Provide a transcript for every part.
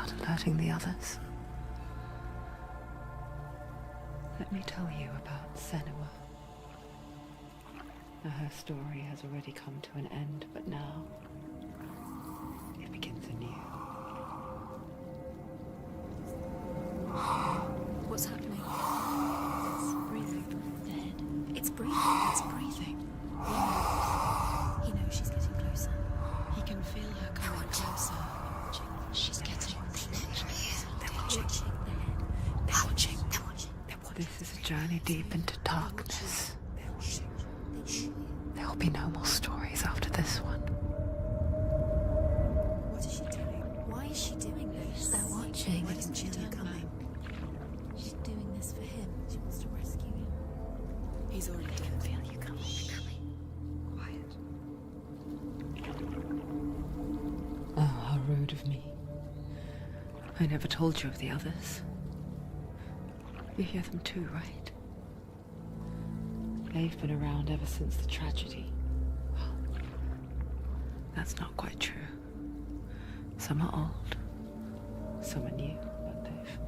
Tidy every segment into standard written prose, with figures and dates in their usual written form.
start alerting the others. Let me tell you about Senua. Now, her story has already come to an end, but now it begins anew. What's happening? It's breathing. Dead. It's breathing. It's breathing. He knows she's getting closer. He can feel her coming closer. She's getting closer. They're watching. They're watching. They're watching. This is a journey deep into darkness. There will be no more stories after this one. What is she doing? Why is she doing this? They're watching. Why doesn't she turn coming? She's doing this for him. She wants to rescue him. He's already dead. I feel you coming. Quiet. Oh, how rude of me. I never told you of the others. You hear them too, right? They've been around ever since the tragedy. Well, that's not quite true. Some are old, some are new, but they've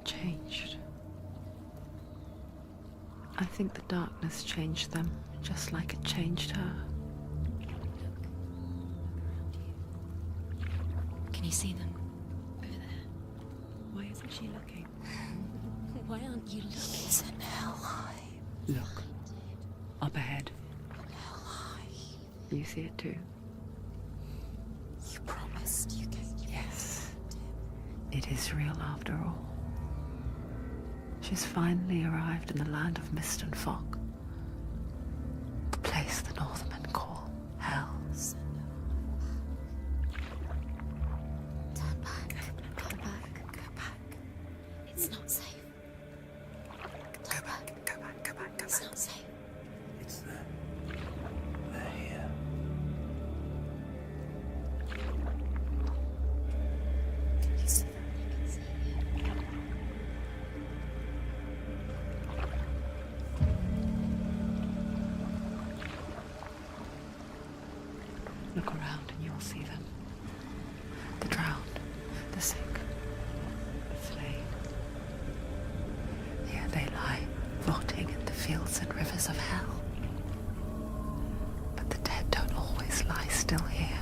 changed. I think the darkness changed them, just like it changed her. Can you see them? Over there. Why isn't she looking? Why aren't you looking? It's an hell high. Look, up ahead. Hell high. You see it too? You promised you gave. Yes. It is real after all. She's finally arrived in the land of mist and fog. The place the Northmen call Hell. Turn back. Go back. Go back. It's not safe. Go back, go back, go back, go It's back. not safe. It's them. They're here. You see them? I can see you. Look around and you'll see them. The drowned, the sick, the slain. Here they lie, rotting in the fields and rivers of hell. But the dead don't always lie still here.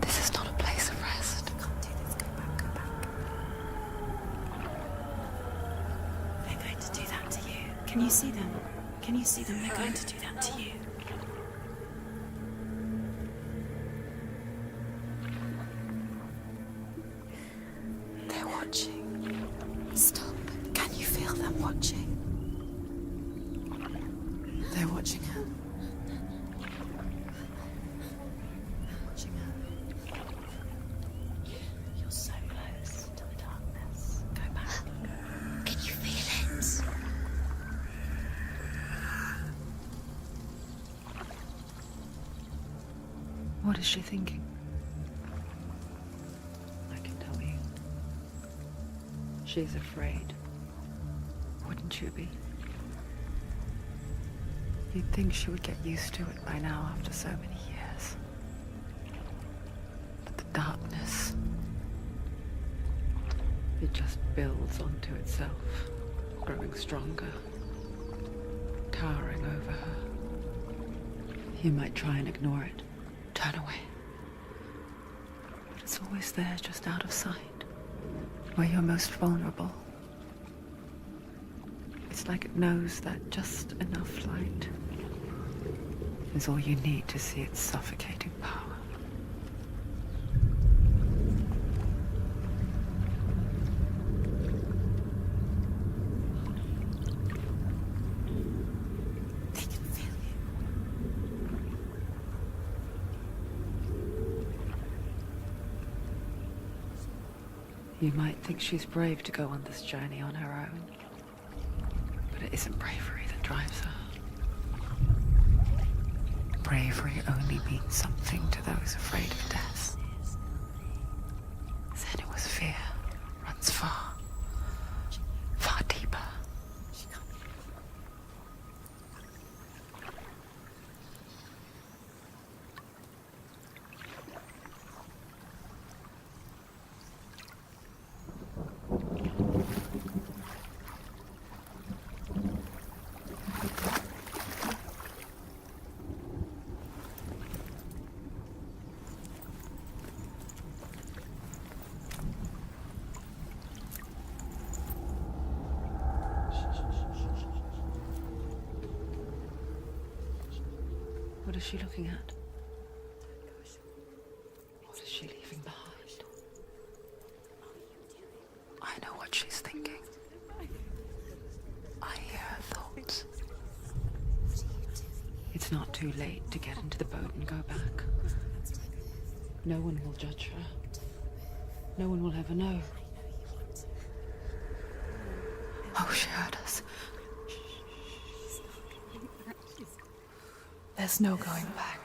This is not a place of rest. I can't do this. Go back. Go back. They're going to do that to you. Can you see them? Can you see them? They're going to do that to you. They're watching. Stop. Can you feel them watching? They're watching her. Watching her. You're so close to the darkness. Go back. Can you feel it? What is she thinking? I can tell you. She's afraid. Wouldn't you be? You'd think she would get used to it by now after so many years. But the darkness, it just builds onto itself, growing stronger, towering over her. You might try and ignore it, turn away. But it's always there, just out of sight, where you're most vulnerable. It's like it knows that just enough light is all you need to see its suffocating power. They can feel you. You might think she's brave to go on this journey on her own, but it isn't bravery that drives her. Bravery only means something to those afraid of death. Senua's fear runs far, far deeper. is she looking at? What is she leaving behind? I know what she's thinking. I hear her thoughts. It's not too late to get into the boat and go back. No one will judge her. No one will ever know. Oh, she heard us. There's no going back.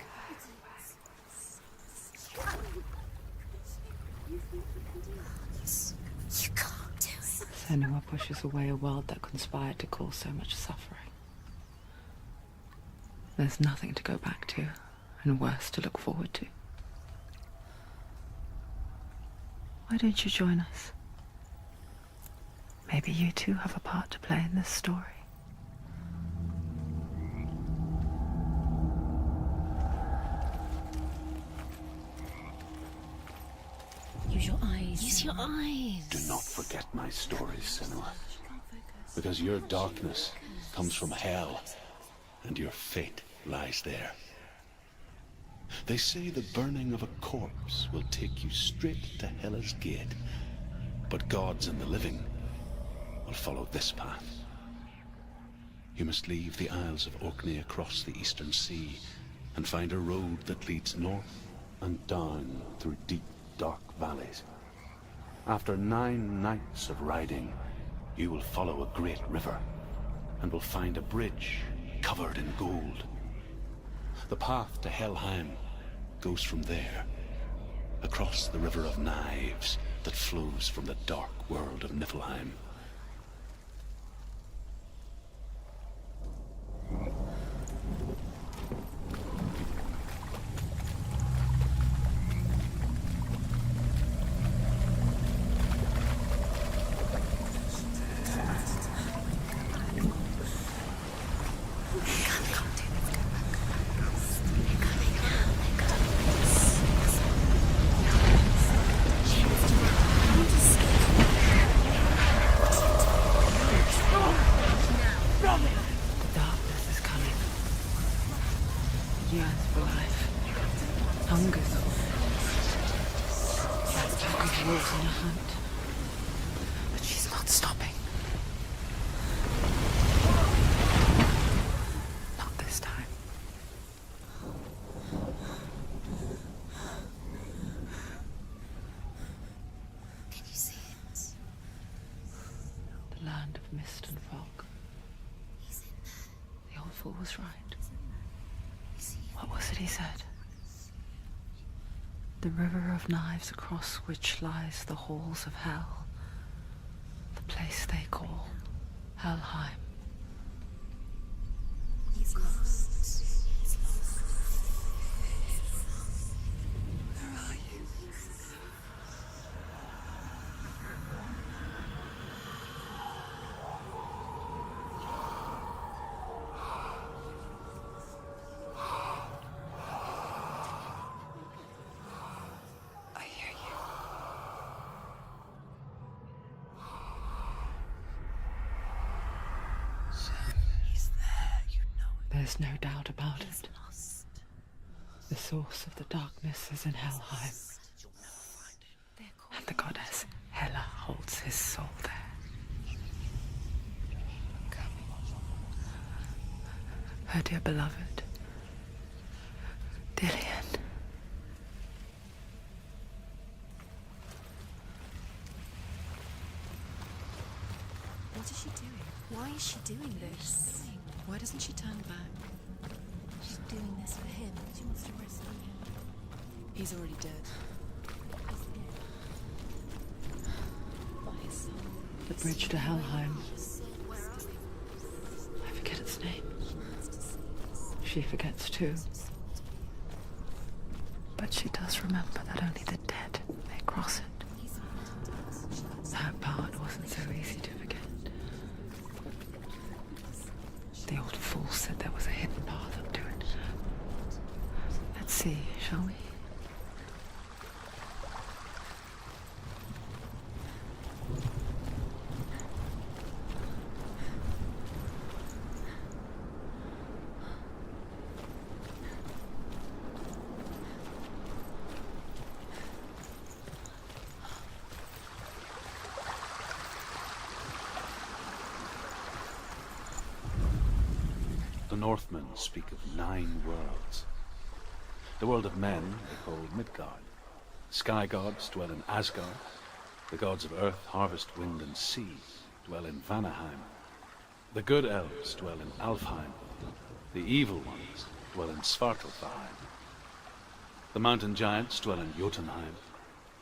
You can't do it. Senua pushes away a world that conspired to cause so much suffering. There's nothing to go back to, and worse to look forward to. Why don't you join us? Maybe you too have a part to play in this story. Use your eyes. Use your eyes. Do not forget my stories, Senua. Because your darkness comes from hell, and your fate lies there. They say the burning of a corpse will take you straight to Hela's gate, but gods and the living will follow this path. You must leave the Isles of Orkney across the eastern sea and find a road that leads north and down through deep, dark valleys. After 9 nights of riding, you will follow a great river and will find a bridge covered in gold. The path to Helheim goes from there, across the river of knives that flows from the dark world of Niflheim. Mist and fog. The old fool was right. What was it he said? The river of knives across which lies the halls of hell. The place they call Helheim. He's lost. He's lost. Where are you? There's no doubt about it. The source of the darkness is in Helheim. And the goddess Hela holds his soul there. Her dear beloved, Dillion. What is she doing? Why is she doing this? Why doesn't she turn back? She's doing this for him. She wants to rescue him. He's already dead. By his soul. The bridge to Helheim. I forget its name. She forgets too. But she does remember that only the dead may cross it. That part wasn't so easy to forget. The old fool said there was a hidden path up to it. Let's see, shall we? The Northmen speak of 9 worlds. The world of men they call Midgard. Sky gods dwell in Asgard. The gods of earth, harvest, wind, and sea dwell in Vanaheim. The good elves dwell in Alfheim. The evil ones dwell in Svartalfheim. The mountain giants dwell in Jotunheim.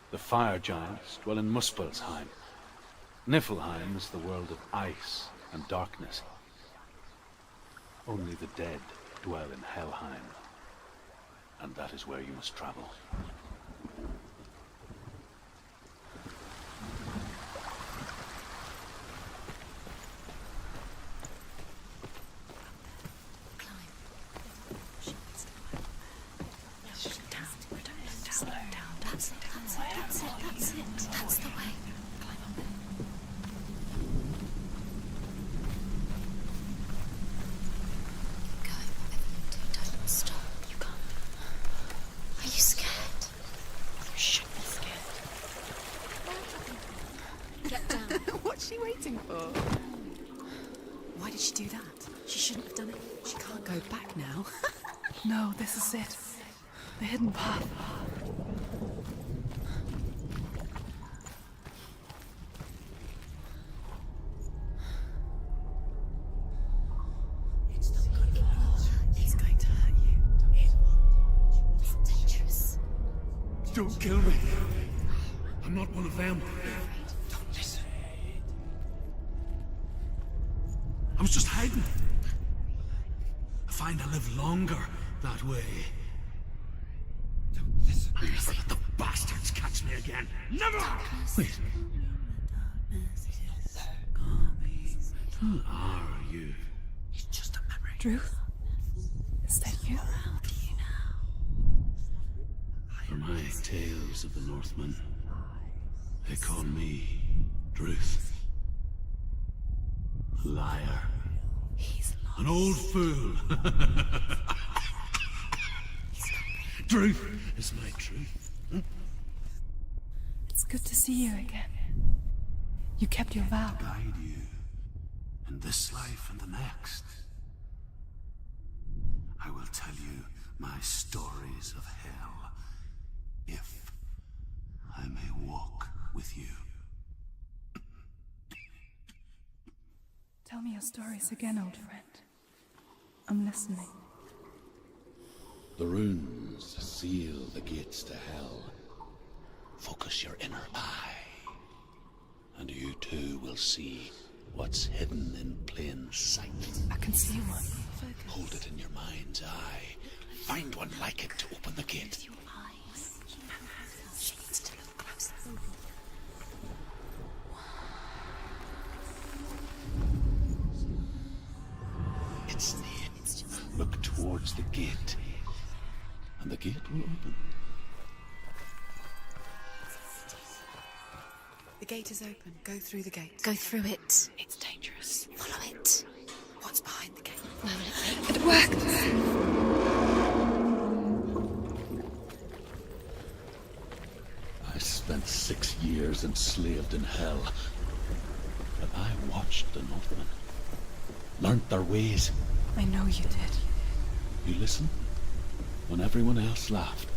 The fire giants dwell in Muspelheim. Niflheim is the world of ice and darkness. Only the dead dwell in Helheim. And that is where you must travel. That's the way. Keep going, whatever you do, don't stop. You can't. Are you scared? You should be scared. Get down. What's she waiting for? Why did she do that? She shouldn't have done it. She can't go back now. No, this is it. The hidden path. He's going to hurt you. It's dangerous. Don't kill me. I'm not one of them. Don't listen. I was just hiding. I find I live longer that way. Don't listen. I'll never let the bastards catch me again. Never! Wait. Who are you? It's just a memory. Drew? Is that you? For my tales of the Northmen, they call me Druth. A liar. He's lost. An old fool. Druth is my truth. It's good to see you again. You kept your vow. Guide you in this life and the next. I will tell you my stories of hell, if I may walk with you. Tell me your stories again, old friend. I'm listening. The runes seal the gates to hell. Focus your inner eye, and you too will see what's hidden in plain sight. I can see one. Hold it in your mind's eye. Find one like it to open the gate. Your eyes. She needs to look closer. It's near. Look towards the gate, and the gate will open. The gate is open. Go through the gate. Go through it. It's dangerous. Follow it. What's behind the gate? Where will it It worked! I spent 6 years enslaved in hell, but I watched the Northmen, learnt their ways. I know you did. You listen when everyone else laughed.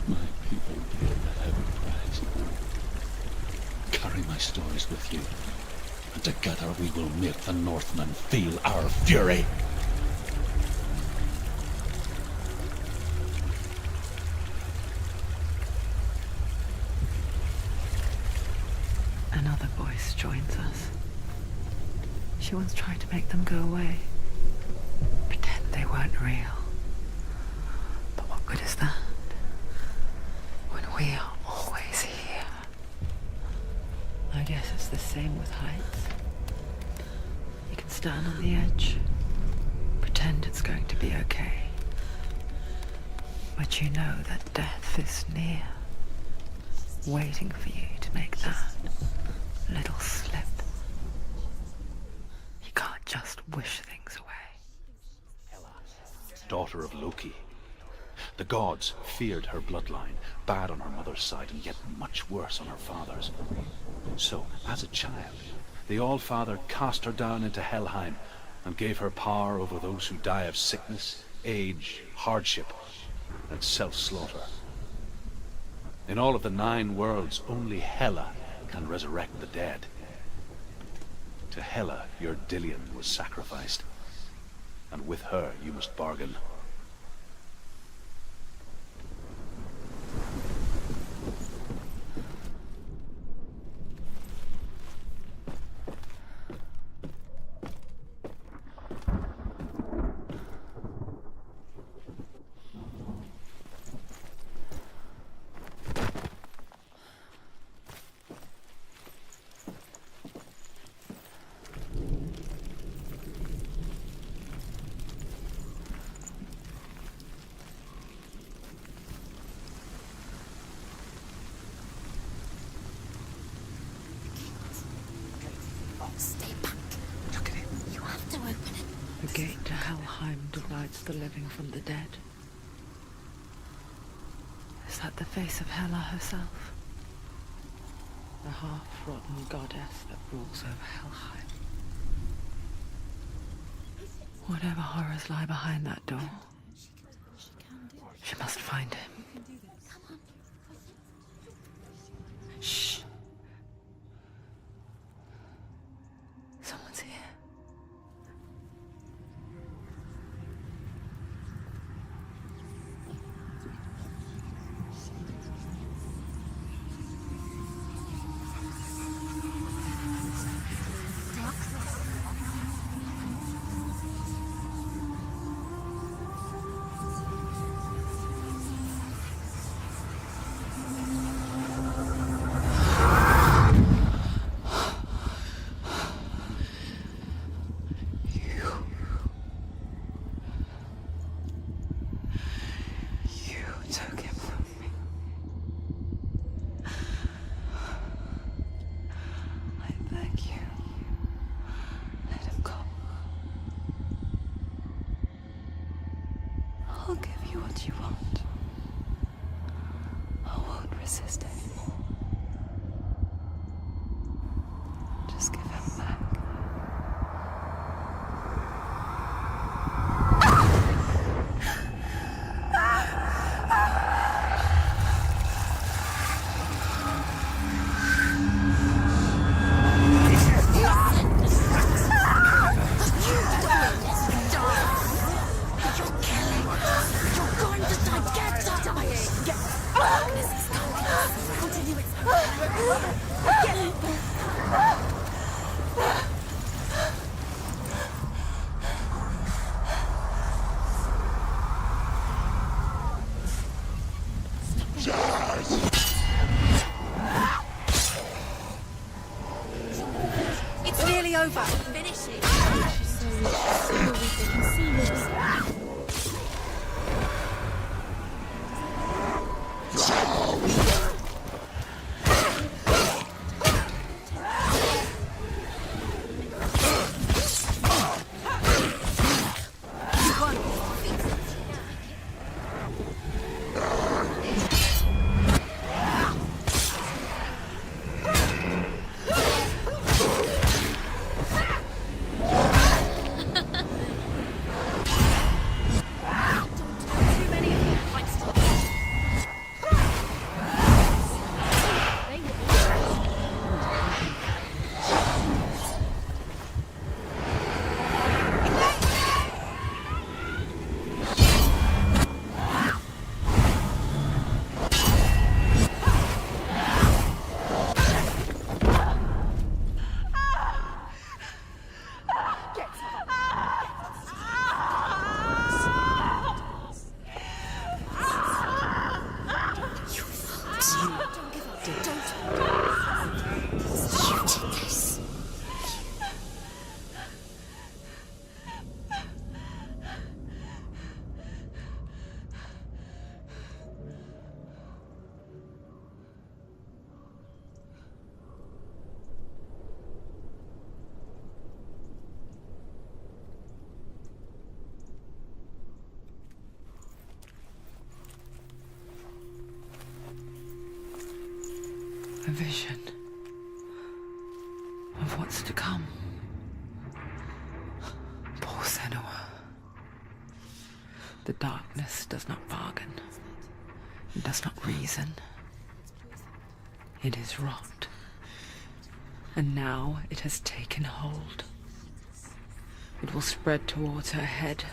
My people paid the heavy price. Carry my stories with you, and together we will make the Northmen feel our fury. Another voice joins us. She once tried to make them go away. Pretend they weren't real. But what good is that? When we are always here. I guess it's the same with heights. You can stand on the edge, pretend it's going to be okay. But you know that death is near, waiting for you to make that little slip. You can't just wish things away. Daughter of Loki. The gods feared her bloodline, bad on her mother's side and yet much worse on her father's. So, as a child, the All-Father cast her down into Helheim and gave her power over those who die of sickness, age, hardship, and self-slaughter. In all of the 9 worlds, only Hela can resurrect the dead. To Hela, your Dillion was sacrificed, and with her you must bargain. Stay back. Look at it. You have to open it. The gate to Helheim divides the living from the dead. Is that the face of Hela herself? The half-rotten goddess that rules over Helheim. Whatever horrors lie behind that door, she must find him. Shh. Someone's here. Took him from me. I beg you, let him go. I'll give you what you want. I won't resist anymore. Just give him back. It's nearly over. Finish it. A vision of what's to come. The darkness does not bargain. It does not reason. It is rot. And now it has taken hold. It will spread towards her head,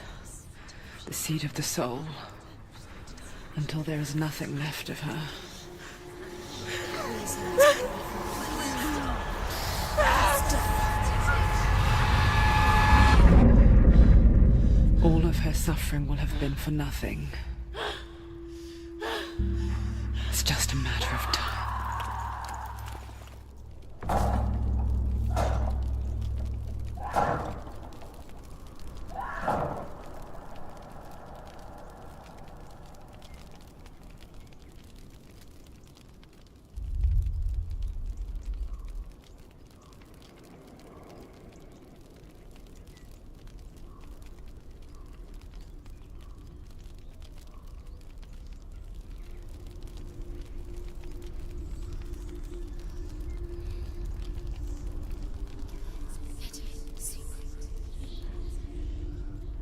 the seat of the soul, until there is nothing left of her. All of her suffering will have been for nothing. It's just a matter of time.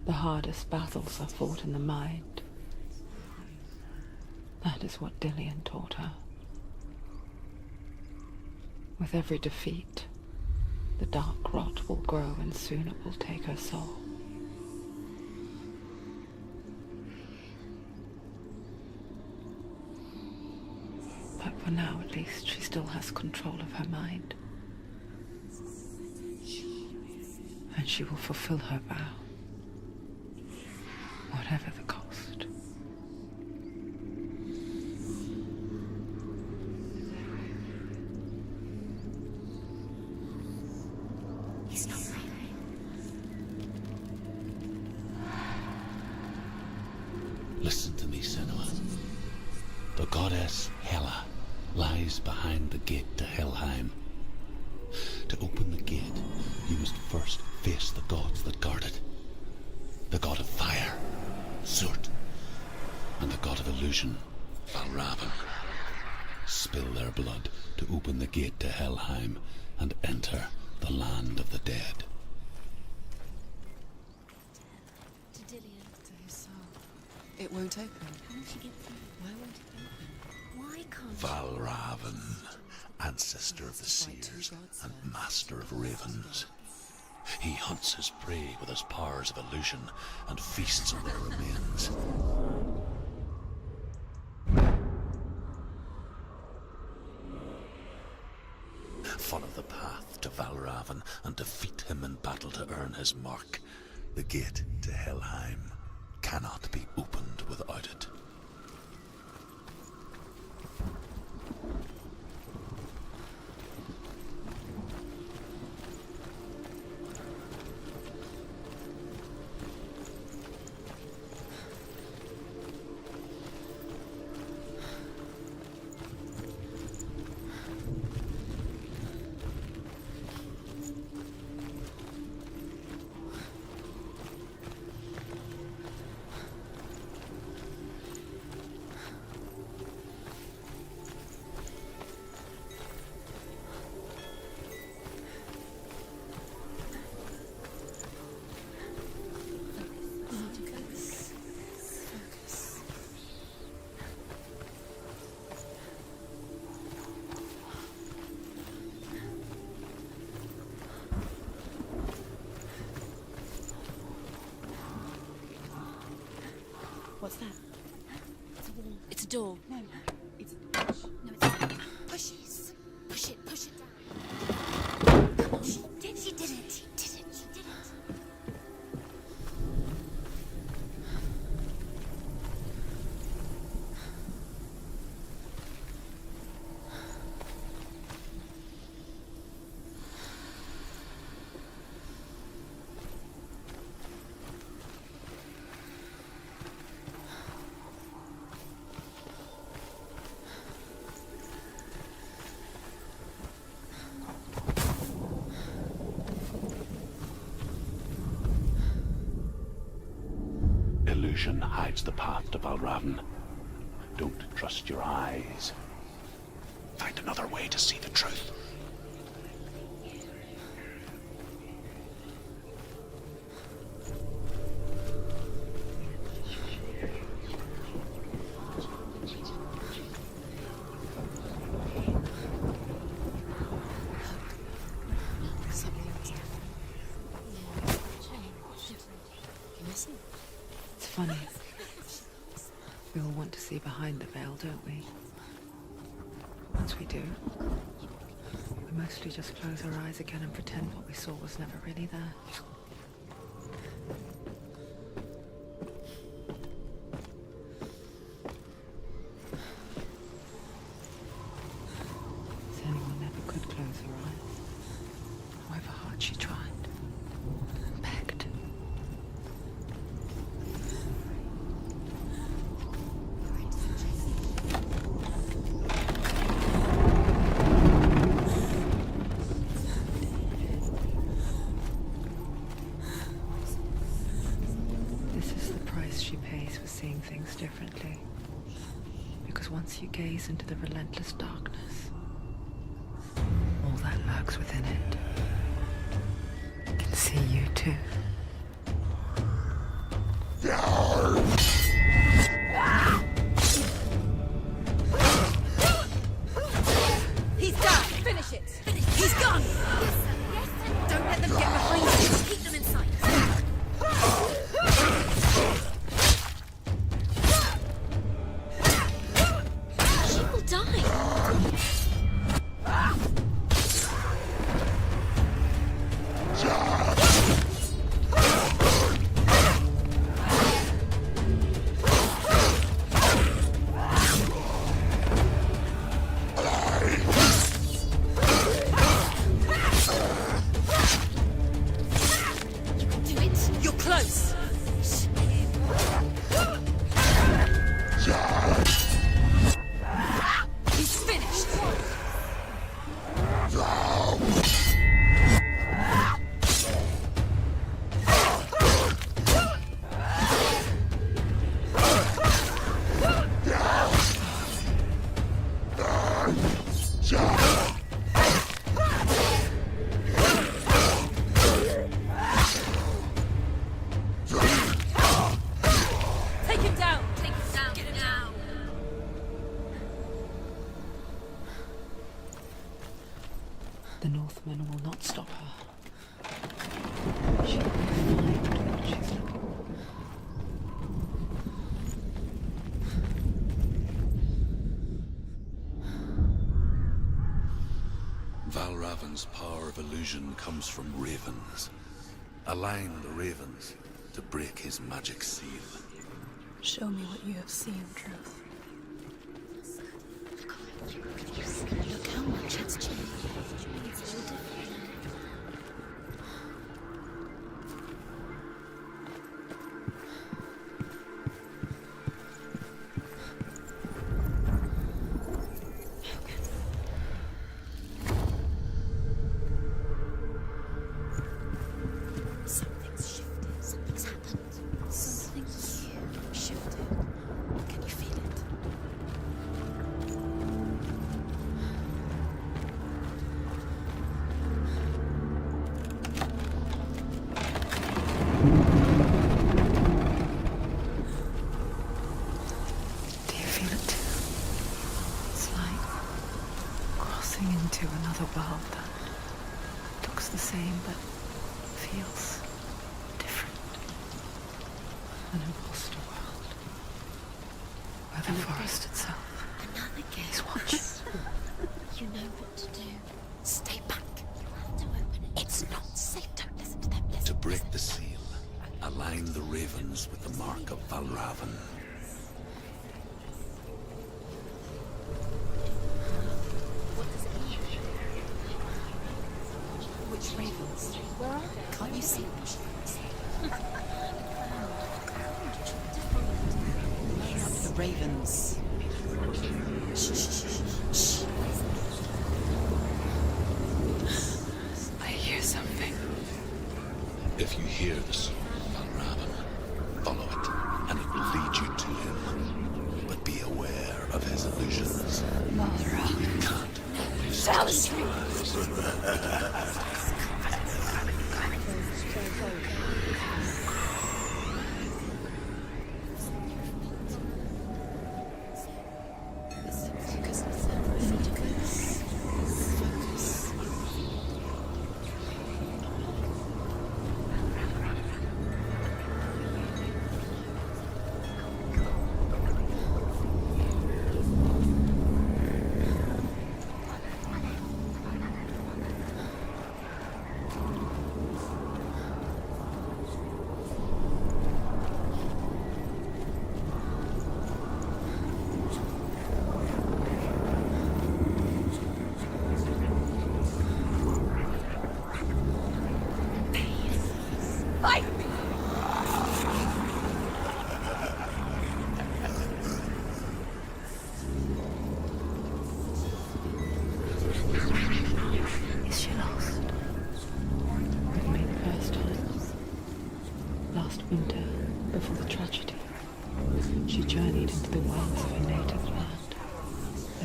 The hardest battles are fought in the mind. That is what Dillion taught her. With every defeat, the dark rot will grow and soon it will take her soul. But for now, at least, she still has control of her mind. And she will fulfill her vow. Whatever the cost. He's not right. Listen to me, Senua. The goddess Hela lies behind the gate to Helheim. To open the gate, you must first face the gods that guard it. The god of fire, Surt, and the god of illusion, Valravn. Spill their blood to open the gate to Helheim and enter the land of the dead. To Dillion. To his soul. It won't open. How will she get through? Why won't it open? Why can't Valravn, ancestor of the seers and master of ravens. He hunts his prey with his powers of illusion and feasts on their remains. Follow the path to Valravn and defeat him in battle to earn his mark. The gate to Helheim cannot be opened without it. What's that? It's a wall. It's a door. No, it's a push. No, it's not. Push it. Push it. Push it down. Come on. She did it. She did it. She did it. She did it. Illusion hides the path to Valravn. Don't trust your eyes. Find another way to see the truth. see behind the veil, don't we? Once we do, we mostly just close our eyes again and pretend what we saw was never really there. Senua never could close her eyes, however hard she tried and begged. She pays for seeing things differently. Because once you gaze into the relentless darkness, all that lurks within it can see you too. He's done! Finish it! He's gone! Don't let them get behind you. Keep them in sight. The Northmen will not stop her. She will find what she's looking for. Valravan's power of illusion comes from ravens. Align the ravens to break his magic seal. Show me what you have seen, Truth. Look how much it's changed. Something's shifted. Something's happened. Something huge shifted. Can you feel it? Do you feel it too? It's like crossing into another world that looks the same but feels different. An imposter world where the forest itself Another game. is watching. You know what to do. Stay back. You have to open it. It's not safe. Don't listen to them. Listen. To break the seal, align the ravens with the mark of Valravan. What does it mean? Which ravens? Where are they? Can't you see them? The ravens. Shh, shh, shh, shh. I hear something. If you hear the soul of Valravan, follow it, and it will lead you to him. But be aware of his illusions. You can't always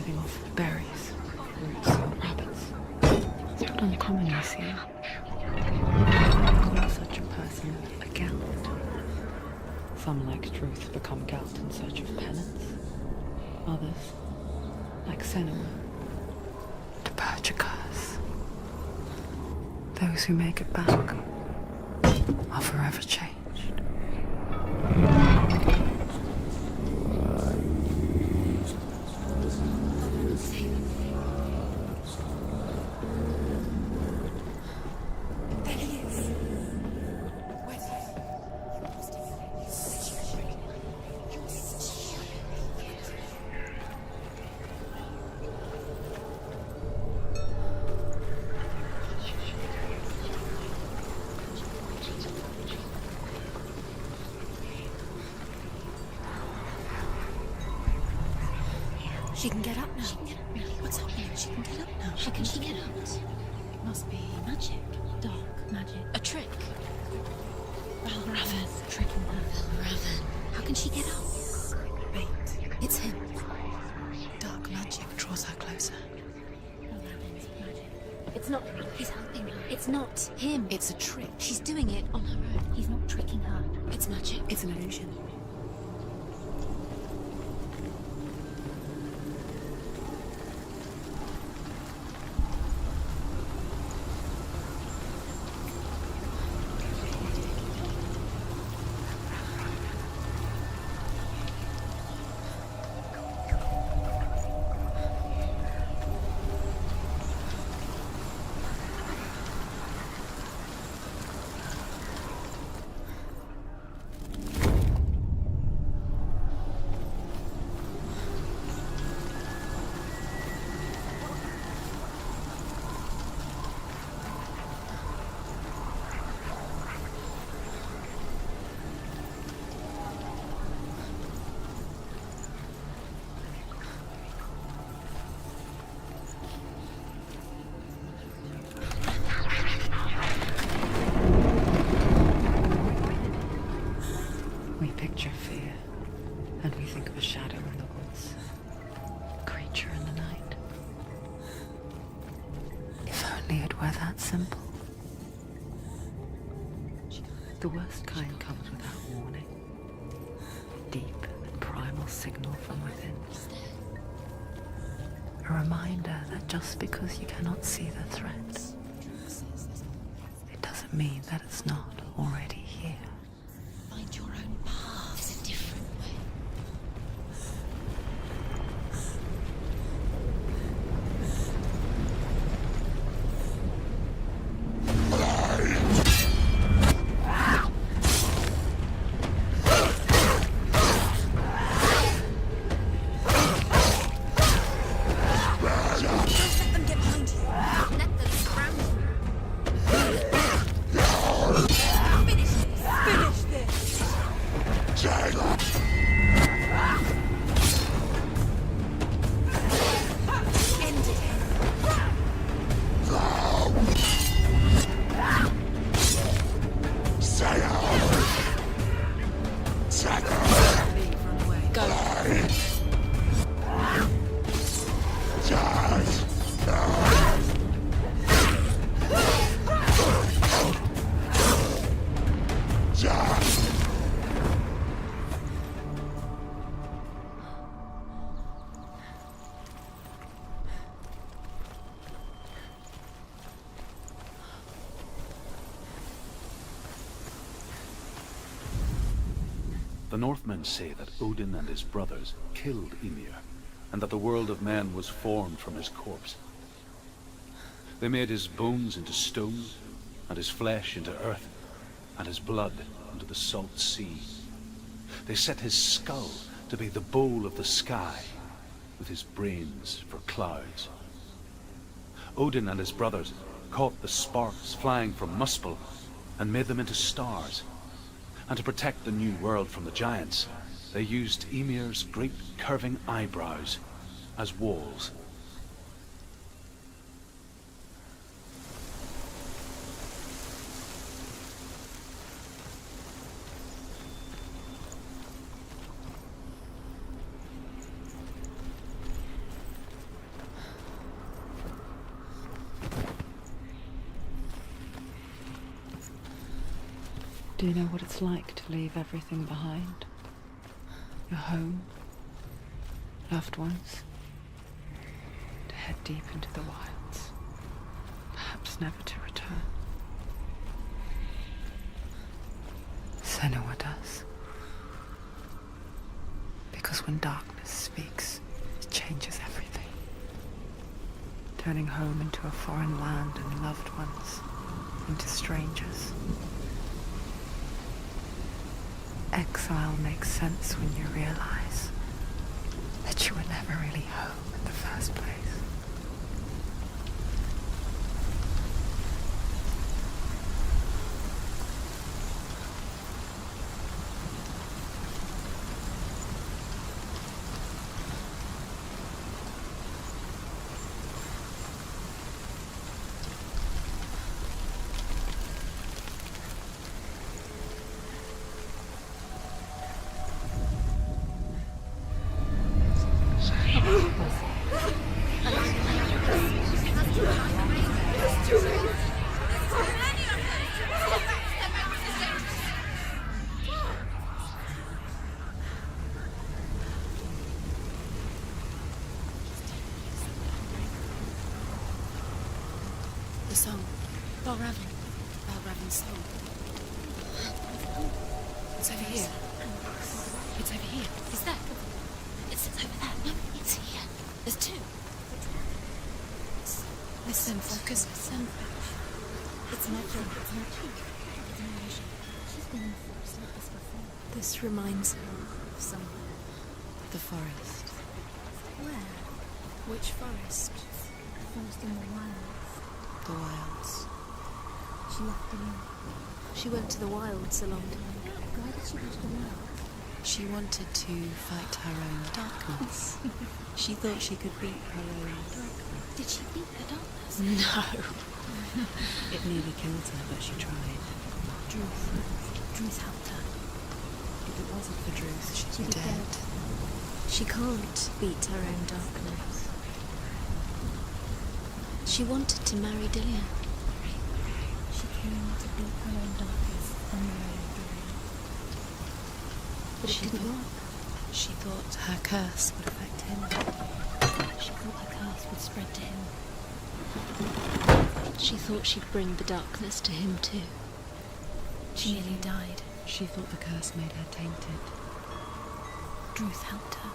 things, berries, roots, rabbits. It's not uncommon, you see. They call such a person a gelt. Some, like Truth, become gelt in search of penance. Others, like Senua, to purge a curse. Those who make it back are forever changed. She can get up now. What's happening? She can get up now. How can she get up? It must be magic. Dark magic. A trick. Raven. Tricking her. Raven. How can she get up? Wait. It's him. Dark magic draws her closer. Raven's magic. It's not him. He's helping her. It's not him. It's a trick. She's doing it on her own. He's not tricking her. It's magic. It's an illusion. We picture fear, and we think of a shadow in the woods, a creature in the night. If only it were that simple. The worst kind comes without warning. Deep and primal signal from within. A reminder that just because you cannot see the threat, it doesn't mean that it's not already here. Find your own path. There's a different way. Let them get behind you. Let them surround you. Finish this. Finish this. End it. Leave, run away. Go. The Northmen say that Odin and his brothers killed Ymir, and that the world of men was formed from his corpse. They made his bones into stone, and his flesh into earth, and his blood into the salt sea. They set his skull to be the bowl of the sky, with his brains for clouds. Odin and his brothers caught the sparks flying from Muspel and made them into stars. And to protect the new world from the giants, they used Ymir's great curving eyebrows as walls. Do you know what it's like to leave everything behind? Your home, loved ones, to head deep into the wilds, perhaps never to return. Senua does. Because when darkness speaks, it changes everything. Turning home into a foreign land and loved ones into strangers. Exile makes sense when you realize that you were never really home in the first place. The song. Balravin's song. It's over here. It's over here. Is that? It's over there. No, it's here. There's two. Listen, focus. Listen. It's magic. It's magic. It's an illusion. She's been in the forest like this before. This reminds her of somewhere. The forest. Where? Which forest? The forest in the wilds. The wilds. She left alone. She went to the wilds a long time ago. Why did she go to the wilds? She wanted to fight her own darkness. She thought she could beat her own darkness. Did she beat her darkness? No. It nearly killed her, but she tried. Druth helped her. If it wasn't for Druth, she'd be dead. She can't beat her own darkness. She wanted to marry Dillion. She came to beat her own darkness and marry Dillion. But it didn't work. She thought her curse would affect him. She thought her curse would spread to him. She thought she'd bring the darkness to him too. She nearly died. She thought the curse made her tainted. Druth helped her.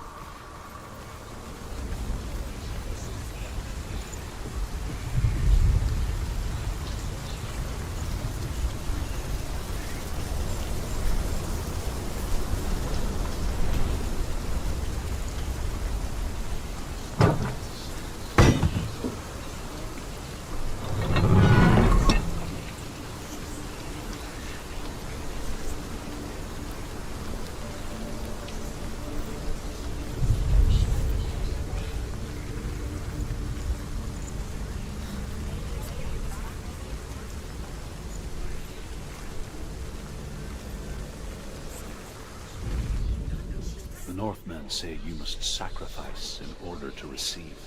The Northmen say you must sacrifice in order to receive.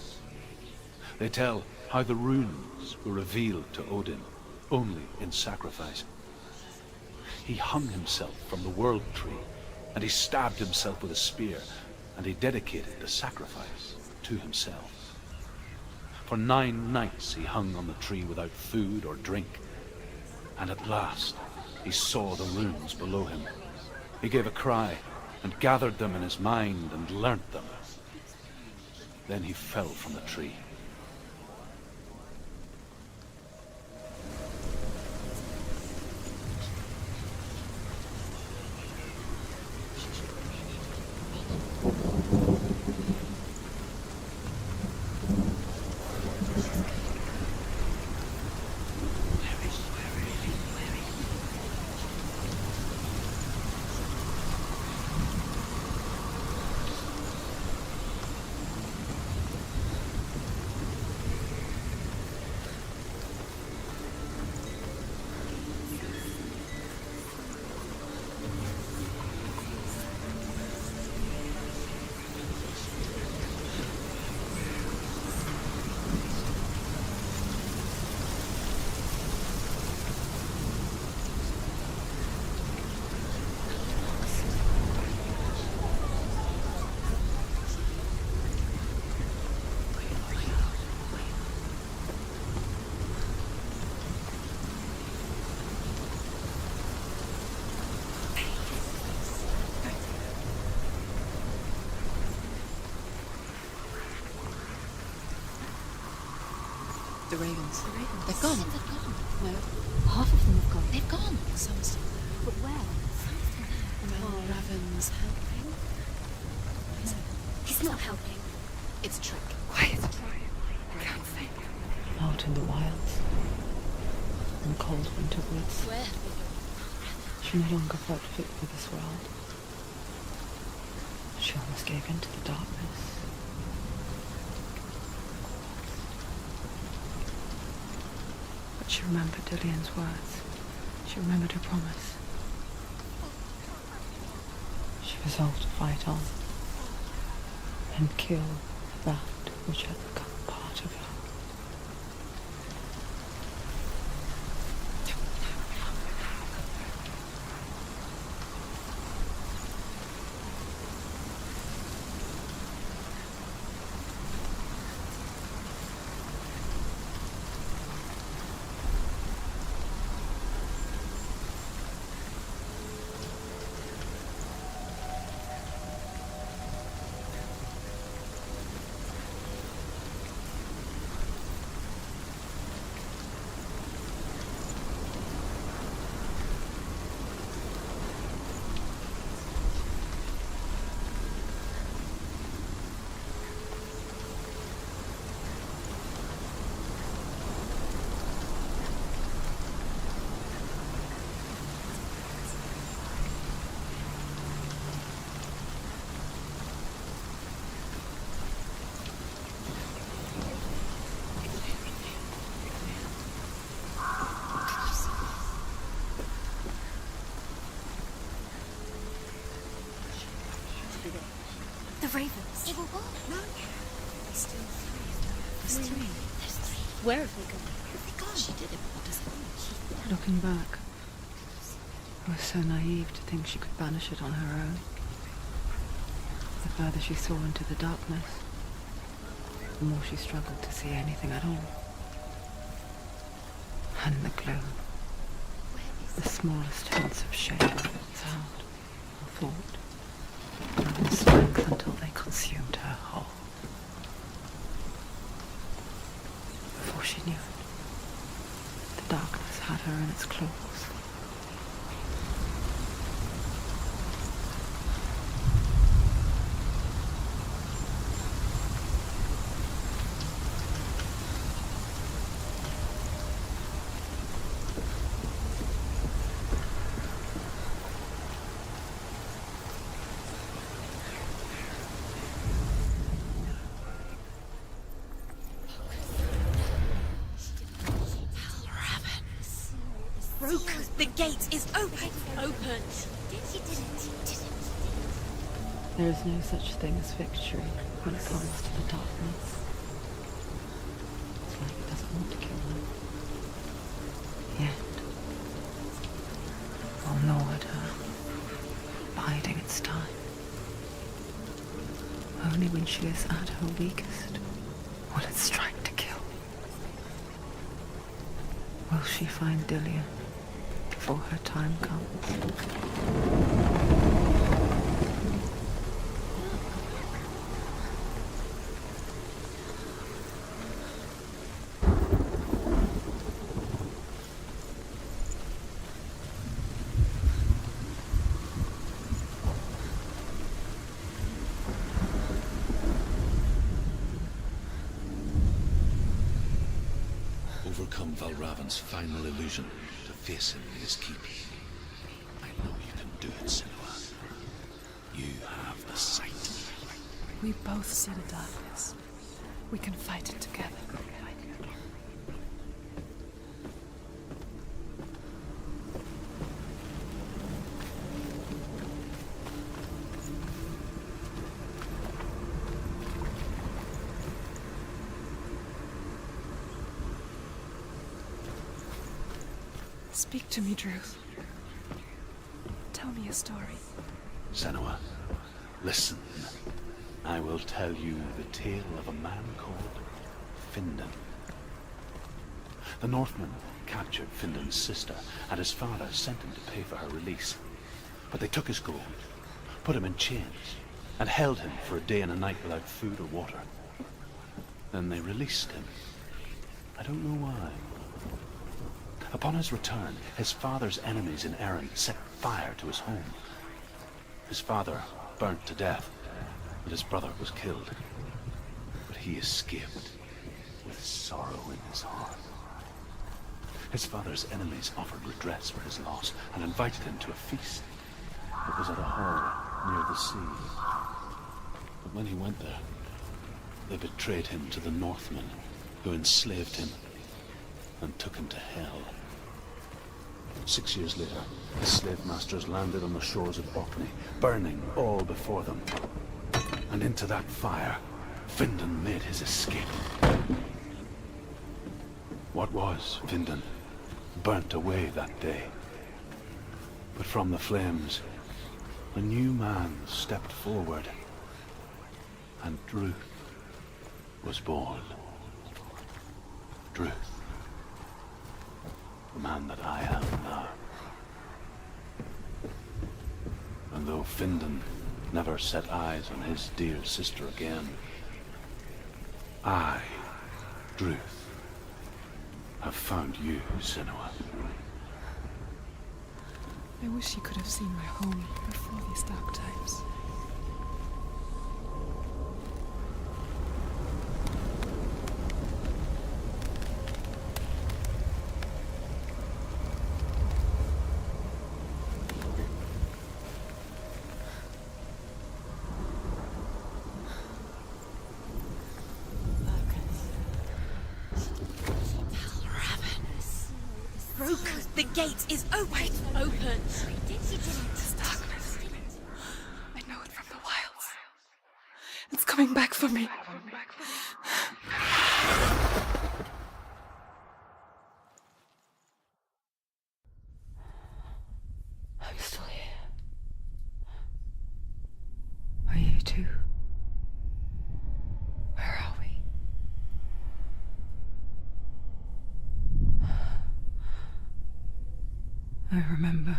They tell how the runes were revealed to Odin only in sacrifice. He hung himself from the world tree, and he stabbed himself with a spear, and he dedicated the sacrifice to himself. For 9 nights he hung on the tree without food or drink, and at last he saw the runes below him. He gave a cry, and gathered them in his mind and learnt them. Then he fell from the tree. The ravens. The ravens. They've gone. They've gone. No, half of them have gone. They've gone. Some are still there. But where? Some are still there. Well, Raven's helping. He's not helping. It's a trick. Quiet. I can't think. Out in the wilds. In cold winter woods. Where have we gone? She no longer felt fit for this world. She almost gave in to the darkness. But she remembered Dillion's words. She remembered her promise. She resolved to fight on and kill that which had become part of her. The ravens. They were what? No. There's still three. There's three. There's three. Where have they gone? Where have they gone? She did it. What does it mean? Looking back, I was so naive to think she could banish it on her own. The further she saw into the darkness, the more she struggled to see anything at all. And the gloom, the smallest hints of shape, sound, or thought, grew in strength until they consumed her whole. Before she knew it, the darkness had her in its claws. Broke. The gate is open. Open. She did it. There is no such thing as victory when it comes to the darkness. It's like it doesn't want to kill her. Yet, will gnaw at her, biding its time. Only when she is at her weakest will it strike to kill. Will she find Dillion before her time comes? Overcome Valravan's final illusion to face him in his keep. I know you can do it, Senua. You have the sight. We both see the darkness. We can fight it together. Speak to me, Druth. Tell me a story. Senua, listen. I will tell you the tale of a man called Findan. The Northmen captured Findan's sister, and his father sent him to pay for her release. But they took his gold, put him in chains, and held him for a day and a night without food or water. Then they released him. I don't know why. Upon his return, his father's enemies in Erin set fire to his home. His father burnt to death, and his brother was killed. But he escaped with sorrow in his heart. His father's enemies offered redress for his loss and invited him to a feast. It was at a hall near the sea. But when he went there, they betrayed him to the Northmen, who enslaved him and took him to hell. 6 years later, the slave masters landed on the shores of Orkney, burning all before them. And into that fire, Findan made his escape. What was Findan burnt away that day. But from the flames, a new man stepped forward, and Druth was born. Druth, the man that I am now. And though Findan never set eyes on his dear sister again, I, Druth, have found you, Senua. I wish you could have seen my home before these dark times. The gate is open. Open. This darkness. I know it from the wilds. It's coming back for me. I'm still here. Are you too? Where are we? I remember.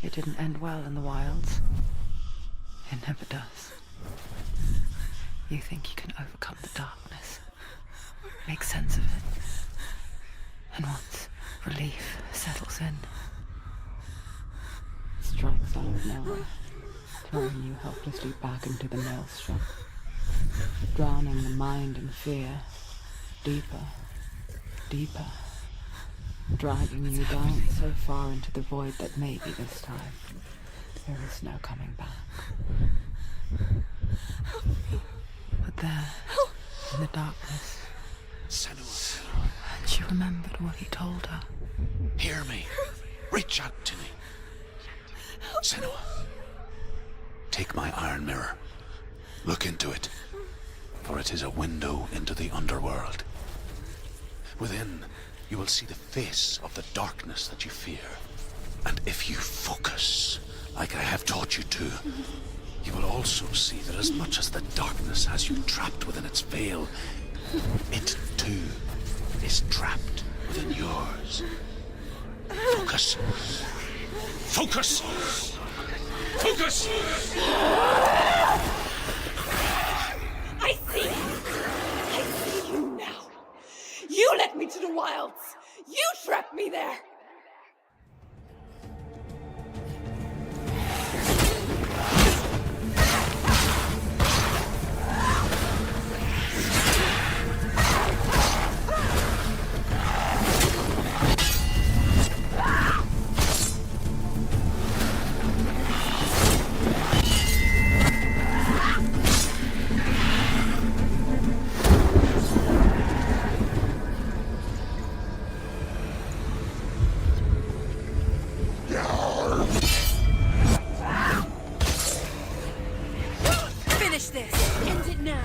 It didn't end well in the wilds. It never does. You think you can overcome the darkness, make sense of it, and once relief settles in, it strikes out of nowhere, throwing you helplessly back into the maelstrom, drowning the mind in fear, deeper, deeper, dragging you down so far into the void that maybe this time there is no coming back. But there, in the darkness, Senua, and she remembered what he told her. hear me. Reach out to me. Senua, take my iron mirror. Look into it, for it is a window into the underworld. Within, you will see the face of the darkness that you fear. And if you focus, like I have taught you to, you will also see that as much as the darkness has you trapped within its veil, it too is trapped within yours. Focus. Focus! Focus! I see you. I see you now. You led me to the wilds. You trapped me there. Finish this. End it now.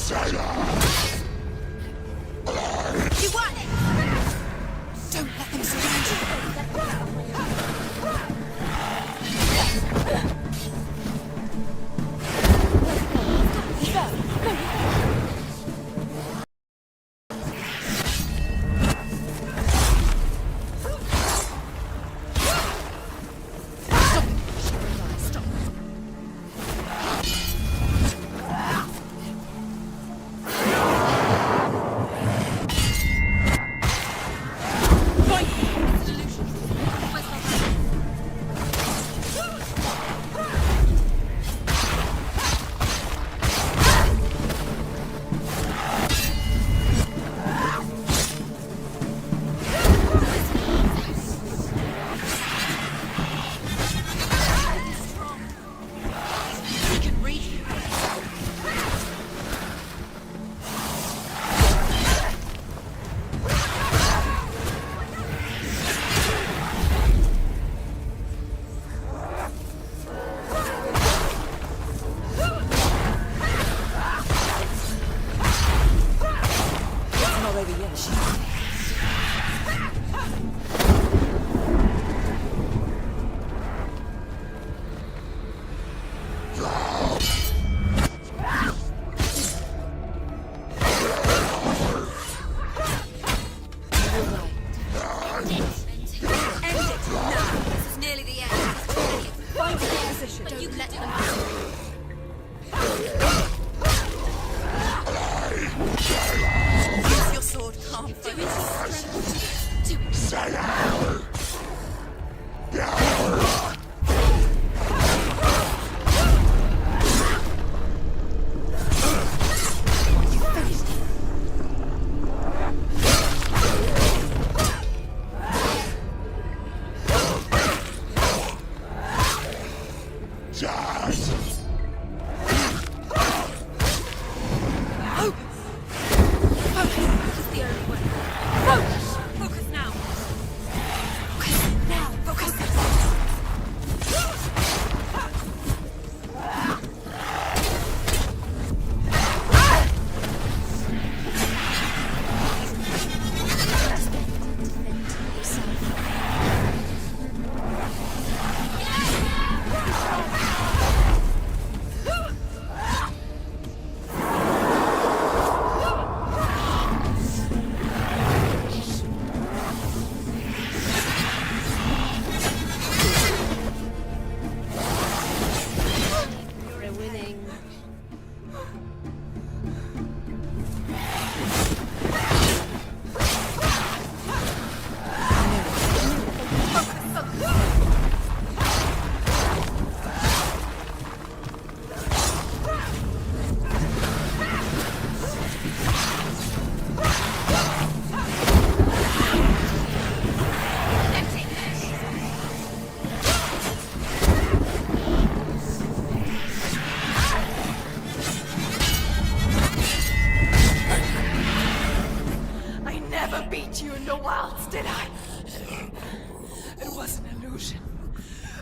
You won! Don't let them surround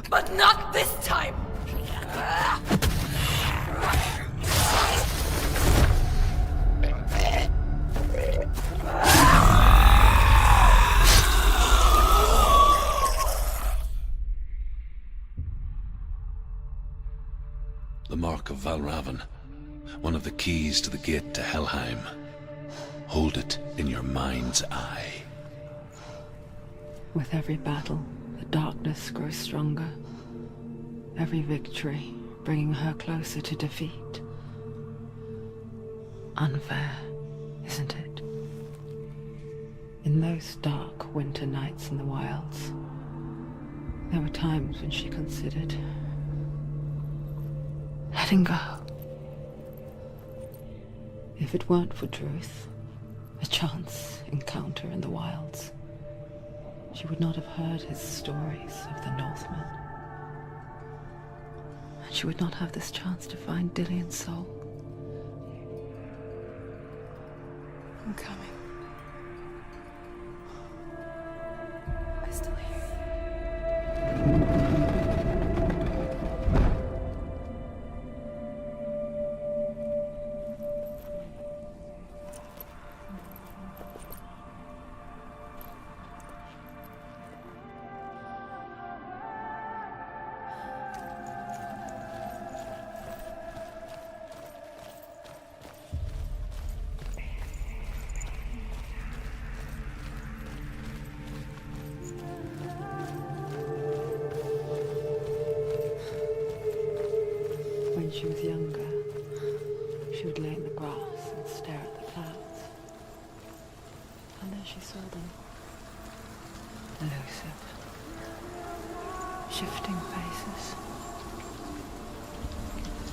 But not this time! The mark of Valravan, one of the keys to the gate to Helheim. Hold it in your mind's eye. With every battle, the darkness grows stronger. Every victory bringing her closer to defeat. Unfair, isn't it? In those dark winter nights in the wilds, there were times when she considered letting go. If it weren't for Druth, a chance encounter in the wilds, she would not have heard his stories of the Northmen. And she would not have this chance to find Dillion's soul. I'm coming. I still hear you. younger, she would lay in the grass and stare at the clouds. And then she saw them. Elusive. Shifting faces.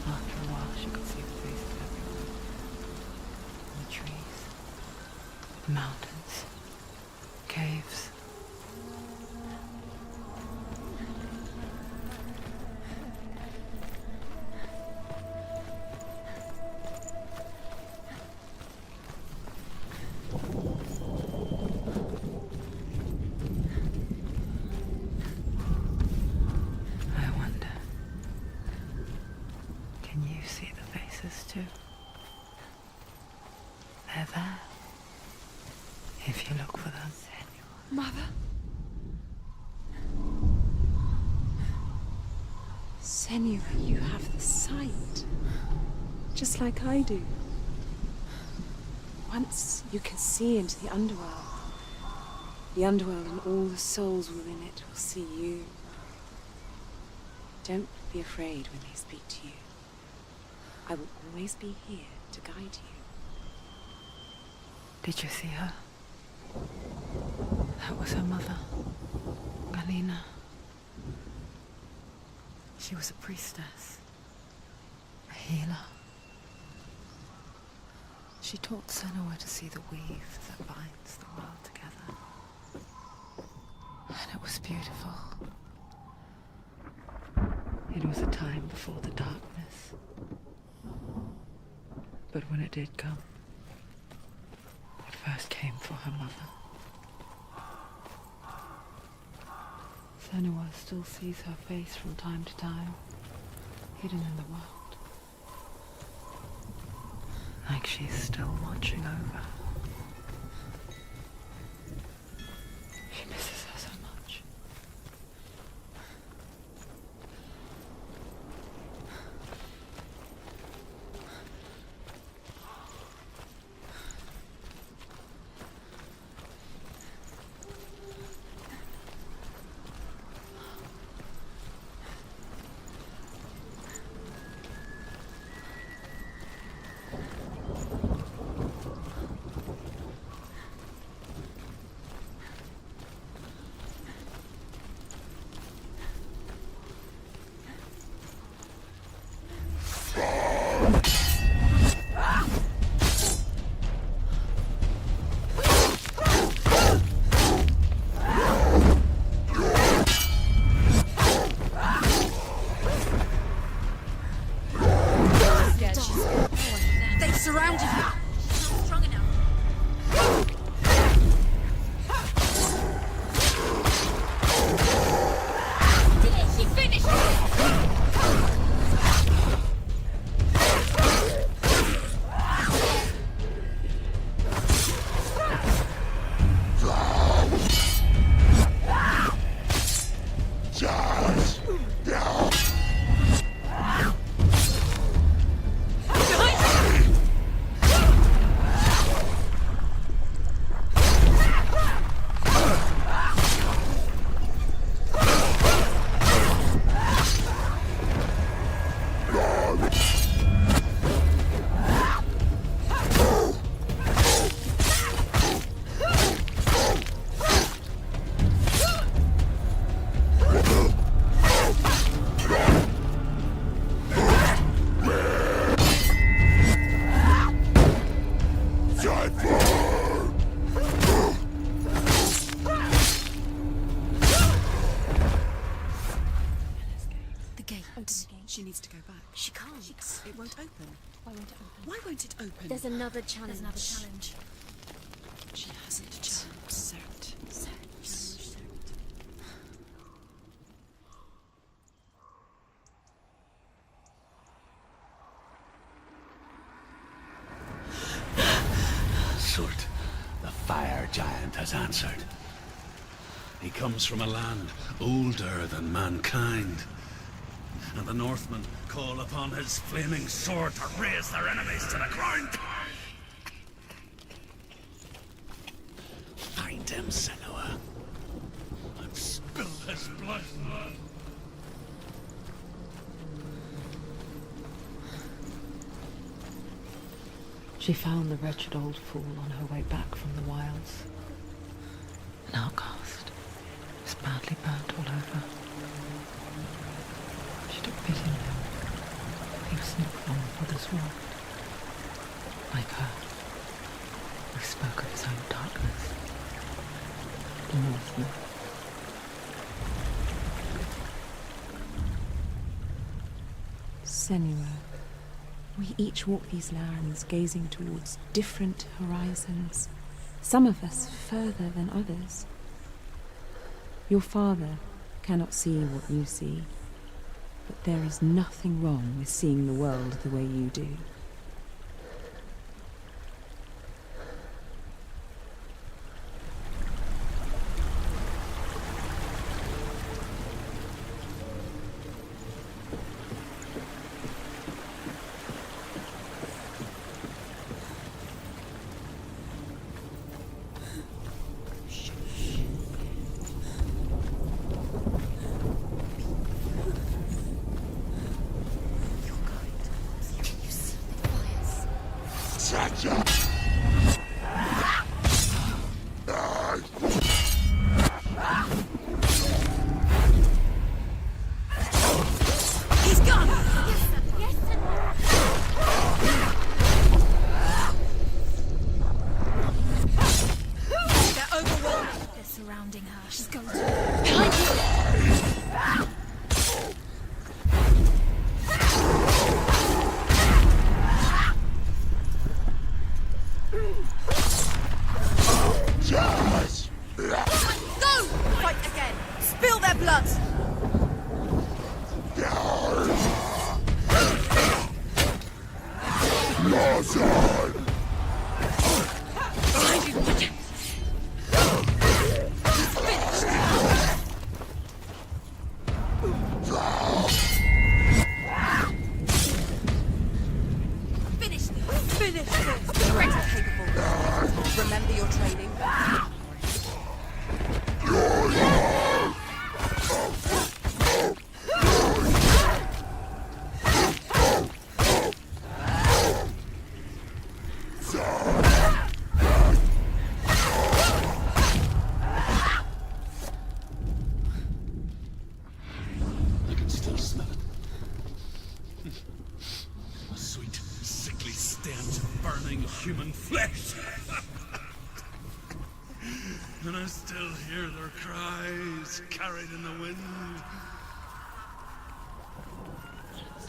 After a while, she could see the faces everywhere. In the trees, the mountains, caves. I wonder, can you see the faces too? They're there, if you look for them. Mother? Senua, you have the sight. Just like I do. Once you can see into the underworld. The underworld and all the souls within it will see you. Don't be afraid when they speak to you. I will always be here to guide you. Did you see her? That was her mother, Galina. She was a priestess, a healer. She taught Senua to see the weave that binds the world together. And it was beautiful. It was a time before the darkness. But when it did come, it first came for her mother. Senua still sees her face from time to time, hidden in the world. Like she's still watching over her. She misses her so much. She needs to go back. She can't. It won't open. Why won't it open? Why won't it open? There's another challenge. She hasn't challenged Cert. Surt, the fire giant, has answered. He comes from a land older than mankind. And the Northmen call upon his flaming sword to raise their enemies to the ground. Find him, Senua, and spill his blood. She found the wretched old fool on her way back from the wilds. An outcast. Is badly burnt all over. She took pity on him. He was not from her brother's world. Like her, he spoke of his own darkness. The Northman. Senua, we each walk these lands gazing towards different horizons, some of us further than others. Your father cannot see what you see, but there is nothing wrong with seeing the world the way you do. He's gone! They're overwhelmed. They're surrounding her. She's going to... Behind you! Go! Fight again! Spill their blood! Behind you, watch it! Finish this! Finish this! Ready, capable. Remember your training. I can still smell it. A sweet, sickly stench of burning human flesh. And I still hear their cries carried in the wind.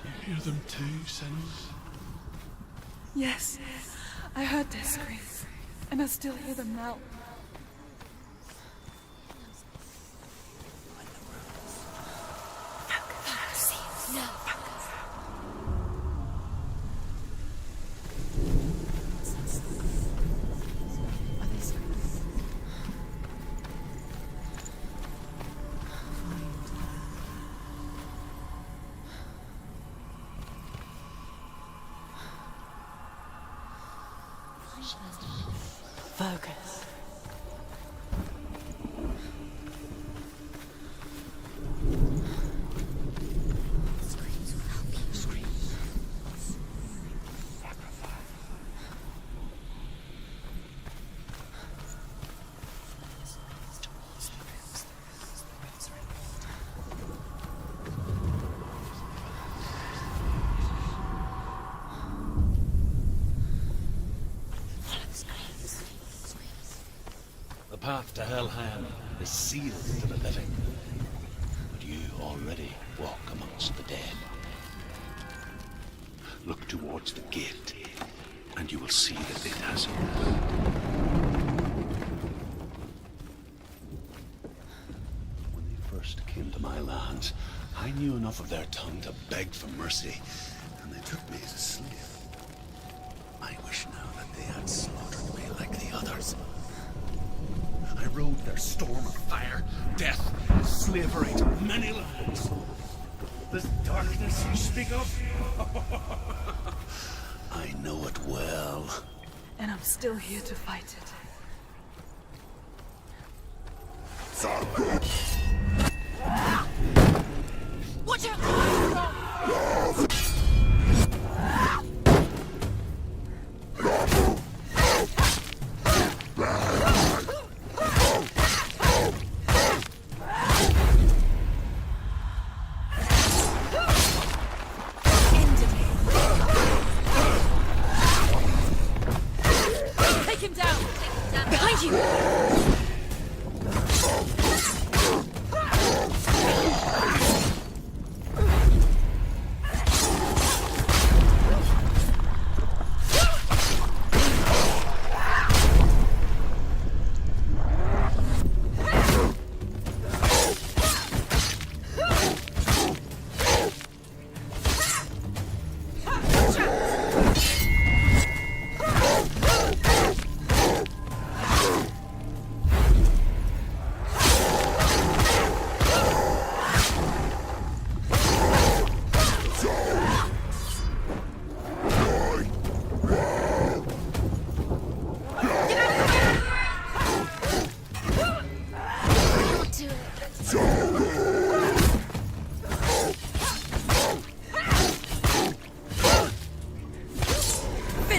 You hear them too, Senua? Yes, I heard their screams, and I still hear them now. Are they screaming? Focus. The path to Helheim is sealed to the living, but you already walk amongst the dead. Look towards the gate, and you will see that it has opened. When they first came to my lands, I knew enough of their tongue to beg for mercy, and they took me as a slave. I wish now that they had slaughtered me like the others. I rode their storm of fire, death, and slavery to many lands. This darkness you speak of? I know it well. And I'm still here to fight it. Watch out!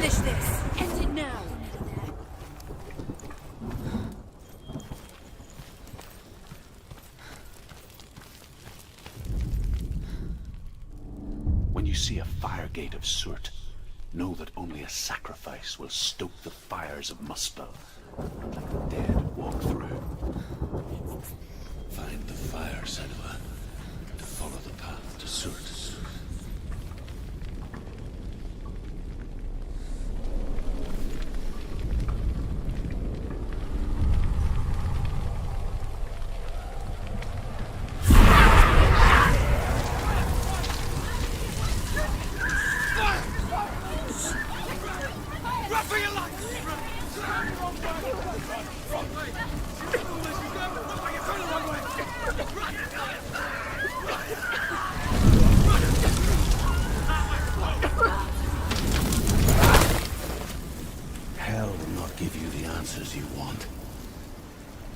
Finish this! End it now! When you see a fire gate of Surt, know that only a sacrifice will stoke the fires of Muspel, and let the dead walk through. Find the fire, Senua, to follow the path to Surt. Hell will not give you the answers you want.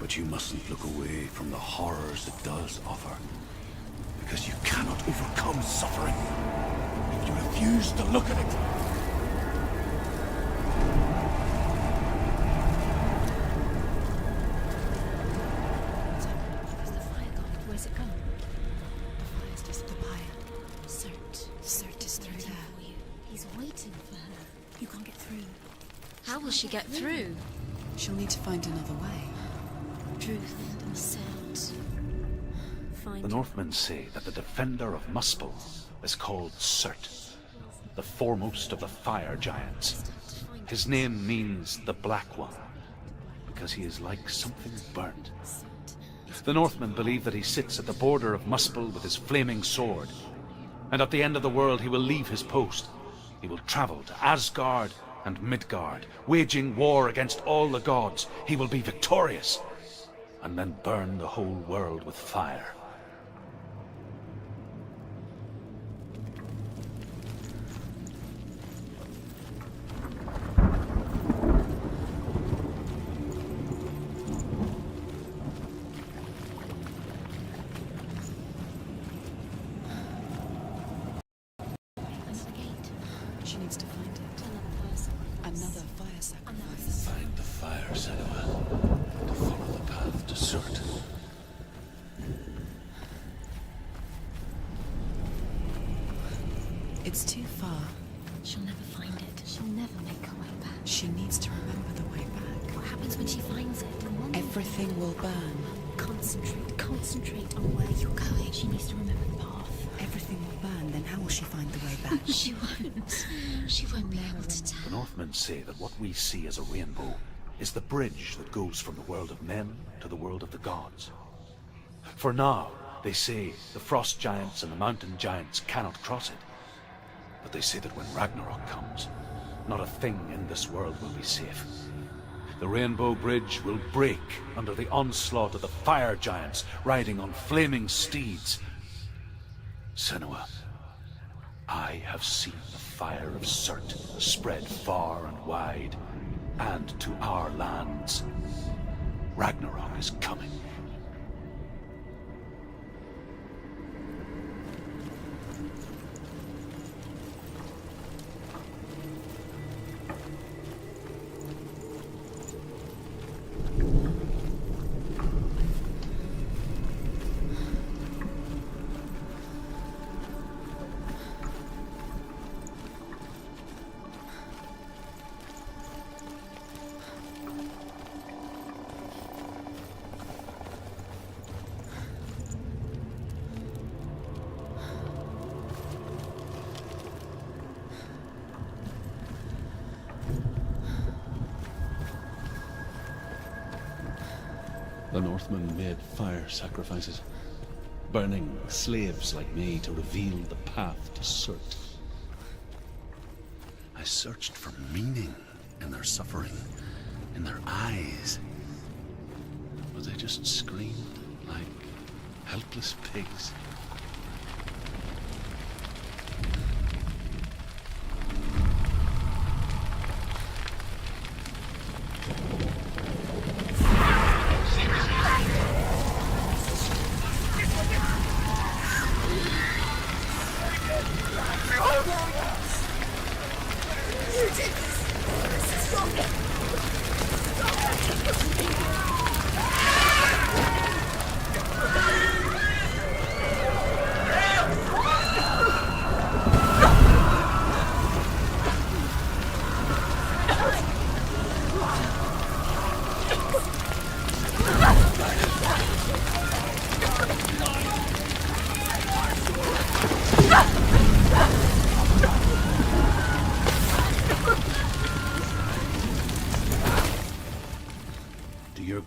But you mustn't look away from the horrors it does offer. Because you cannot overcome suffering if you refuse to look at it. Where's the fire gone? Where's it gone? The fire's just the pyre. Surt is through there. For you. He's waiting for her. You can't get through. How will she get through? She'll need to find another way. Truth and sound. Find The Northmen say that the defender of Muspel is called Surt, the foremost of the fire giants. His name means the Black One, because he is like something burnt. The Northmen believe that he sits at the border of Muspel with his flaming sword, and at the end of the world he will leave his post. He will travel to Asgard and Midgard, waging war against all the gods. He will be victorious, and then burn the whole world with fire. That's the gate. She needs to find it. Another person. Another fire sacrifice. Find the fire, Senua, to follow the path to Surt. It's too far. She'll never find it. She'll never make her way back. She needs to remember the way back. What happens when she finds it? Everything will burn. Concentrate on where you're going. She needs to remember the path. Everything will burn, then how will she find the way back? She won't. She won't be able to tell. The Northmen say that what we see as a rainbow is the bridge that goes from the world of men to the world of the gods. For now, they say, the frost giants and the mountain giants cannot cross it. But they say that when Ragnarok comes, not a thing in this world will be safe. The Rainbow Bridge will break under the onslaught of the fire giants riding on flaming steeds. Senua, I have seen the fire of Surt spread far and wide, and to our lands. Ragnarok is coming. The Northmen made fire sacrifices, burning slaves like me to reveal the path to Surt. I searched for meaning in their suffering, in their eyes, but they just screamed like helpless pigs. You did this!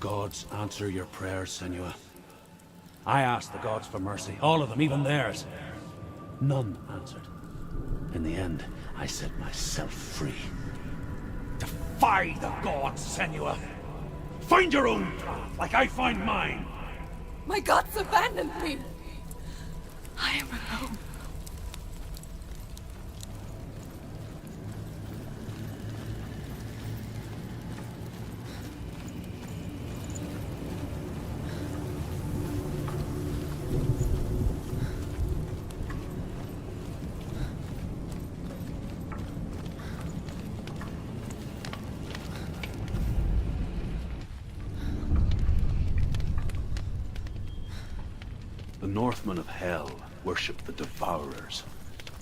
gods answer your prayers, Senua? I asked the gods for mercy, all of them, even theirs. None answered. In the end, I set myself free. Defy the gods, Senua! Find your own path, like I find mine! My gods abandoned me. I am alone. The Northmen of Hell worship the Devourers,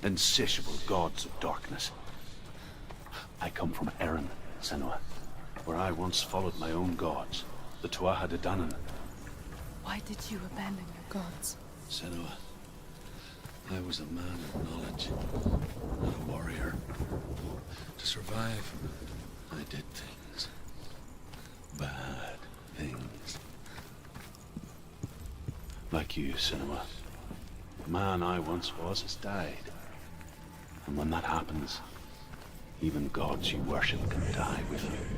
insatiable gods of darkness. I come from Erin, Senua, where I once followed my own gods, the Tuatha De Danann. Why did you abandon your gods? Senua, I was a man of knowledge, not a warrior. To survive, I did things. Bad things. Like you, Senua. The man I once was has died. And when that happens, even gods you worship can die with you.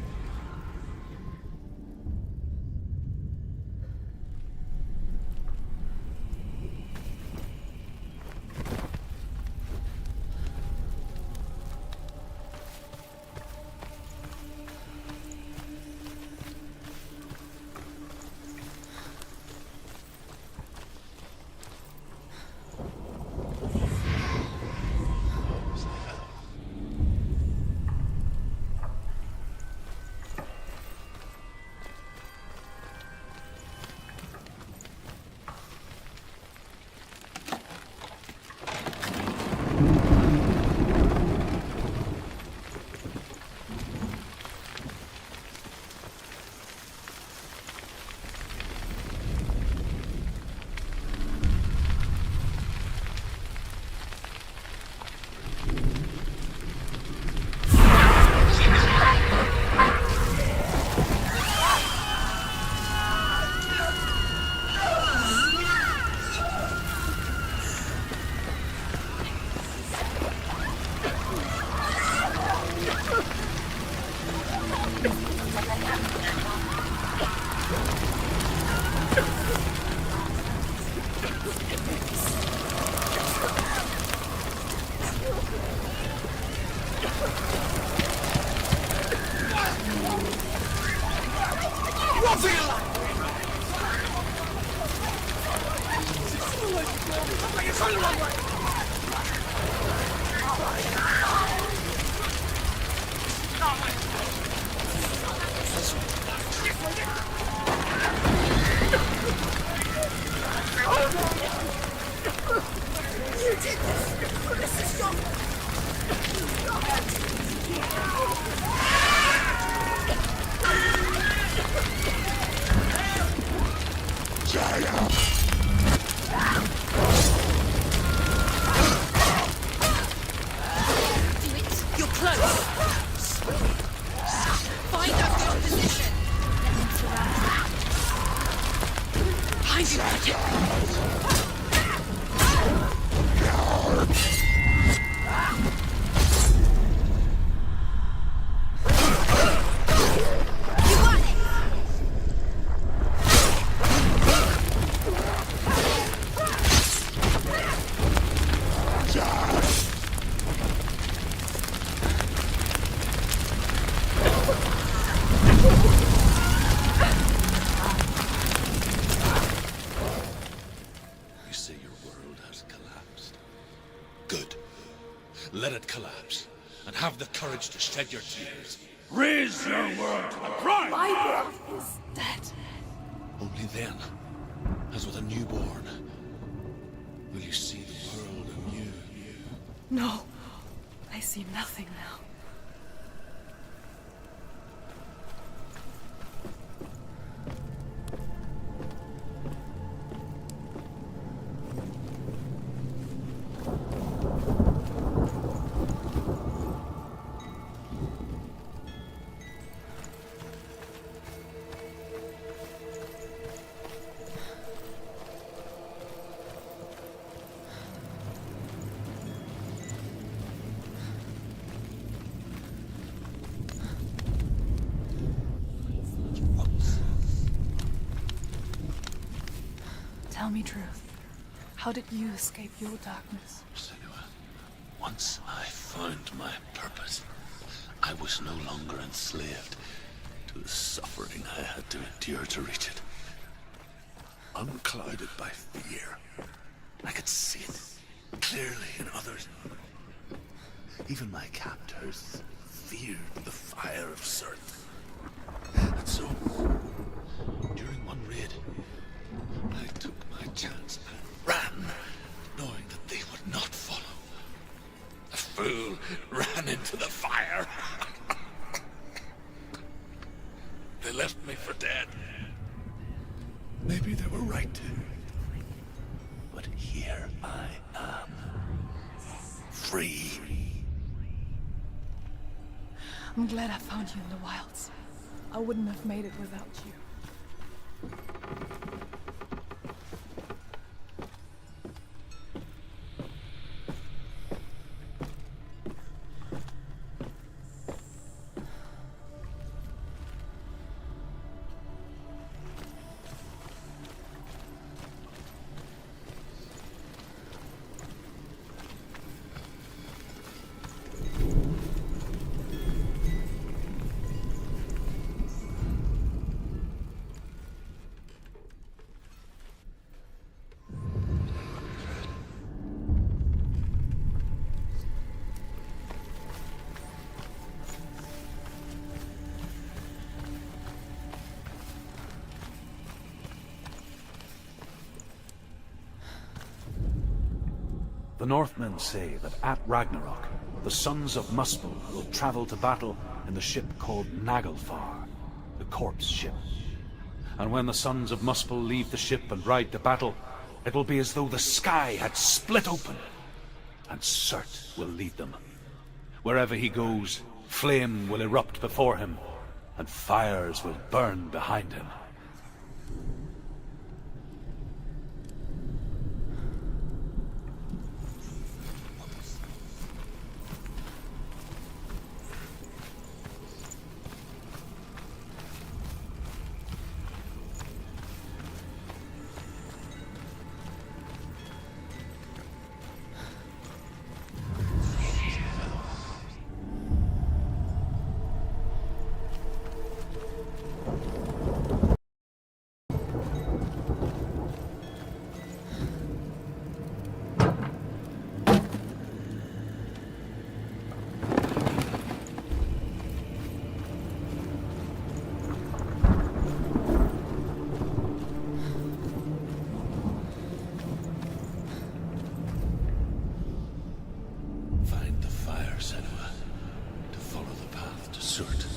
Have the courage to shed your tears. Raise your world to the prime! My world is dead. Only then, as with a newborn, will you see the world anew. No, I see nothing now. Tell me truth. How did you escape your darkness? Senua, once I found my purpose, I was no longer enslaved to the suffering I had to endure to reach it. Unclouded by fear, I could see it clearly in others. Even my captors feared the fire of Surth. And so, during one raid, I took my chance and ran, knowing that they would not follow. The fool ran into the fire. They left me for dead. Maybe they were right to. But here I am. Free. I'm glad I found you in the wilds. I wouldn't have made it without you. The Northmen say that at Ragnarok, the sons of Muspel will travel to battle in the ship called Naglfar, the corpse ship. And when the sons of Muspel leave the ship and ride to battle, it will be as though the sky had split open, and Surt will lead them. Wherever he goes, flame will erupt before him, and fires will burn behind him. Find the fire, Senua, to follow the path to Surt.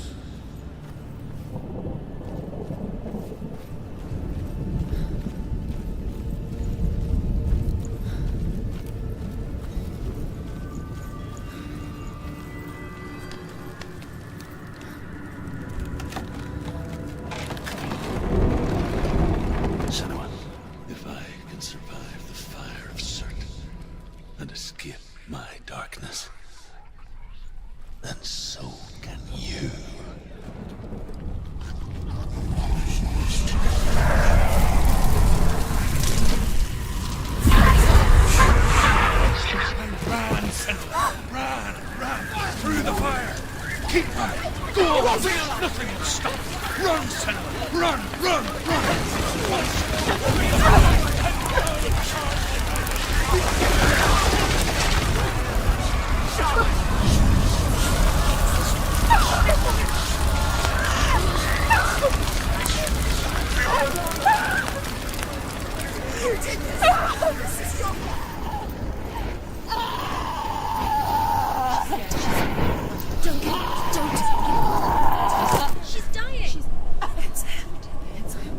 Senua, if I can survive the fire of Surt and escape my darkness, then so can you. Run, Senua! Run! Through the fire! Keep running! Go on! Nothing will stop you! Run, Senua! Run! She's dying. It's him. It's him.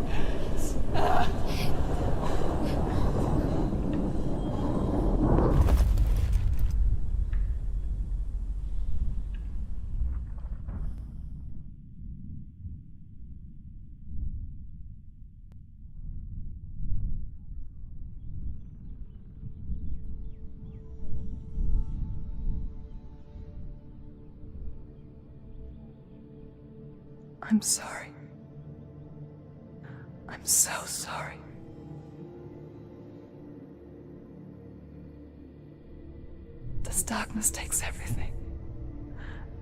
I'm sorry. I'm so sorry. This darkness takes everything.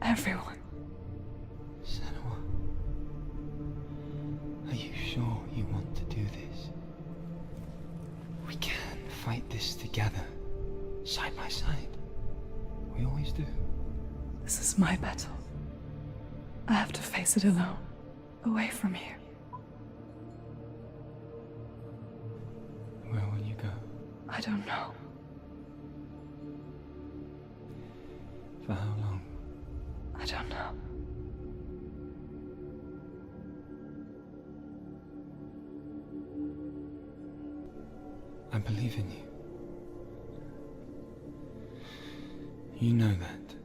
Everyone. Senua, are you sure you want to do this? We can fight this together, side by side. We always do. This is my battle. I have to face it alone, away from here. Where will you go? I don't know. For how long? I don't know. I believe in you. You know that.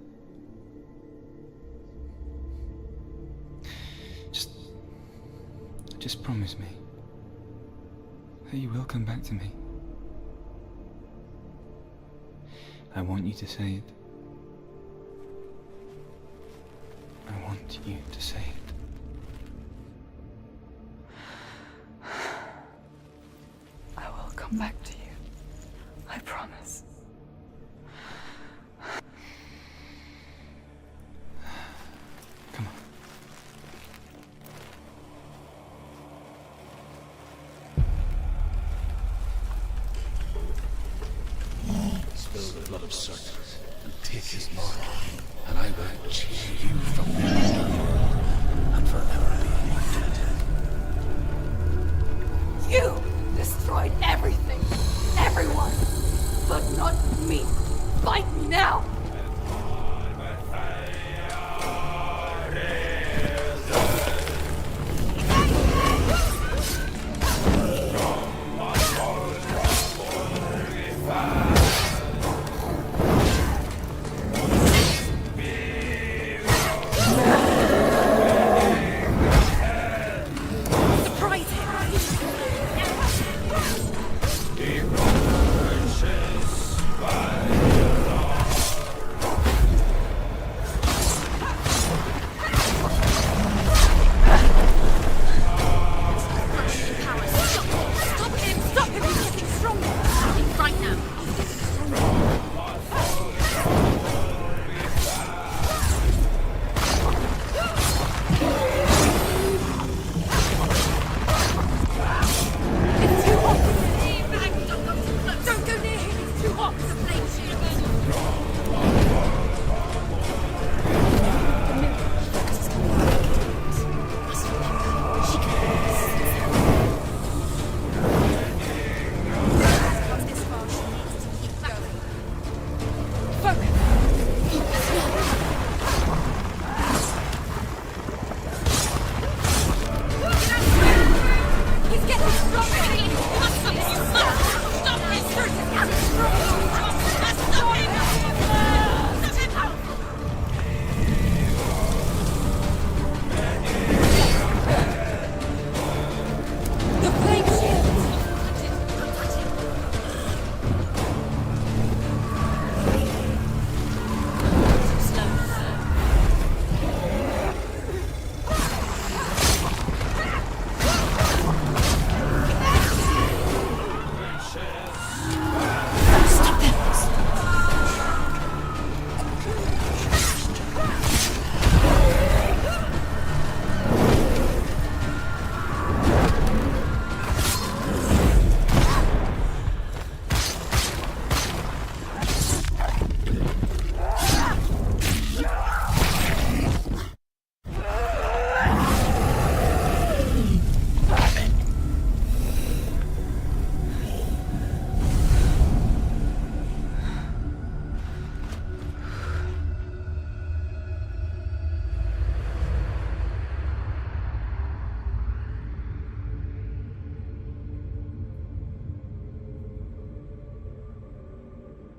Just promise me that you will come back to me. I want you to say it. I want you to say it. I will come back to you. I promise. Come on. Spill the blood of serpents and take his mark, and I will chain you from world to world and forever be your dead. You destroyed everything, everyone, but not me. Fight me now!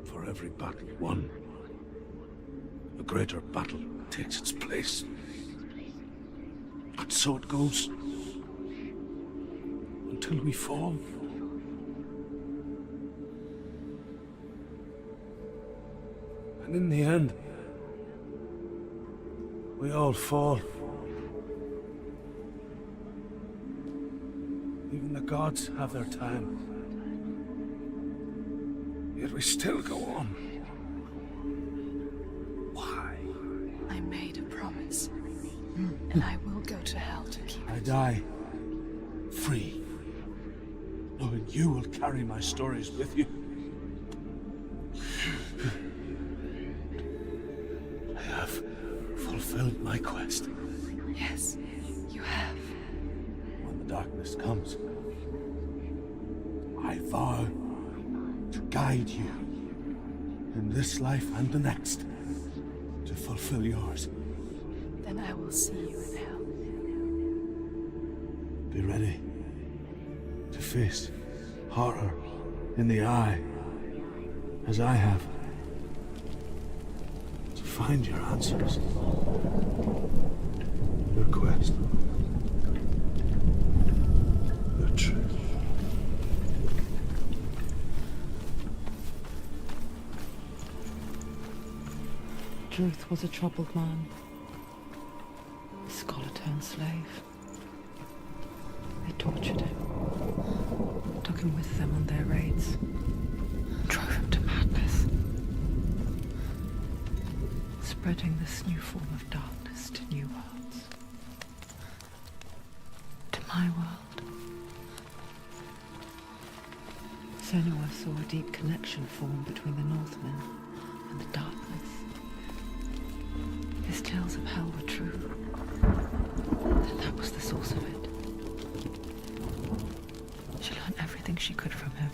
For every battle won, a greater battle takes its place. And so it goes. Until we fall. And in the end, we all fall. Even the gods have their time. Yet we still go on. promise. And I will go to hell to keep I it. die free, knowing you will carry my stories with you. I have fulfilled my quest. Yes, you have. When the darkness comes, I vow to guide you in this life and the next to fulfill yours. Then I will see you in hell. Be ready to face horror in the eye, as I have. To find your answers. Your quest. Your truth. Truth was a troubled man. A scholar turned slave. They tortured him, took him with them on their raids, drove him to madness, spreading this new form of darkness to new worlds. To my world. Senua saw a deep connection form between the Northmen and the darkness. His tales of hell were true. That was the source of it. She learned everything she could from him,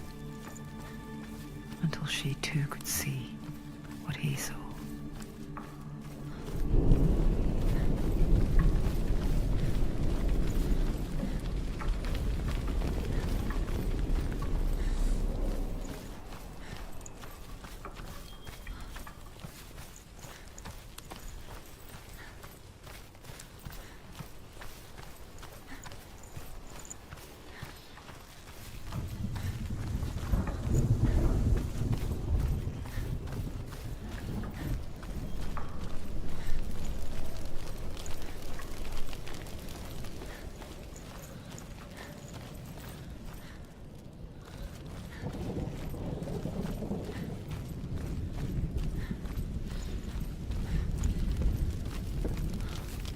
until she too could see what he saw.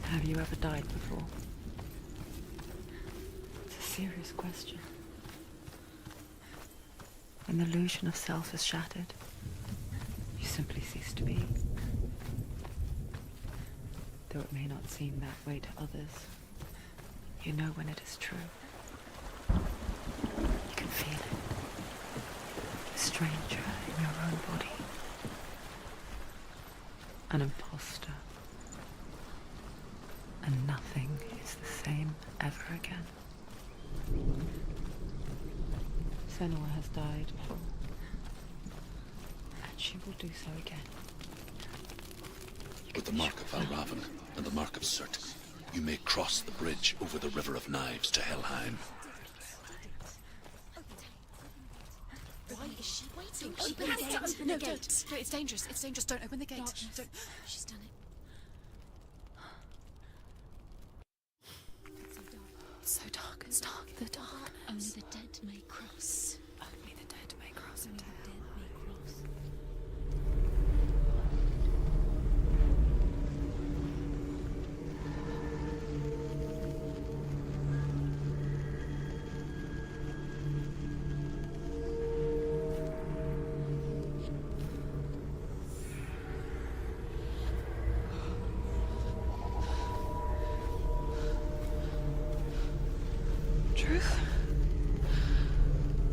Have you ever died before? It's a serious question. When the illusion of self is shattered, you simply cease to be. Though it may not seem that way to others, you know when it is true. You can feel it. A stranger in your own body. An imposter. And nothing is the same ever again. Senua has died before, and she will do so again. With the mark of Valravan and the mark of Surt, you may cross the bridge over the River of Knives to Helheim. Why is she waiting? Open the gate. No, don't. No, it's dangerous. It's dangerous. Don't open the gate. Don't. She's done it. It's so dark. It's dark. The dark. Only the dead may cross. Only the dead may cross Only into the hell. dead may cross. Truth?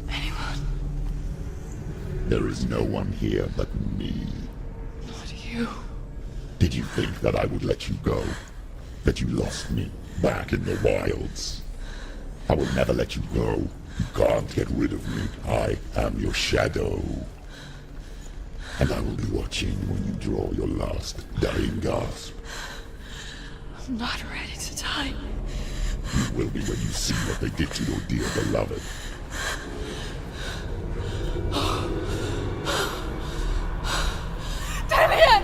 Anyone? There is no one here but me. Not you. Did you think that I would let you go? That you lost me back in the wilds? I will never let you go. You can't get rid of me. I am your shadow. And I will be watching when you draw your last dying gasp. I'm not ready to die. You will be when you see what they did to your dear beloved. Dillion!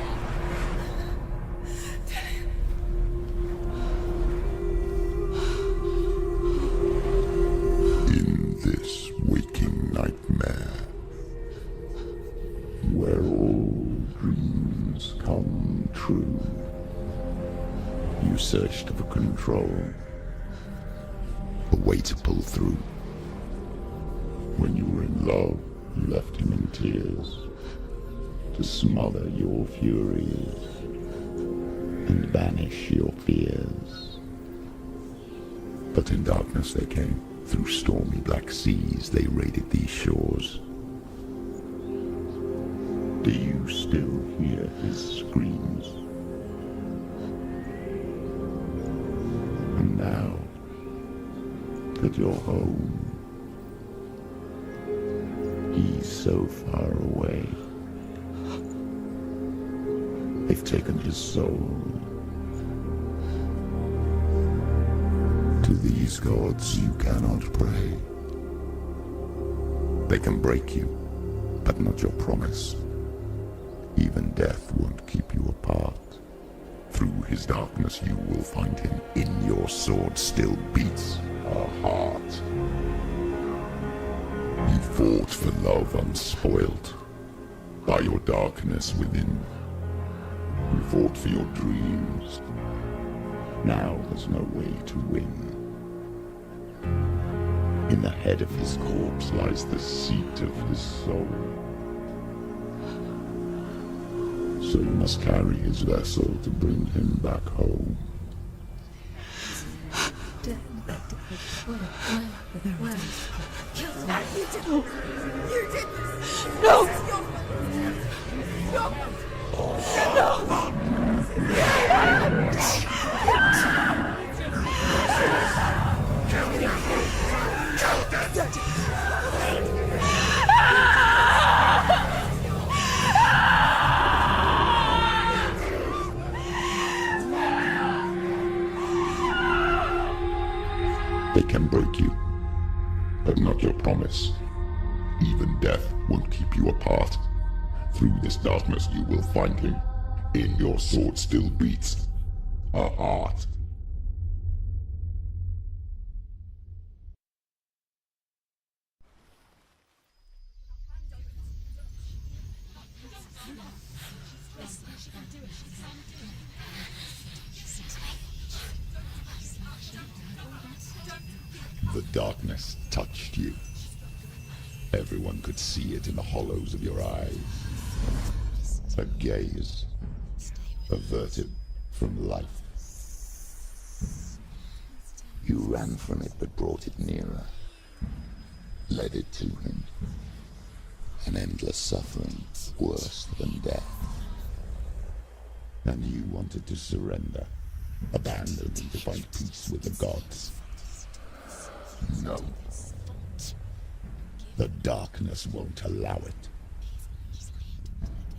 In this waking nightmare, where all dreams come true, You searched for control, a way to pull through. When you were in love, you left him in tears, to smother your furies and banish your fears. But in darkness they came, through stormy black seas they raided these shores. Do you still hear his screams? And now that you're home, he's so far away. They've taken his soul. To these gods you cannot pray. They can break you, but not your promise. Even death won't keep you apart. Through his darkness you will find him. In your sword still beats a heart. You fought for love unspoilt by your darkness within. You fought for your dreams. Now there's no way to win. In the head of his corpse lies the seat of his soul. So you must carry his vessel to bring him back home. No! They can break you, but not your promise. Even death won't keep you apart. Through this darkness you will find him. In your sword still beats a heart. The darkness touched you. Everyone could see it in the hollows of your eyes. A gaze averted from life. You ran from it but brought it nearer. Led it to him. An endless suffering, worse than death. And you wanted to surrender, abandon and to find peace with the gods. No. The darkness won't allow it.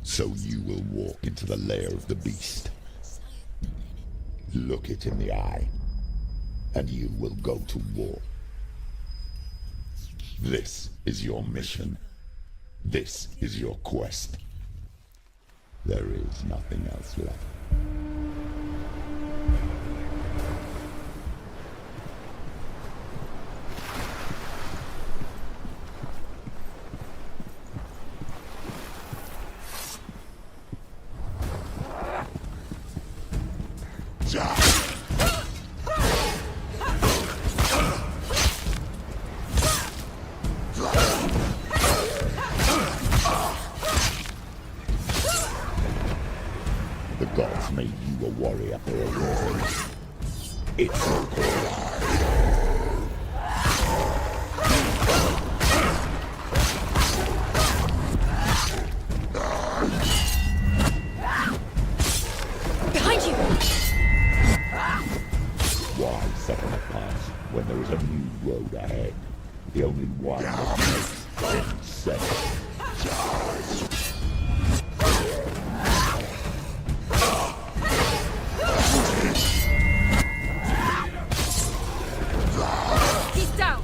So you will walk into the lair of the beast. Look it in the eye, and you will go to war. This is your mission. This is your quest. There is nothing else left. The gods made you a warrior for a reason. It's your call. Behind you! Why suffer the past when there is a new road ahead? The only one that makes sense. He's down!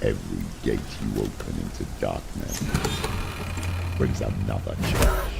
every gate you open into darkness brings another change.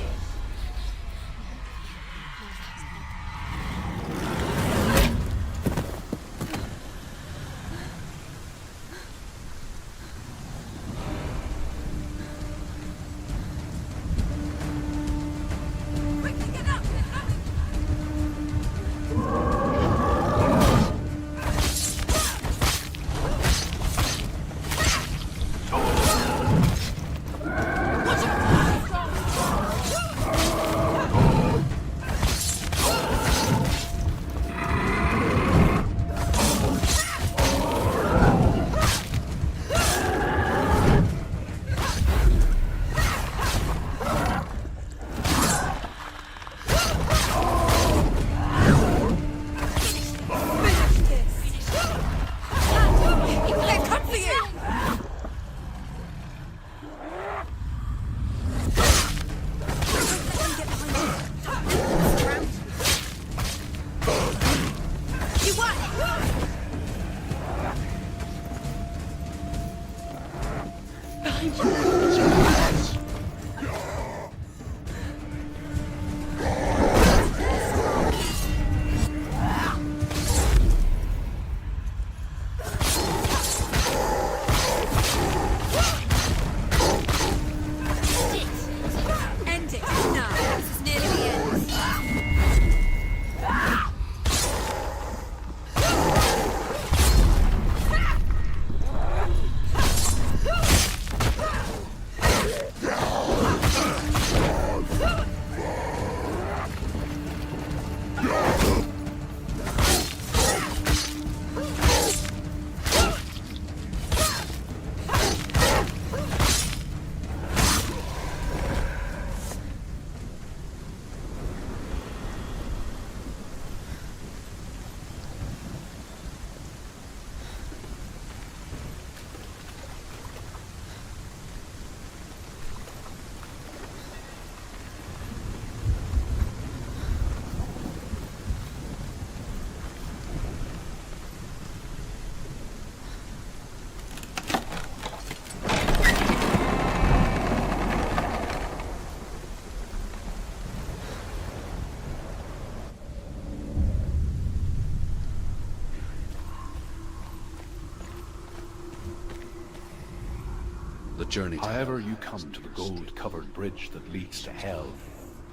The journey. However you come to the gold-covered bridge that leads to hell,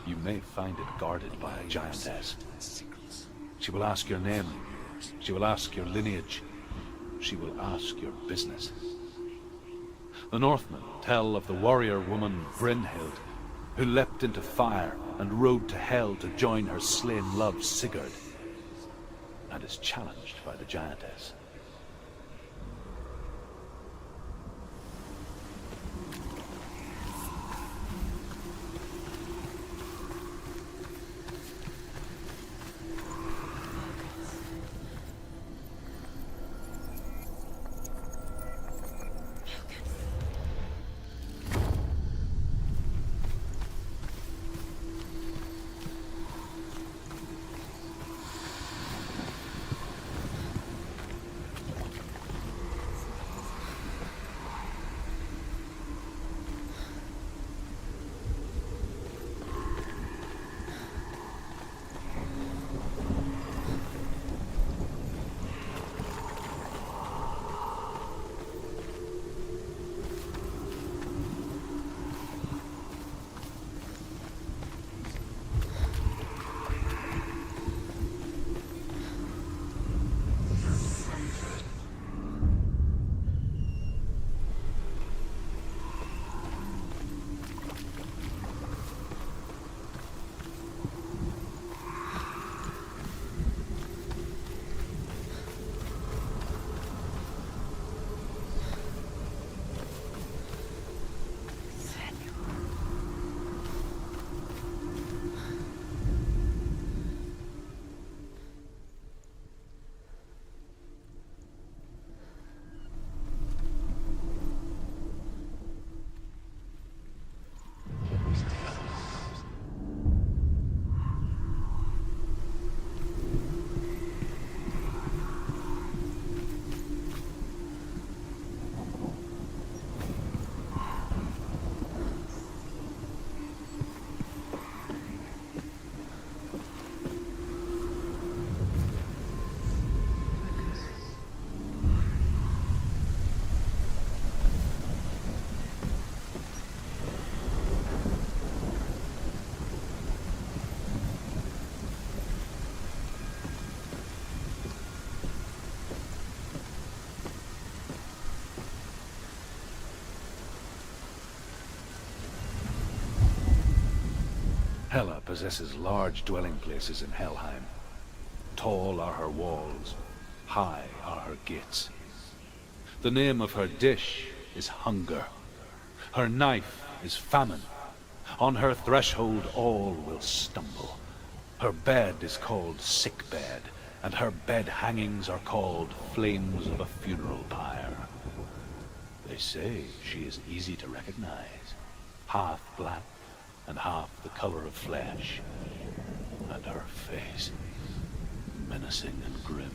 you may find it guarded by a giantess. She will ask your name. She will ask your lineage. She will ask your business. The Northmen tell of the warrior woman Brynhild, who leapt into fire and rode to hell to join her slain love Sigurd, and is challenged by the giantess. Hela possesses large dwelling places in Helheim. Tall are her walls, high are her gates. The name of her dish is hunger. Her knife is famine. On her threshold all will stumble. Her bed is called sick bed, and her bed hangings are called flames of a funeral pyre. They say she is easy to recognize, half black and half the color of flesh, and her face menacing and grim.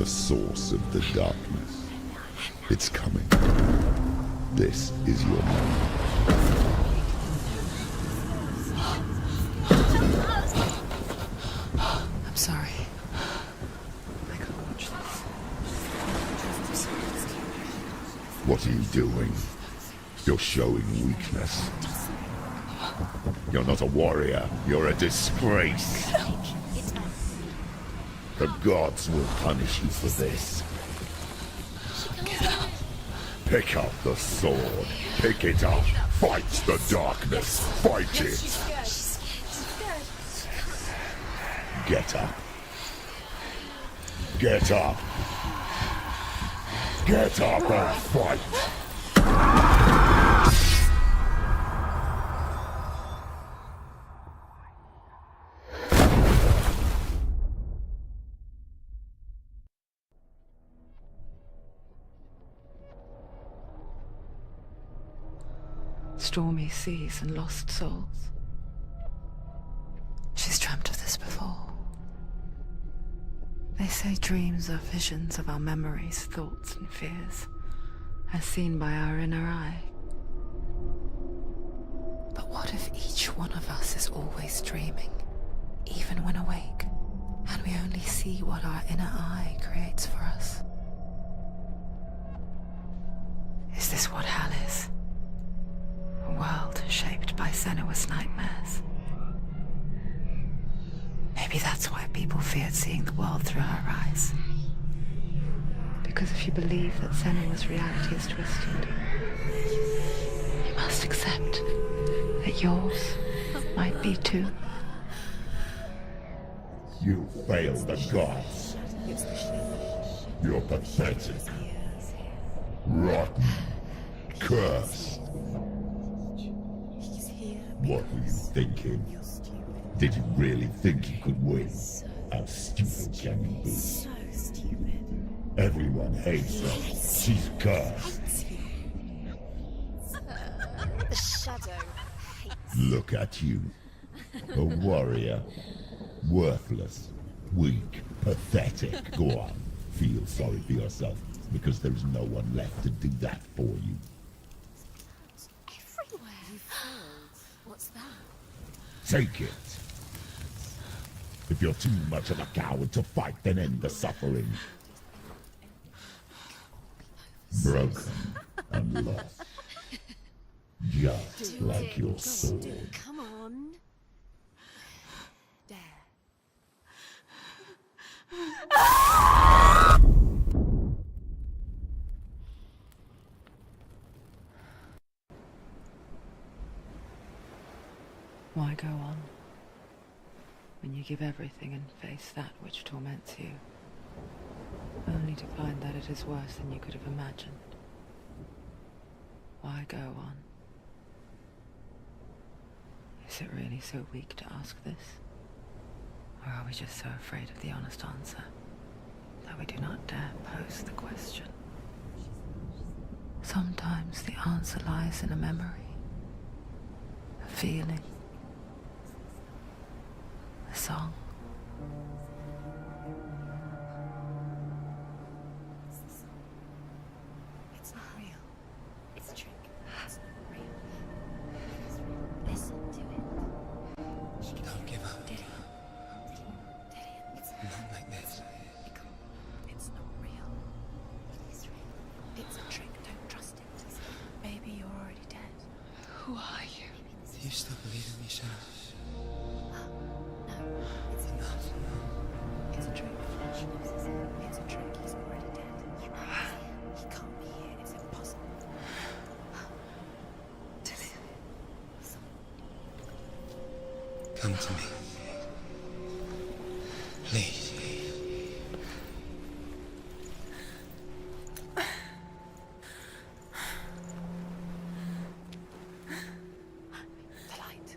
Source of the darkness. It's coming. This is your moment. I'm sorry. I can't watch this. What are you doing? You're showing weakness. You're not a warrior. You're a disgrace. The gods will punish you for this. Pick up the sword. Pick it up. Fight the darkness. Fight it. Get up. Get up. Get up and fight. Stormy seas and lost souls. She's dreamt of this before. They say dreams are visions of our memories, thoughts and fears, as seen by our inner eye. But what if each one of us is always dreaming, even when awake, and we only see what our inner eye creates for us? Is this what hell is? A world shaped by Senua's nightmares. Maybe that's why people feared seeing the world through her eyes. Because if you believe that Senua's reality is twisted, you must accept that yours might be too. You failed the gods. You're pathetic. Rotten. Cursed. What were you thinking? Did you really think you could win? How stupid can you be? So stupid. Everyone hates her. She's cursed. The shadow hates. Look at you. A warrior. Worthless. Weak. Pathetic. Go on. Feel sorry for yourself, because there is no one left to do that for you. Everywhere. You failed. What's that? Take it. If you're too much of a coward to fight, then end the suffering. Broken and lost. Just like your sword. Come on. There. Why go on when you give everything and face that which torments you, only to find that it is worse than you could have imagined? Why go on? Is it really so weak to ask this? Or are we just so afraid of the honest answer that we do not dare pose the question? Sometimes the answer lies in a memory, a feeling, a song. It's not real. It's a trick. It's not real. It is real. Listen to it. Don't give up. Dillion, it's Not like this. It's not real. It is real. It's a trick. Don't trust it. Maybe you're already dead. Who are you? Do you still believe in me, Senua? No, it's enough. It's a trick. It's a trick. He's already dead. He can't be here. It's impossible. Come to me. Please. The light.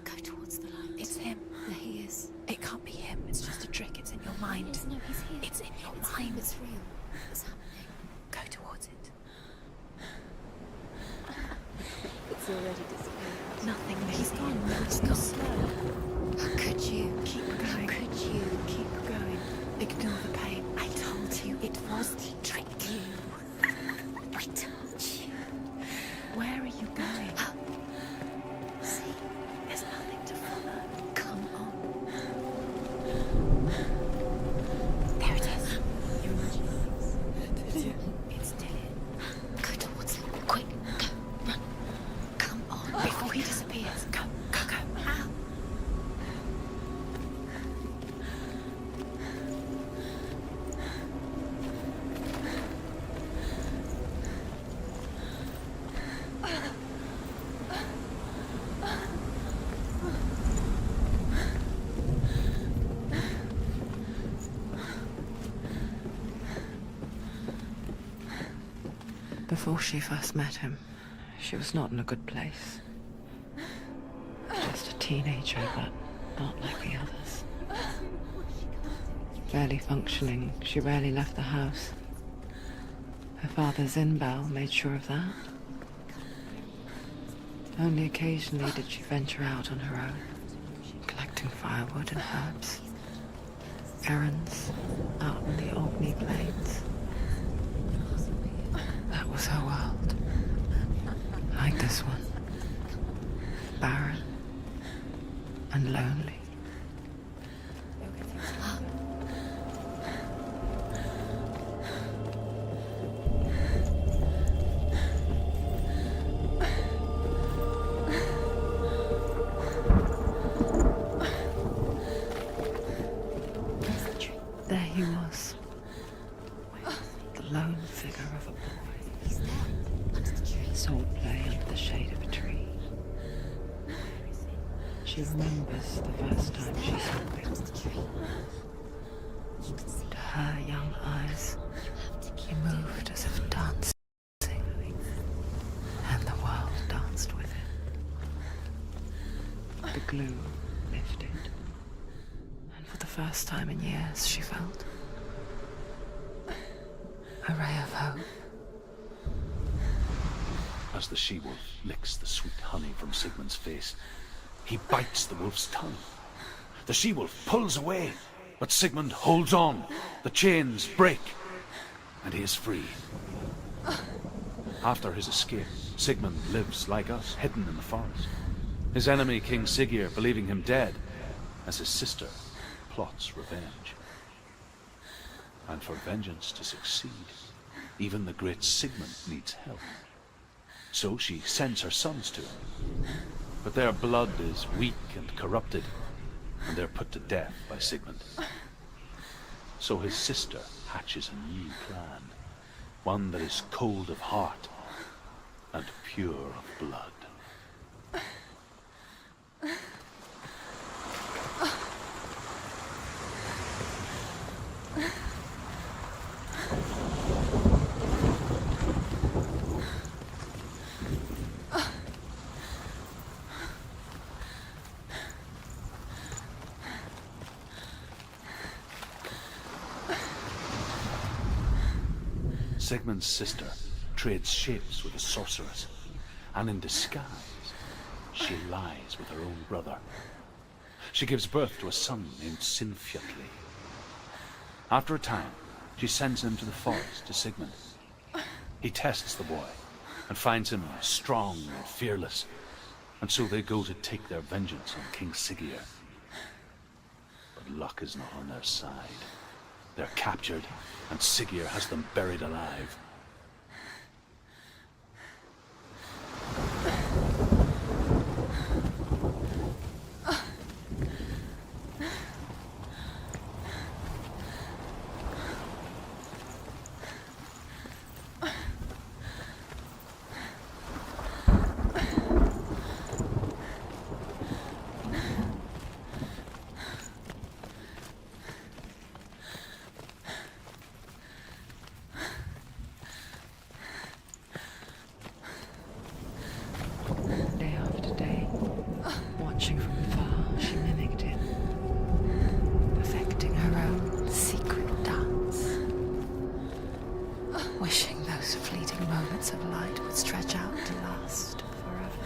Go towards the light. It's him. There he is. It can't be him. It's just a trick. It's in your mind. No, he's here. It's in your mind. It's real. It's happening. Go towards it. It's already disappeared. Nothing. He's gone. No, it's not slow. How could you? Keep going. How could you? Keep going. Ignore the pain. I told you it was the trick. I told you. Where are you going? See, there's nothing to follow. Come on. There it is. You're imagining Dillion. It's Dillion. Go towards him. Quick. Go. Run. Come on. Before he disappears. Go. Go. Go. Ow. Before she first met him, she was not in a good place. Just a teenager, but not like the others. Barely functioning, she rarely left the house. Her father's in-bell made sure of that. Only occasionally did she venture out on her own, collecting firewood and herbs. Errands out in the Orkney Plains. That was her world. Like this one. Barren and lonely. There he was. The lone figure of a boy. Sword play under the shade of a tree. She remembers the first time she saw him. To her young eyes, he moved as if dancing, and the world danced with him. The glue lifted, and for the first time in years, she felt a ray of hope. As the she-wolf licks the sweet honey from Sigmund's face, he bites the wolf's tongue. The she-wolf pulls away, but Sigmund holds on. The chains break, and he is free. After his escape, Sigmund lives like us, hidden in the forest. His enemy, King Siggeir, believing him dead, as his sister plots revenge. And for vengeance to succeed, even the great Sigmund needs help. So she sends her sons to him. But their blood is weak and corrupted, and they're put to death by Sigmund. So his sister hatches a new plan, one that is cold of heart and pure of blood. Sigmund's sister trades shapes with a sorceress, and in disguise, she lies with her own brother. She gives birth to a son named Sinfjotli. After a time, she sends him to the forest to Sigmund. He tests the boy and finds him strong and fearless, and so they go to take their vengeance on King Siggeir. But luck is not on their side. They're captured, and Siggeir has them buried alive. Day after day, watching from far, she mimicked him, perfecting her own secret dance, wishing those fleeting moments of light would stretch out to last forever.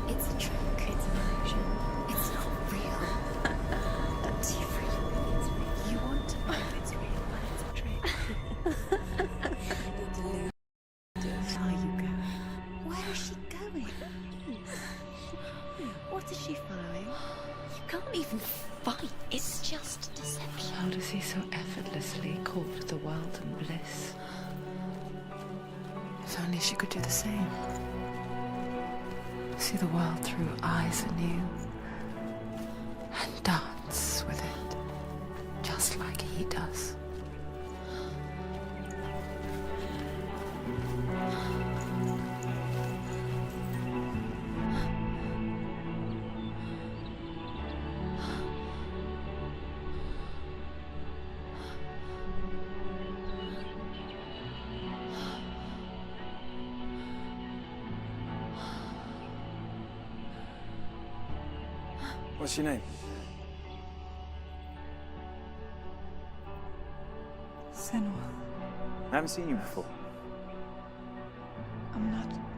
It's a trick. It's an illusion. It's not real. But you really think it's real. You want to believe it's real, but it's a trick. Are you going? Where is she going? What is she following? You can't even fight. It's just deception. How does he so effortlessly court the world and bliss? If only she could do the same. See the world through eyes anew and dance with it, just like he does. What's your name? Senua. I haven't seen you before.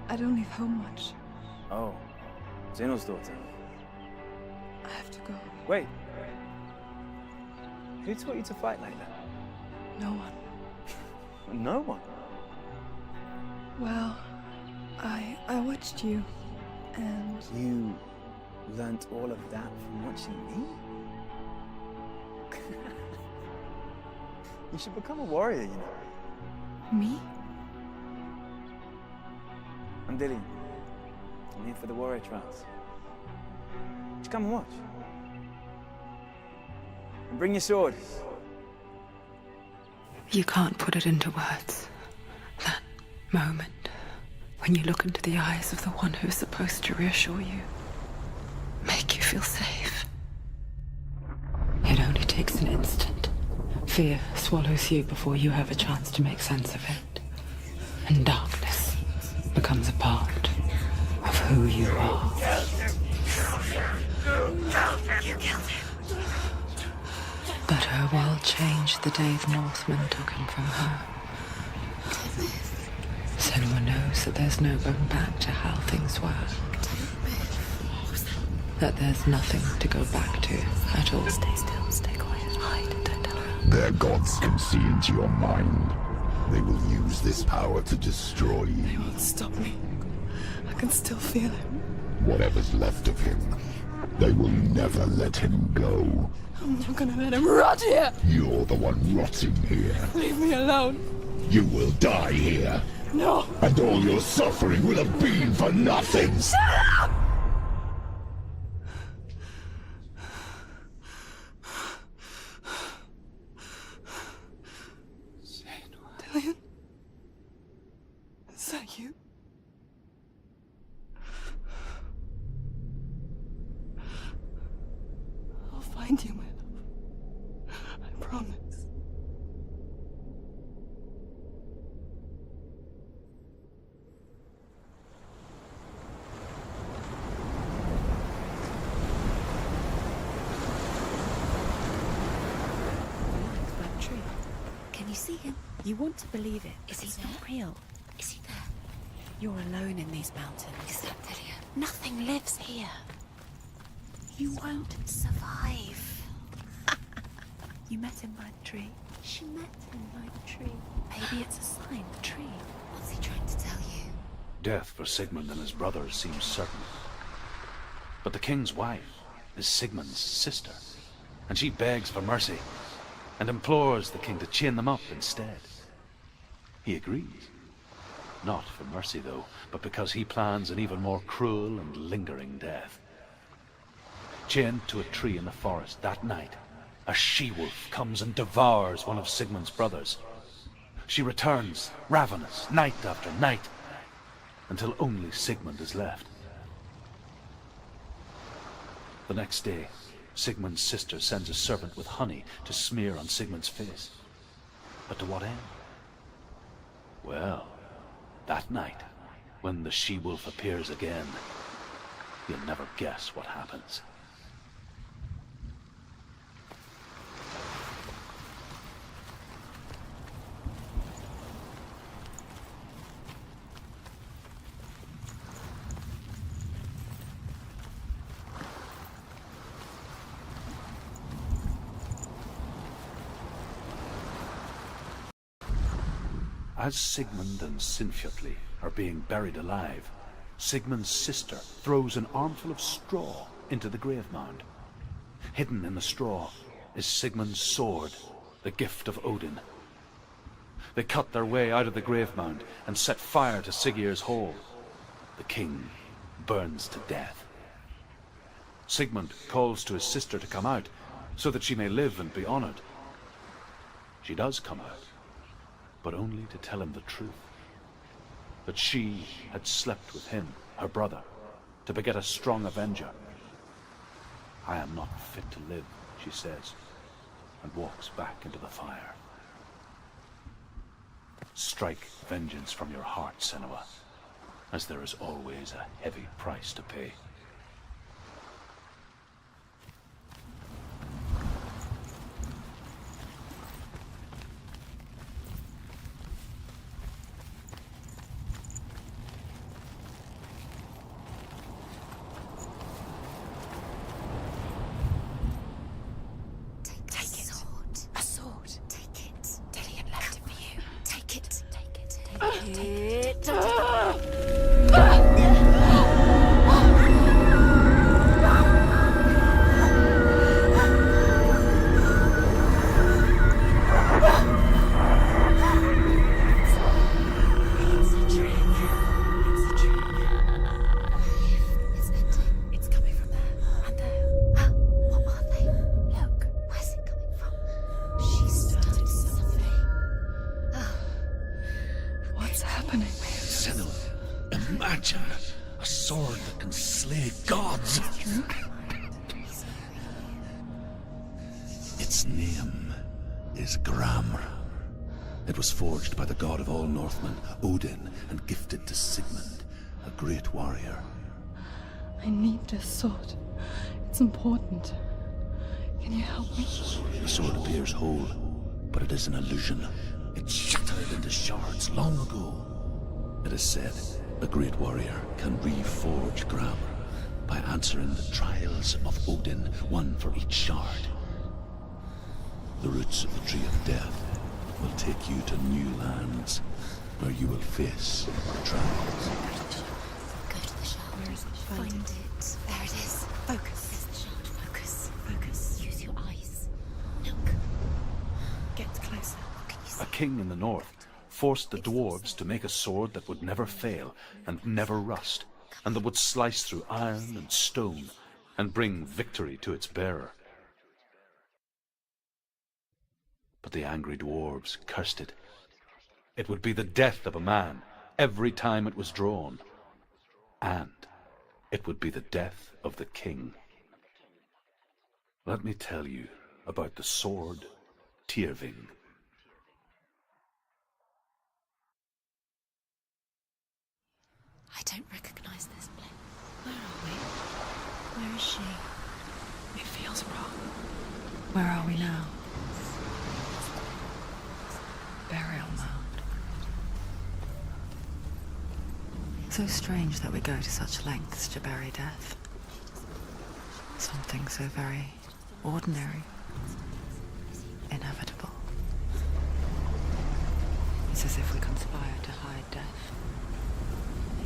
I don't leave home much. Oh, Zeno's daughter. I have to go. Wait. Who taught you to fight like that? No one. No one. Well, I watched you, and You learnt all of that from watching me? You should become a warrior, you know. me? I'm Dillion. I'm here for the warrior trials. Would you come and watch? And bring your sword. You can't put it into words. That moment when you look into the eyes of the one who's supposed to reassure you, make you feel safe. It only takes an instant. Fear swallows you before you have a chance to make sense of it. And darkness becomes a part of who you are. You killed him. But her world changed the day the Northmen took him from her. Senua knows that there's no going back to how things were. That there's nothing to go back to at all. Stay still, stay quiet, hide, don't tell her. Their gods can see into your mind. They will use this power to destroy you. They won't stop me. I can still feel him. Whatever's left of him, they will never let him go. I'm not gonna let him rot here. You're the one rotting here. Leave me alone. You will die here. No. And all your suffering will have been for nothing. Shut up! Dillion? Is that you? I'll find you, my love. I promise. Can you see him? You want to believe it, but Is he he's there? not real. Is he there? You're alone in these mountains. Is that Dillion? Nothing lives here. You won't survive. You met him by the tree. She met him by the tree. Maybe it's a sign, the tree. What's he trying to tell you? Death for Sigmund and his brothers seems certain. But the king's wife is Sigmund's sister, and she begs for mercy and implores the king to chain them up instead. He agrees. Not for mercy, though, but because he plans an even more cruel and lingering death. Chained to a tree in the forest that night, a she-wolf comes and devours one of Sigmund's brothers. She returns, ravenous, night after night, until only Sigmund is left. The next day, Sigmund's sister sends a servant with honey to smear on Sigmund's face. But to what end? Well, that night, when the she-wolf appears again, you'll never guess what happens. As Sigmund and Sinfjotli are being buried alive, Sigmund's sister throws an armful of straw into the grave mound. Hidden in the straw is Sigmund's sword, the gift of Odin. They cut their way out of the grave mound and set fire to Siggeir's hall. The king burns to death. Sigmund calls to his sister to come out so that she may live and be honored. She does come out, but only to tell him the truth. That she had slept with him, her brother, to beget a strong avenger. I am not fit to live, she says, and walks back into the fire. Strike vengeance from your heart, Senua, as there is always a heavy price to pay. Imagine a sword that can slay gods. Its name is Gramr. It was forged by the god of all Northmen, Odin, and gifted to Sigmund, a great warrior. I need this sword. It's important. Can you help me? The sword appears whole, but it is an illusion. It shattered into shards long ago. It is said a great warrior can reforge Gramr by answering the trials of Odin, one for each shard. The roots of the Tree of Death will take you to new lands, where you will face trials. Go to the shard. Where is it? Find it. There it is. Focus. There's the shard. Focus. Focus. Use your eyes. Look. Get closer. What can you see? A king in the north forced the dwarves to make a sword that would never fail and never rust, and that would slice through iron and stone and bring victory to its bearer. But the angry dwarves cursed it. It would be the death of a man every time it was drawn, and it would be the death of the king. Let me tell you about the sword Tyrving. I don't recognize this place. Where are we? Where is she? It feels wrong. Where are we now? Burial mound. So strange that we go to such lengths to bury death. Something so very ordinary, inevitable. It's as if we conspire to hide death,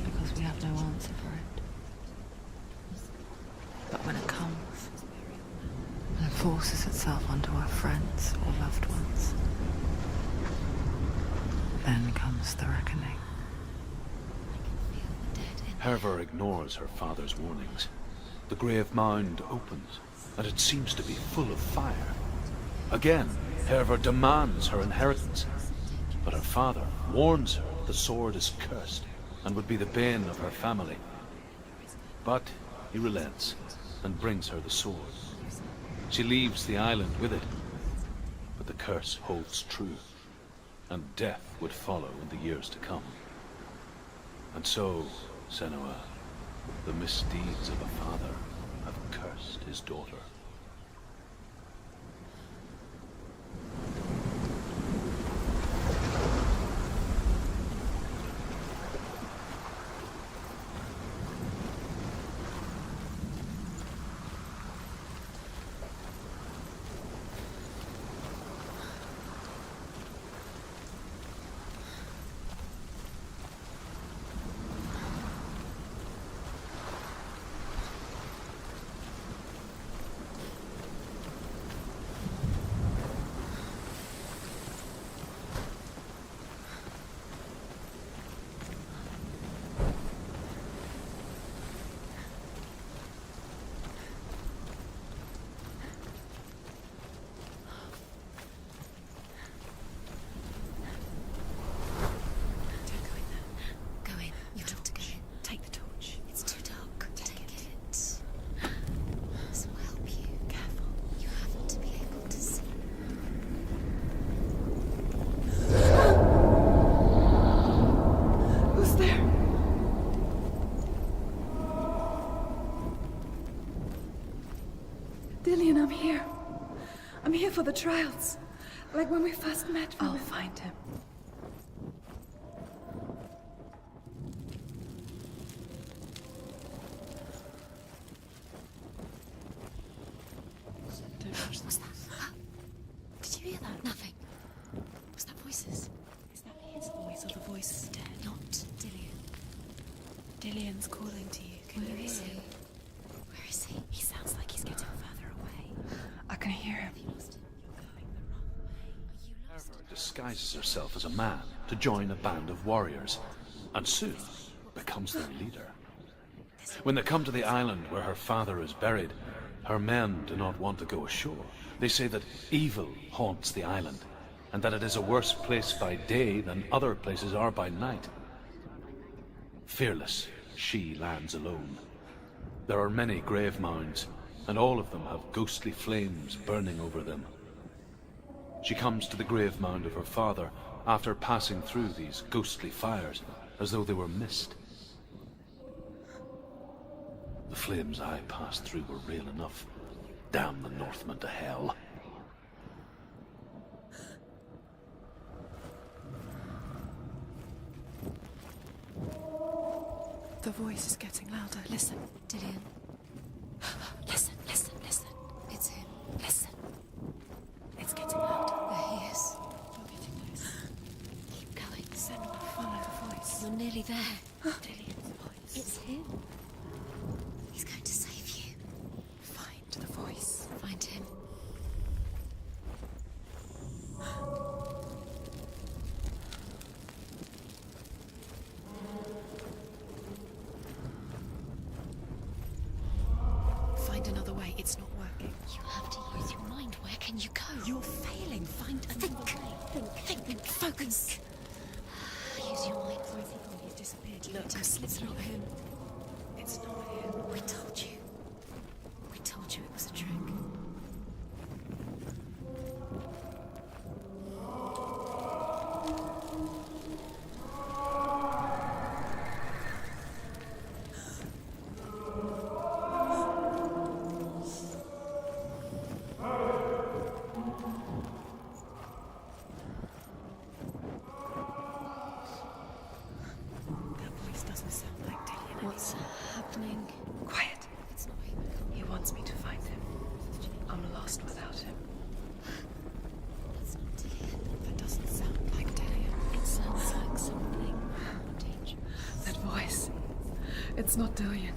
because we have no answer for it. But when it comes, and it forces itself onto our friends or loved ones, then comes the reckoning. Herva ignores her father's warnings. The grave mound opens, and it seems to be full of fire. Again, Herva demands her inheritance, but her father warns her the sword is cursed and would be the bane of her family. But he relents and brings her the sword. She leaves the island with it, but the curse holds true, and death would follow in the years to come. And so, Senua, the misdeeds of a father have cursed his daughter. Dillion, I'm here. I'm here for the trials. Like when we first met. I'll find him. What's that? Did you hear that? Nothing. Was that voices? Is that his voice or the voice of the dead? Not Dillion. Dillion's calling to you. Can you hear him? Where is he? He sounds like he's getting further away. I can hear him. Herva disguises herself as a man to join a band of warriors, and soon becomes their leader. When they come to the island where her father is buried, her men do not want to go ashore. They say that evil haunts the island, and that it is a worse place by day than other places are by night. Fearless, she lands alone. There are many grave mounds, and all of them have ghostly flames burning over them. She comes to the grave mound of her father after passing through these ghostly fires, as though they were mist. The flames I passed through were real enough. Damn the Northmen to hell. The voice is getting louder. Listen. Dillion. Listen, listen, listen. It's him. Listen. It's getting louder. There he is. You're getting closer. Keep going. Senua, follow the voice. You're nearly there. Dillion's voice. It's him. He's going to save you. Find the voice. Find him. Find another way. It's not working. You have to use your mind. Where can you go? You're failing. Find another way. Think. Focus. Use your mind. Where's he gone? He's disappeared. Look, it's not him. It's not him. We told you. We told you it was a trick. lost without him. That's not Dillion. That doesn't sound like Dillion. It sounds like something dangerous. That voice. It's not Dillion.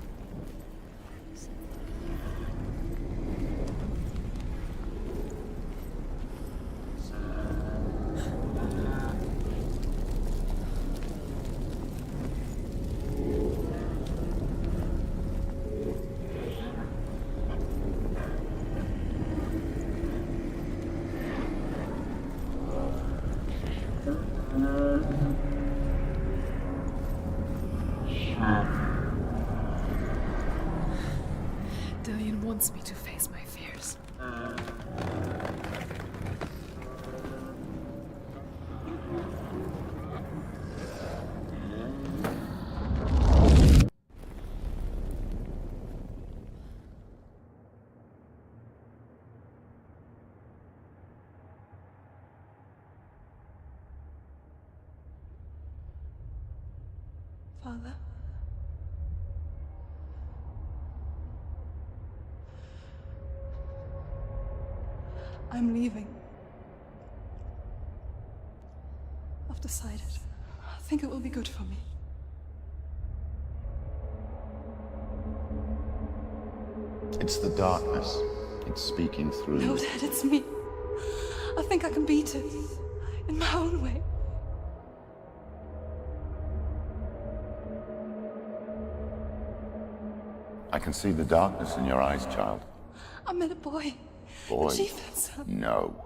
Dillion wants me to face my fears. Father? I'm leaving. I've decided. I think it will be good for me. It's the darkness. It's speaking through No, you. Dad, it's me. I think I can beat it. In my own way. I can see the darkness in your eyes, child. I met a boy. Boy. The chieftain's son. No.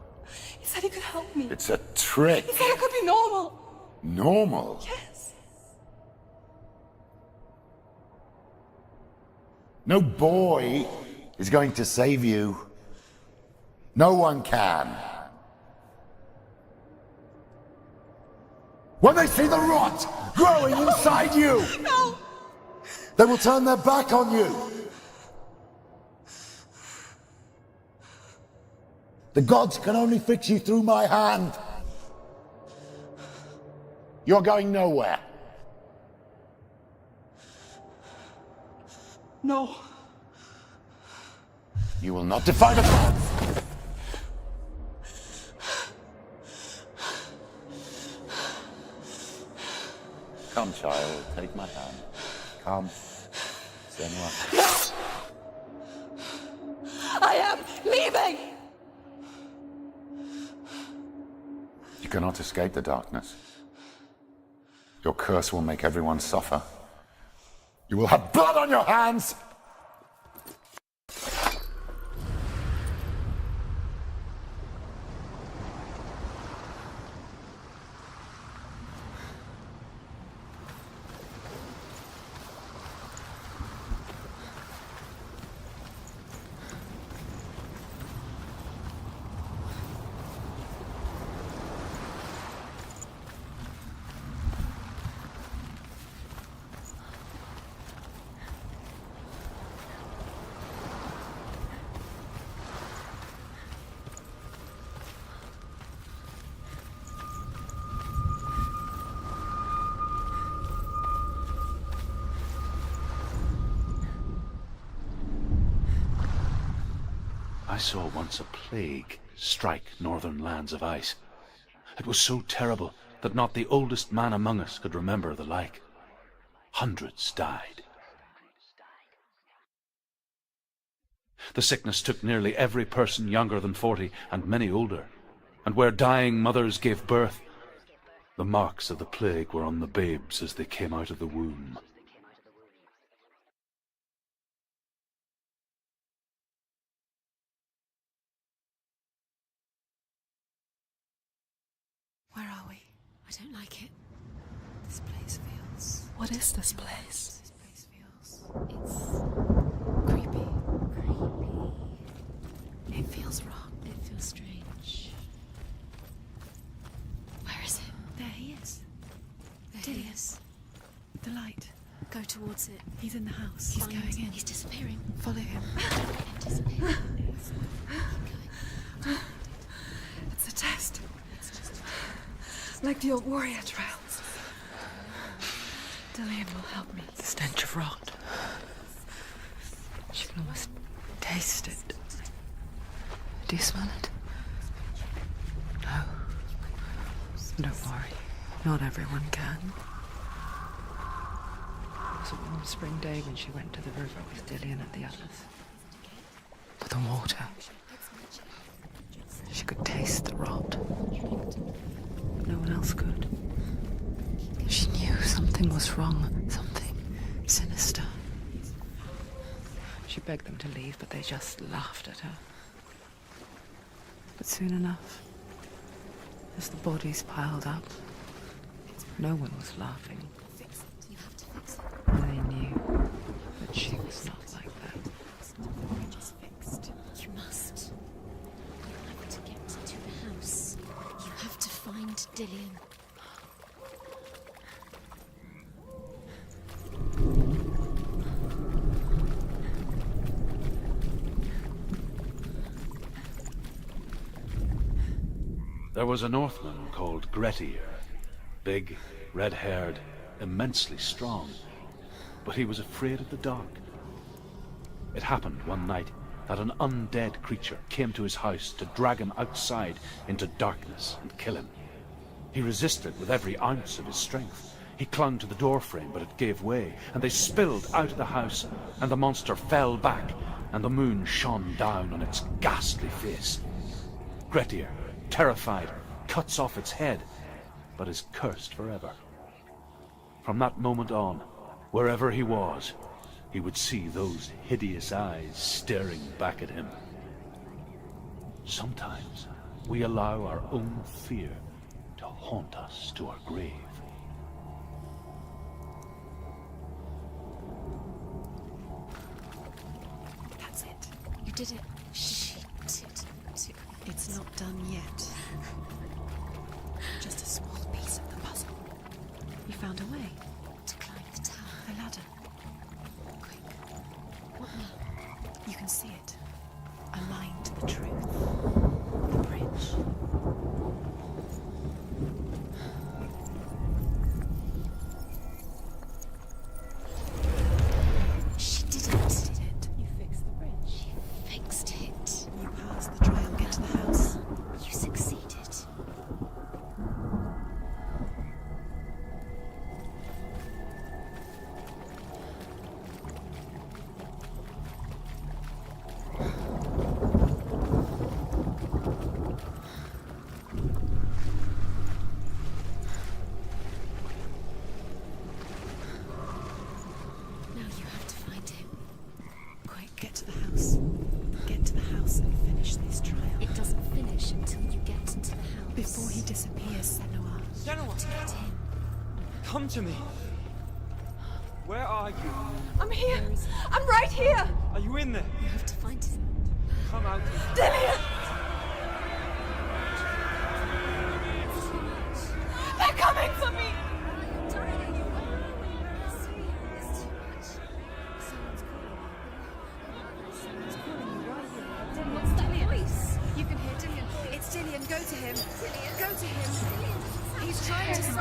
He said he could help me. It's a trick. He said I could be normal. Normal? Yes. No boy is going to save you. No one can. When they see the rot growing inside you, No! they will turn their back on you. The gods can only fix you through my hand. You're going nowhere. No. You will not defy the gods. Come, child, take my hand. Come. Senua. I am leaving! You cannot escape the darkness. Your curse will make everyone suffer. You will have blood on your hands! I saw once a plague strike northern lands of ice. It was so terrible that not the oldest man among us could remember the like. Hundreds died. The sickness took nearly every person younger than 40 and many older, and where dying mothers gave birth, the marks of the plague were on the babes as they came out of the womb. Where are we? I don't like it. This place feels... What is this place? This place feels... It's... creepy. It feels wrong. It feels strange. Where is it? There he is. There he is. The light. Go towards it. He's in the house. Find- He's going in. He's disappearing. Follow him. Disappearing. Keep going. It's a test. Like the old warrior trials. Dillion will help me. The stench of rot. She can almost taste it. Do you smell it? No. Don't worry. Not everyone can. It was a warm spring day when she went to the river with Dillion and the others. But the water... She could taste the rot. No one else could. She knew something was wrong. Something sinister. She begged them to leave, but they just laughed at her. But soon enough, as the bodies piled up, no one was laughing. And they knew that she was not like that. You must. You have to get to the house. You have to find Dillion. There was a Northman called Grettir. Big, red-haired, immensely strong. But he was afraid of the dark. It happened one night that an undead creature came to his house to drag him outside into darkness and kill him. He resisted with every ounce of his strength. He clung to the doorframe, but it gave way, and they spilled out of the house, and the monster fell back, and the moon shone down on its ghastly face. Grettir, terrified, cuts off its head, but is cursed forever. From that moment on, wherever he was, he would see those hideous eyes staring back at him. Sometimes we allow our own fear to haunt us to our grave. That's it. You did it. She did it. It's not done yet. Just a small piece of the puzzle. You found a way to climb the tower. The ladder. Quick. What now? You can see it. A line to the truth. The bridge. She did it. You fixed the bridge. You fixed it. You passed the trial. Get to the house. You succeeded. Now you have to find him. Quick, get to the house. Get to the house and finish this trial. It doesn't finish until you get to the house. Before he disappears, Senua. Senua! To get him. Come to me! Where are you? I'm here. I'm right here. Are you in there? You have to find him. Come out. Dillion! They're coming for me. What's that voice? You can hear Dillion. It's Dillion. Go to him. Go to him. He's trying to save.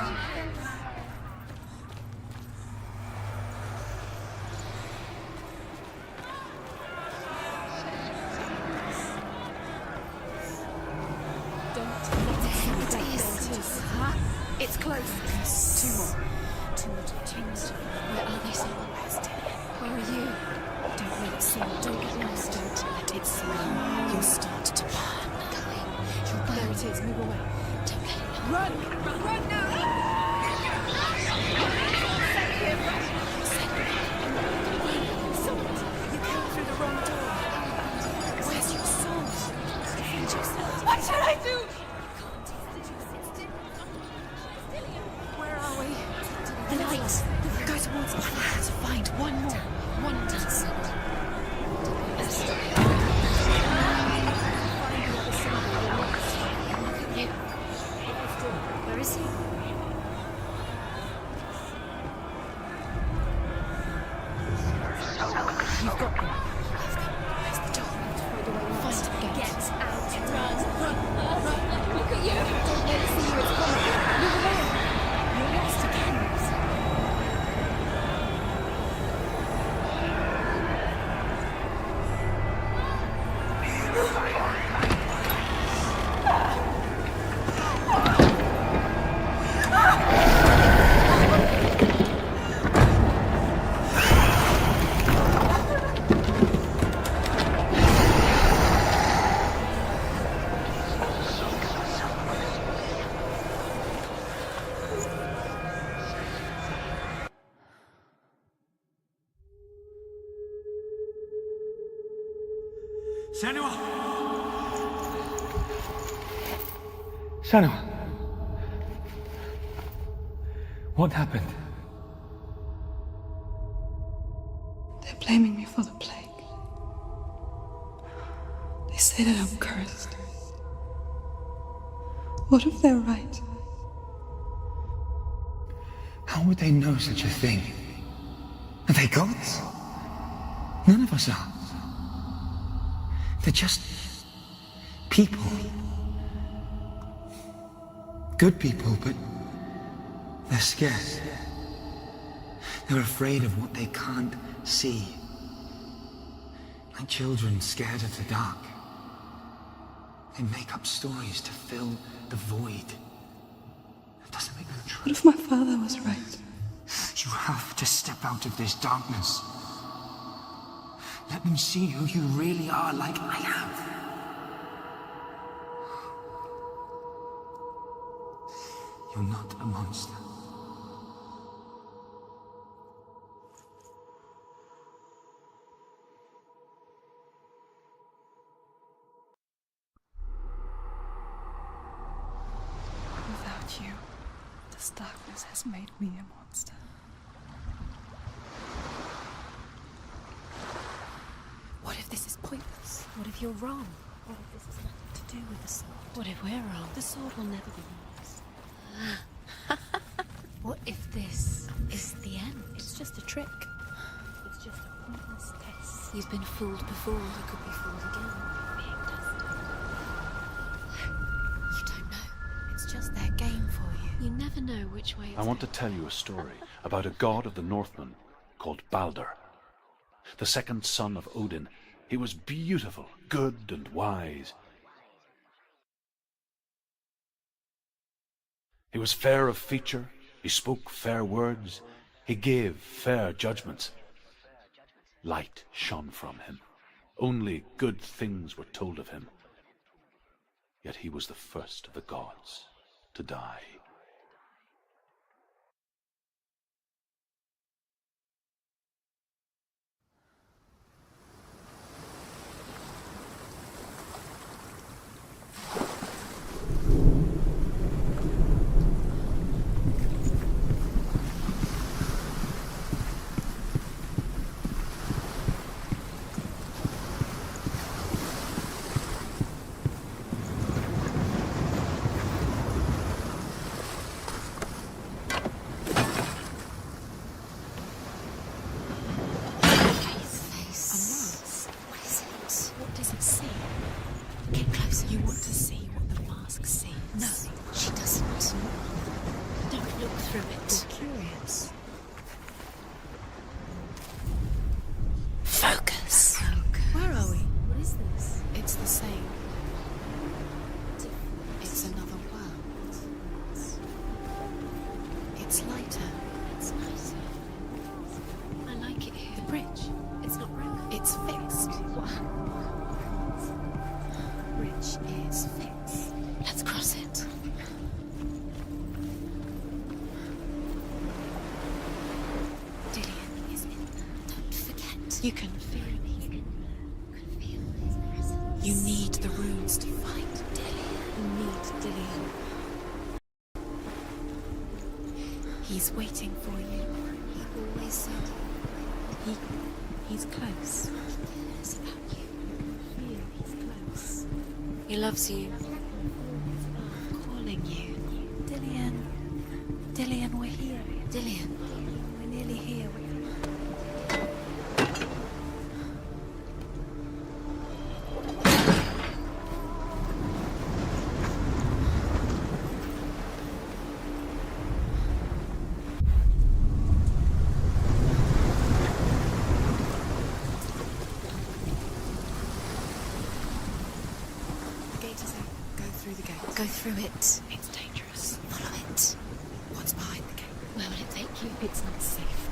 It's close. Two more. Where are they, Sam? Where are you? Don't let it see. Don't get lost. Don't let it see. You'll start to burn. There it is. Move away. Don't let it know. Run! Run now! You came through the wrong door. Where's your sword? What should I do? The light. Go towards it. I have to find one more. One That's it. Where is he? Senua! Senua! What happened? They're blaming me for the plague. They say that I'm cursed. What if they're right? How would they know such a thing? Are they gods? None of us are. They're just people. Good people, but they're scared. They're afraid of what they can't see. Like children scared of the dark. They make up stories to fill the void. That doesn't make them true. What if my father was right? You have to step out of this darkness. Let them see who you really are, like I have. You're not a monster. Without you, this darkness has made me a monster. What if this is pointless? What if you're wrong? What if this has nothing to do with the sword? What if we're wrong? The sword will never be yours. What if this is the end? It's just a trick. It's just a pointless test. You've been fooled before. You could be fooled again. Being tested. You don't know. It's just their game for you. You never know which way it's I want to tell you a story about a god of the Northmen called Balder. The second son of Odin. He was beautiful, good and wise. He was fair of feature, he spoke fair words, he gave fair judgments. Light shone from him. Only good things were told of him. Yet he was the first of the gods to die. You can feel me. You need the runes to fight Dillion. You need Dillion. He's waiting for you. He always said he's close. He cares about you. Feel he's close. He loves you. I'm calling you. Dillion. Dillion, we're here. Dillion. We're nearly here. Go through it. It's dangerous. Follow it. What's behind the gate? Where will it take you? It's not safe.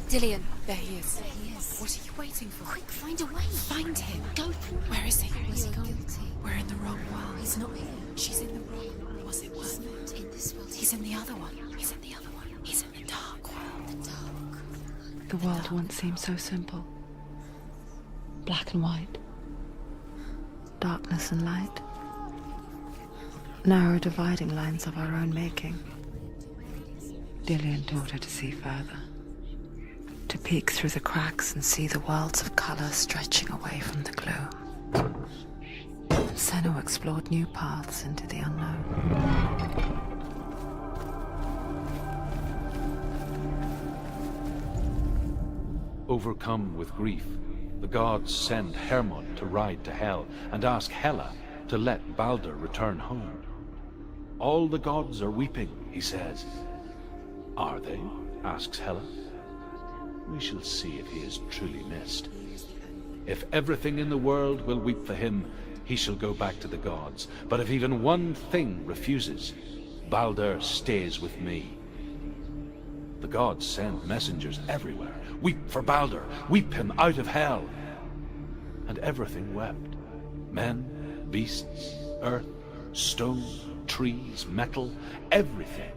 Dillion. There he is. There he is. What are you waiting for? Quick, find a way. Find him. Go through. Where is he? Where's he gone? We're in the wrong world. He's not here. She's in the wrong world. Was it worth it? In this world. He's in the other one. He's in the other one. He's in the dark world. The dark. The world once seemed so simple. Black and white. Darkness and light. Narrow dividing lines of our own making. Dillion taught her to see further. To peek through the cracks and see the worlds of color stretching away from the gloom. And Senua explored new paths into the unknown. Overcome with grief, the gods send Hermod to ride to Hell and ask Hela to let Baldur return home. All the gods are weeping, he says. Are they? Asks Hela. We shall see if he is truly missed. If everything in the world will weep for him, he shall go back to the gods. But if even one thing refuses, Baldur stays with me. The gods send messengers everywhere. Weep for Baldur, weep him out of Hell. And everything wept. Men, beasts, earth, stone, trees, metal, everything.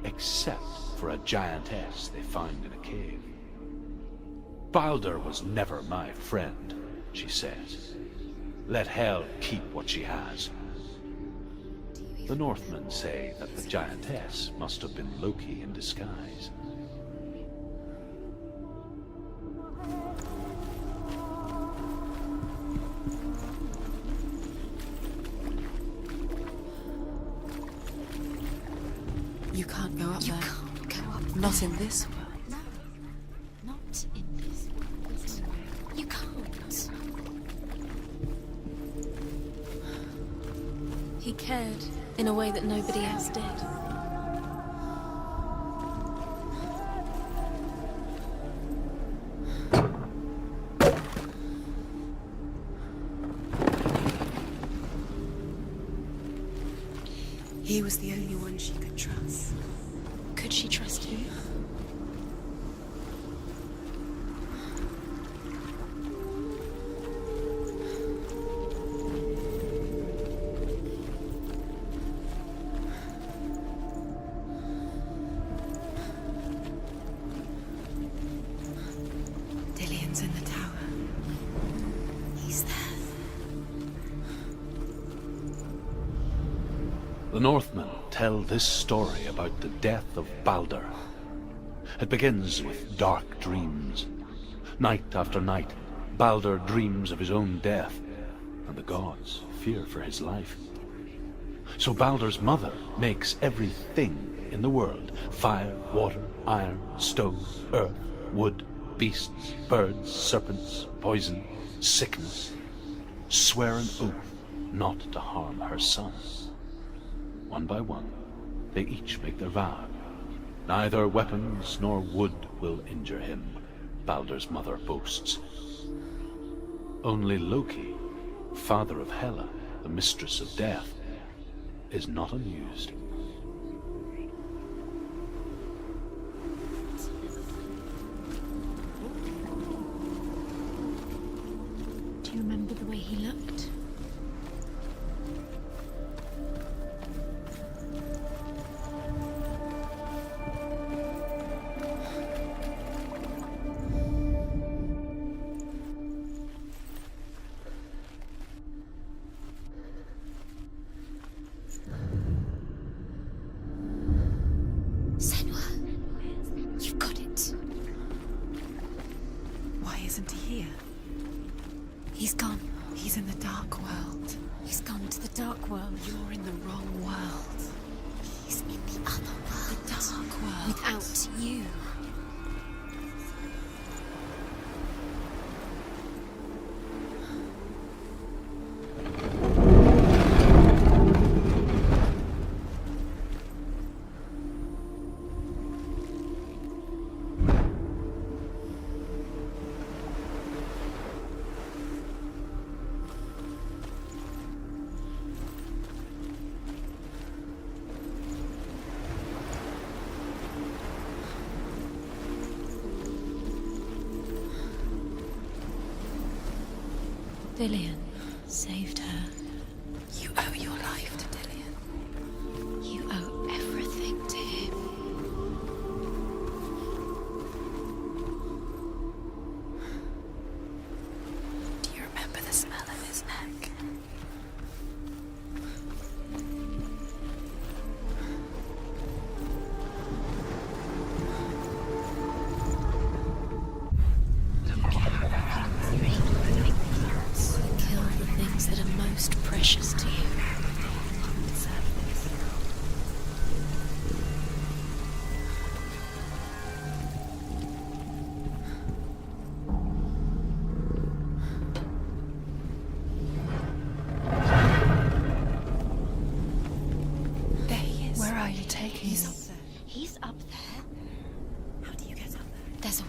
Except for a giantess they found in a cave. Baldur was never my friend, she says. Let Hell keep what she has. The Northmen say that the giantess must have been Loki in disguise. You can't go up there. You can't go up there. Not in this world. No, not in this world. You can't. He cared in a way that nobody else did. He was the only one she could trust. Could she trust him? Dillion's in the tower. He's there. The Northmen tell this story about the death of Baldur. It begins with dark dreams. Night after night, Baldur dreams of his own death, and the gods fear for his life. So Baldur's mother makes everything in the world: fire, water, iron, stone, earth, wood, beasts, birds, serpents, poison, sickness, swear an oath not to harm her son. One by one, they each make their vow. Neither weapons nor wood will injure him, Baldur's mother boasts. Only Loki, father of Hela, the mistress of death, is not amused. Do you remember the way he looked? Isn't he here? He's gone. He's in the dark world. He's gone to the dark world. You're in the wrong world. He's in the other world. The dark world. Without you. Dillion saved her. You owe your life to Dillion. You owe everything to him.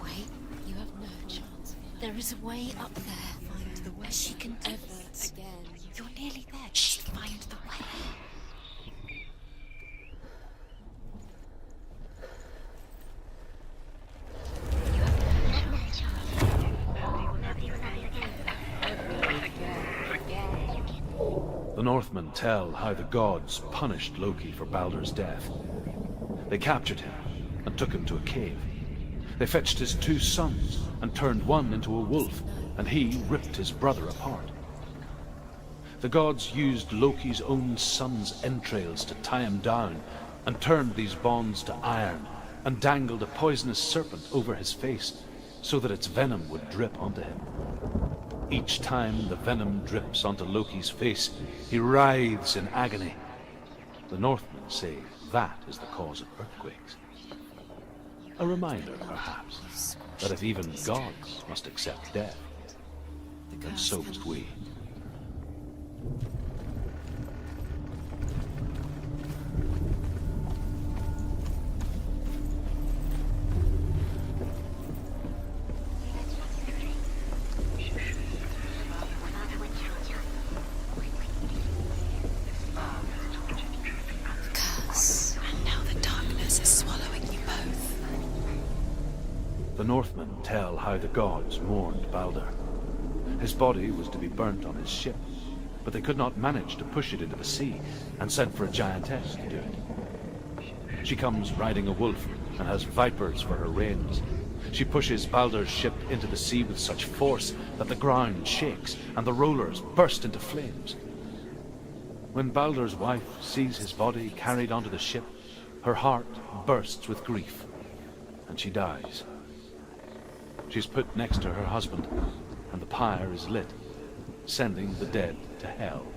Wait, you have no chance. There is a way up there. Find the way. She can do it. Again. You're nearly there. Just find the way. The Northmen tell how the gods punished Loki for Baldur's death. They captured him and took him to a cave. They fetched his 2 sons and turned one into a wolf, and he ripped his brother apart. The gods used Loki's own son's entrails to tie him down and turned these bonds to iron and dangled a poisonous serpent over his face so that its venom would drip onto him. Each time the venom drips onto Loki's face, he writhes in agony. The Northmen say that is the cause of earthquakes. A reminder, perhaps, that if even gods must accept death, then so must we. The Northmen tell how the gods mourned Baldur. His body was to be burnt on his ship, but they could not manage to push it into the sea, and sent for a giantess to do it. She comes riding a wolf and has vipers for her reins. She pushes Baldur's ship into the sea with such force that the ground shakes and the rollers burst into flames. When Baldur's wife sees his body carried onto the ship, her heart bursts with grief, and she dies. She's put next to her husband, and the pyre is lit, sending the dead to hell.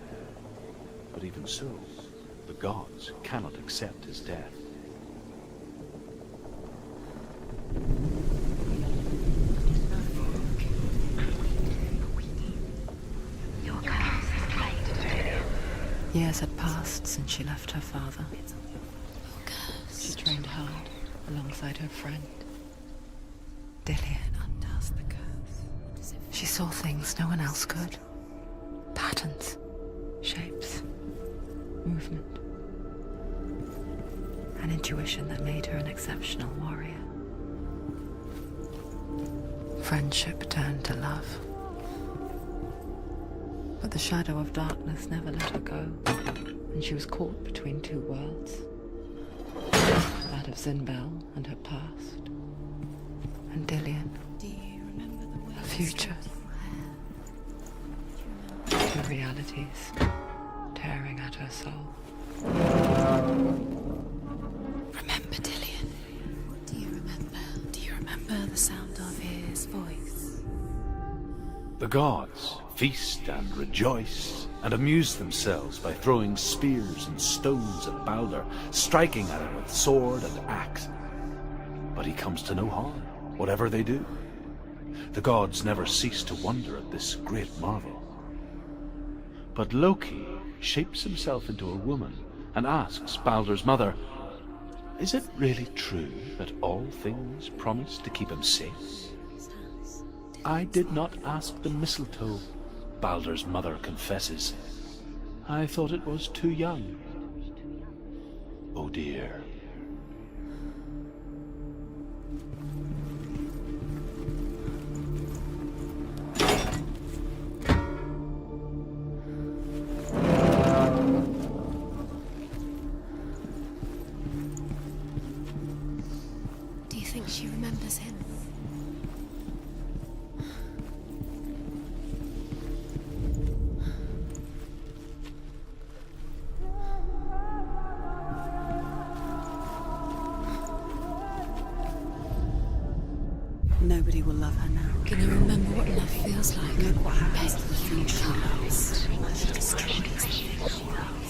But even so, the gods cannot accept his death. Years had passed since she left her father. She trained hard alongside her friend, Dillion. She saw things no one else could. Patterns, shapes, movement. An intuition that made her an exceptional warrior. Friendship turned to love. But the shadow of darkness never let her go, and she was caught between 2 worlds. That of Zinbel and her past, and Dillion, her future. 2 realities tearing at her soul. Remember Dillion? Do you remember? Do you remember the sound of his voice? The gods feast and rejoice and amuse themselves by throwing spears and stones at Baldur, striking at him with sword and axe. But he comes to no harm, whatever they do. The gods never cease to wonder at this great marvel. But Loki shapes himself into a woman and asks Baldur's mother, "Is it really true that all things promise to keep him safe?" "I did not ask the mistletoe," Baldur's mother confesses. "I thought it was too young." Oh dear. Do you think she remembers him? Nobody will love her now. Can you remember what love feels like? Look what happens Best to the things she loves. She destroys the things she loves.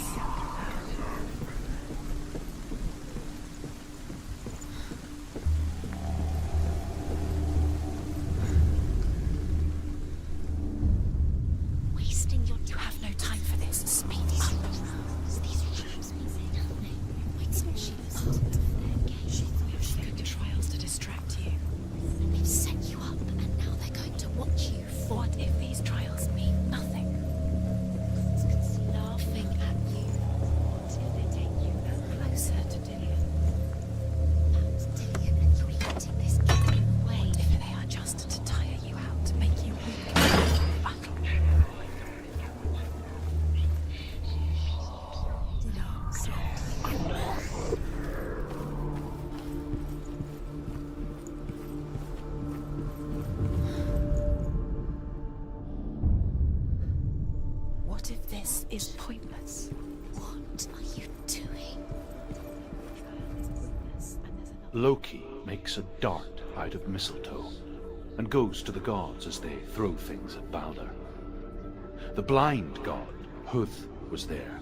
Wasting your time. You have no time for this. Speed up. These rooms mean nothing. Wait till she was she thought she could trials to distract you. They've is pointless. What are you doing? Loki makes a dart out of mistletoe and goes to the gods as they throw things at Balder. The blind god, Huth, was there.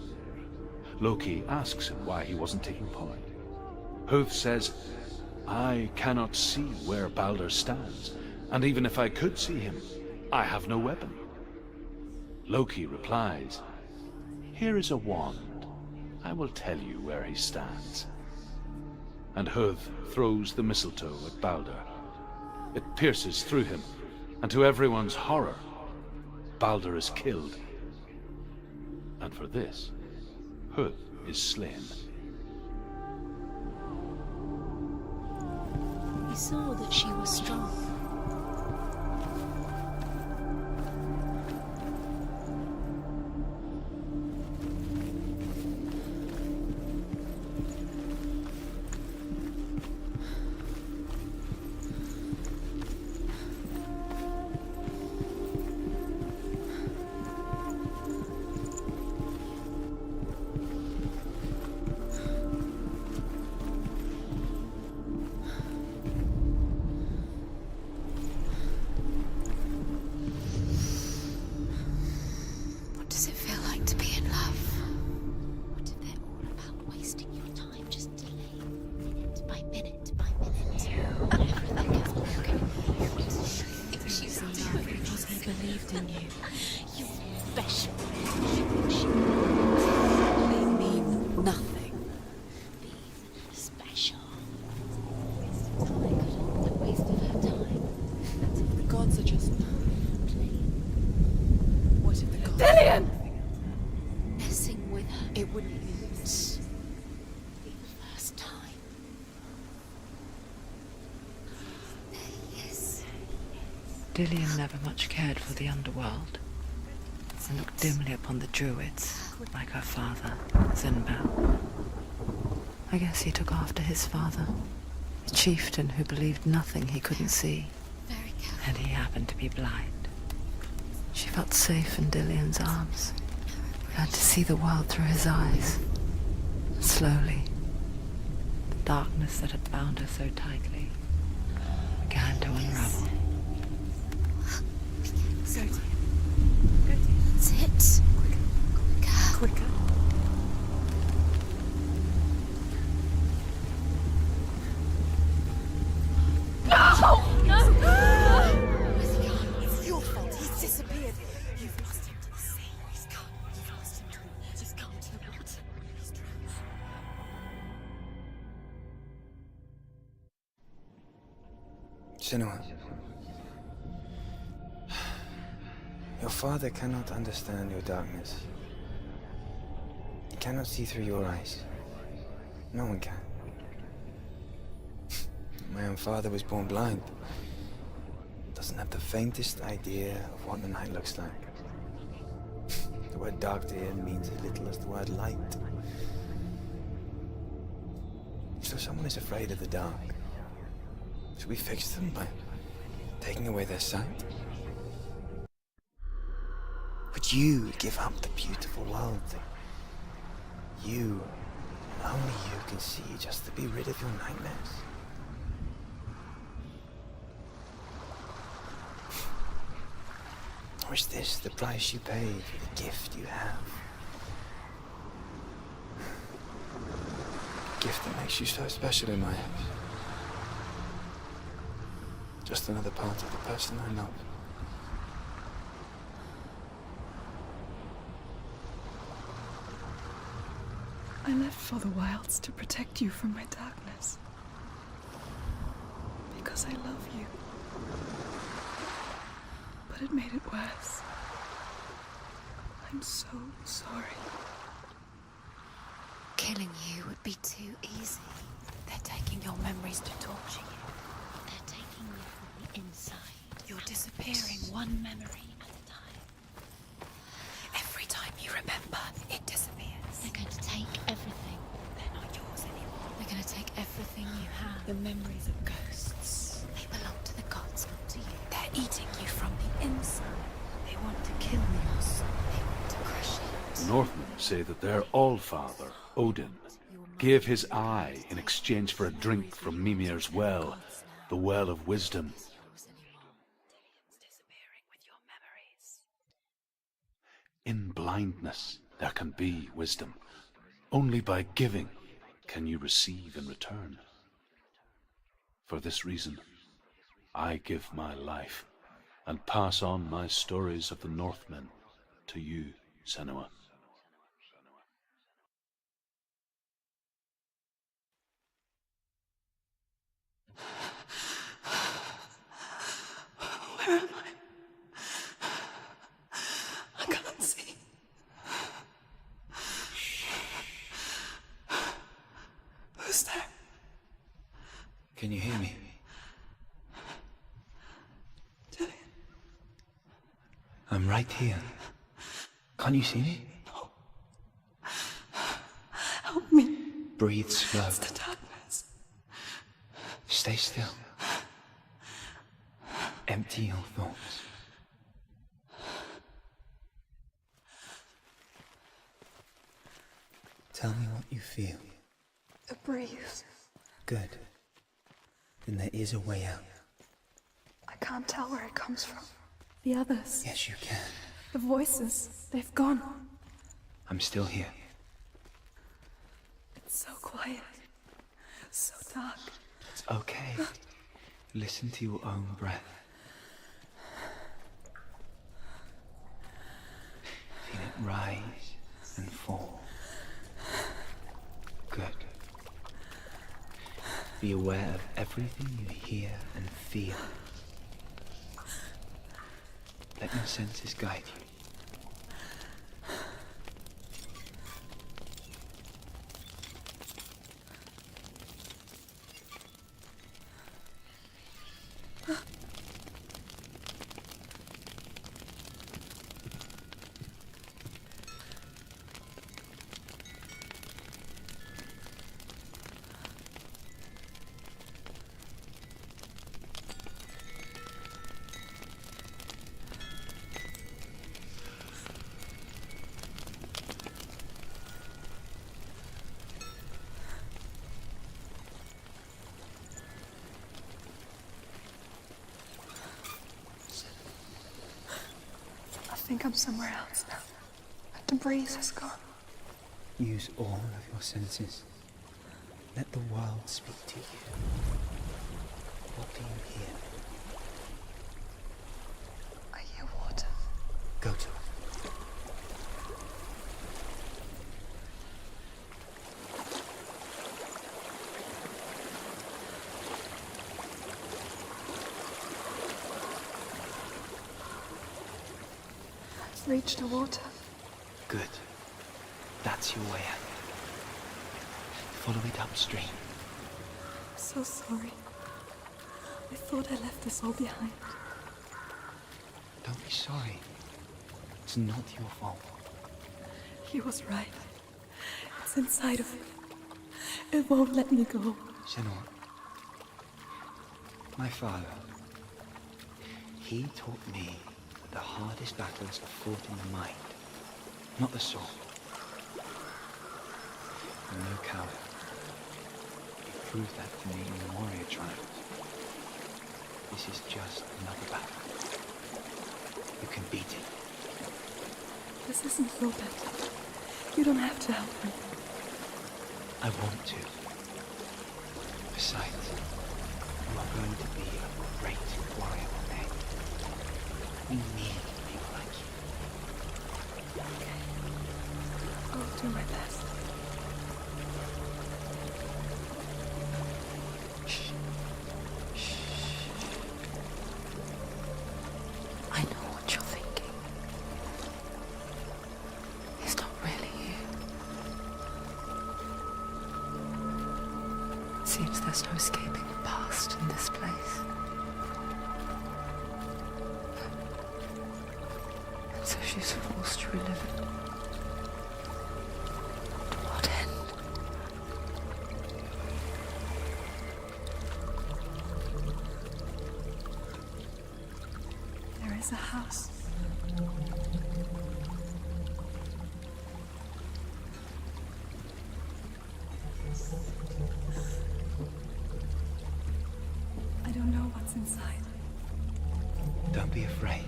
Loki asks him why he wasn't taking part. Huth says, I cannot see where Balder stands, and even if I could see him, I have no weapon. Loki replies, here is a wand. I will tell you where he stands. And Huth throws the mistletoe at Balder. It pierces through him, and to everyone's horror, Balder is killed. And for this, Huth is slain. He saw that she was strong. Dillion! Messing with her. It wouldn't be the first time. There he is. Dillion never much cared for the underworld, and looked dimly upon the druids, like her father, Zinbao. I guess he took after his father, a chieftain who believed nothing he couldn't see, and he happened to be blind. She felt safe in Dillion's arms, learned to see the world through his eyes. Slowly, the darkness that had bound her so tightly began to unravel. Sit. Quicker. No! It's your fault. He's disappeared. You've lost him to the sea. He's gone. You've lost him to him. He's gone to the water. He's drowned. Senua. Your father cannot understand your darkness. He cannot see through your eyes. No one can. My own father was born blind. Doesn't have the faintest idea of what the night looks like. The word dark to him means as little as the word light. So someone is afraid of the dark. Should we fix them by taking away their sight? Would you give up the beautiful world that you, and only you, can see just to be rid of your nightmares? Or is this the price you pay for the gift you have? A gift that makes you so special in my eyes. Just another part of the person I love. I left for the wilds to protect you from my darkness. Because I love you. But it made it worse. I'm so sorry. Killing you would be too easy. They're taking your memories to torture you. They're taking you from the inside. You're disappearing one memory at a time. Every time you remember, it disappears. They're going to take everything. They're not yours anymore. They're going to take everything you have. The memories of ghosts. They belong to the gods, not to you. They're eating you from the inside. They want to kill your soul. They want to crush it. Northmen say that their all-father, Odin, gave his eye in exchange for a drink from Mimir's well, the well of wisdom. In blindness there can be wisdom. Only by giving can you receive in return. For this reason, I give my life and pass on my stories of the Northmen to you, Senua. Where am I? I can't see. Who's there? Can you hear me? Dillion. I'm right here. Can't you see me? No. Help me. Breathe slow. It's the darkness. Stay still. Empty your thoughts. Tell me what you feel. A breeze. Good. Then there is a way out. I can't tell where it comes from. The others. Yes, you can. The voices. They've gone. I'm still here. It's so quiet. So dark. It's okay. Listen to your own breath. Feel it rise and fall. Good. Be aware of everything you hear and feel. Let your senses guide you. I think I'm somewhere else now. The breeze has gone. Use all of your senses. Let the world speak to you. What do you hear? I hear water. Go to it. I've reached the water. Good. That's your way out. Follow it upstream. I'm so sorry. I thought I left this all behind. Don't be sorry. It's not your fault. He was right. It's inside of me. It won't let me go. Senua. My father. He taught me that the hardest battles are fought in the mind, not the soul. I'm no coward. He proved that to me in the warrior trials. This is just another battle. You can beat it. This isn't your battle. You don't have to help me. I want to. Besides, you are going to be a great warrior one day. We need people like you. Okay. I'll do my best. I know what you're thinking. He's not really here. It seems there's no escaping the past in this place. And so she's forced to relive it. To what end? There is a house. Don't be afraid.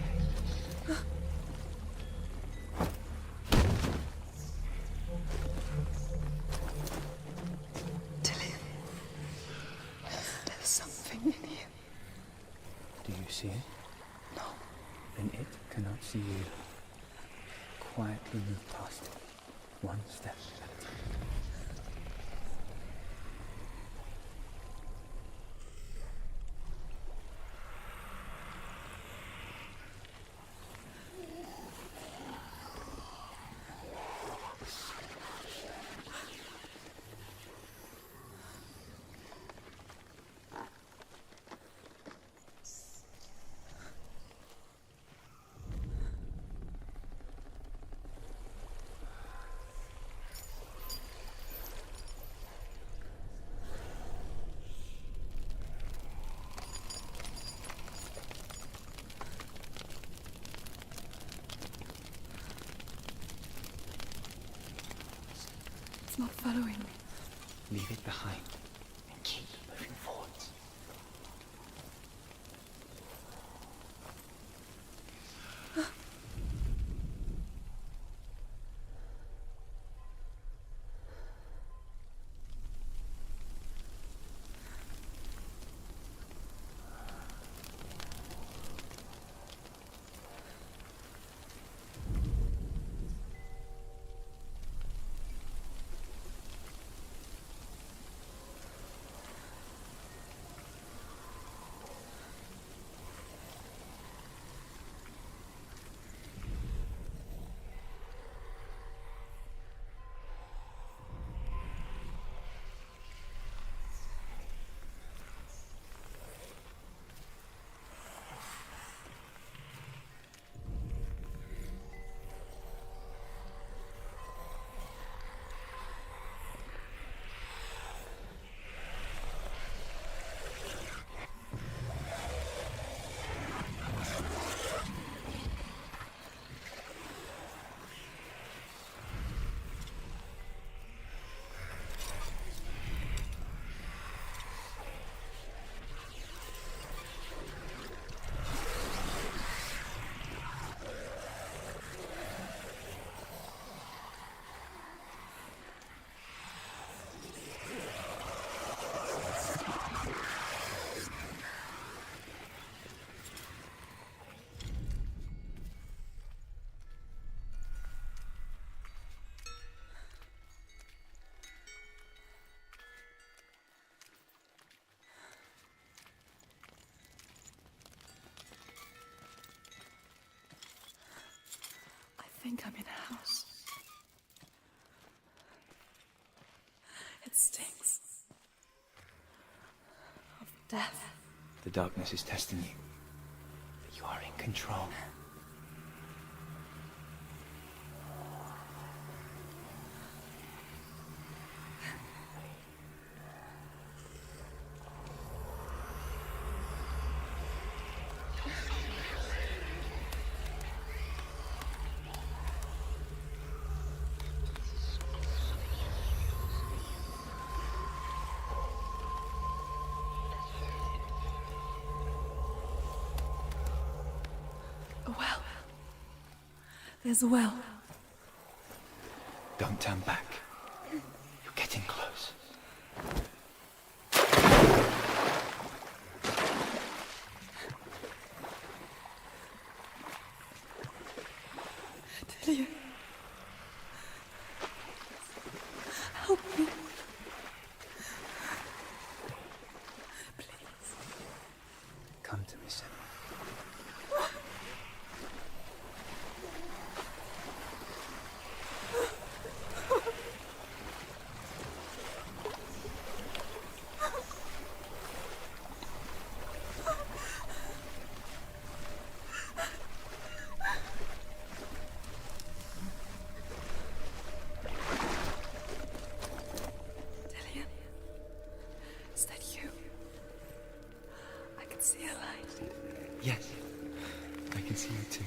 Dillion, there's something in you. Do you see it? No. Then it cannot see you. Quietly move past it, one step at a time. It's not following me. Leave it behind and keep moving forwards. I think I'm in a house. It stinks of death. The darkness is testing you, but you are in control. A well. There's a well. Don't turn back. You're getting close. Dillion. Help me. Please. Come to me, Senua. Dillion. Is that you? I can see a light. Yes, I can see you too.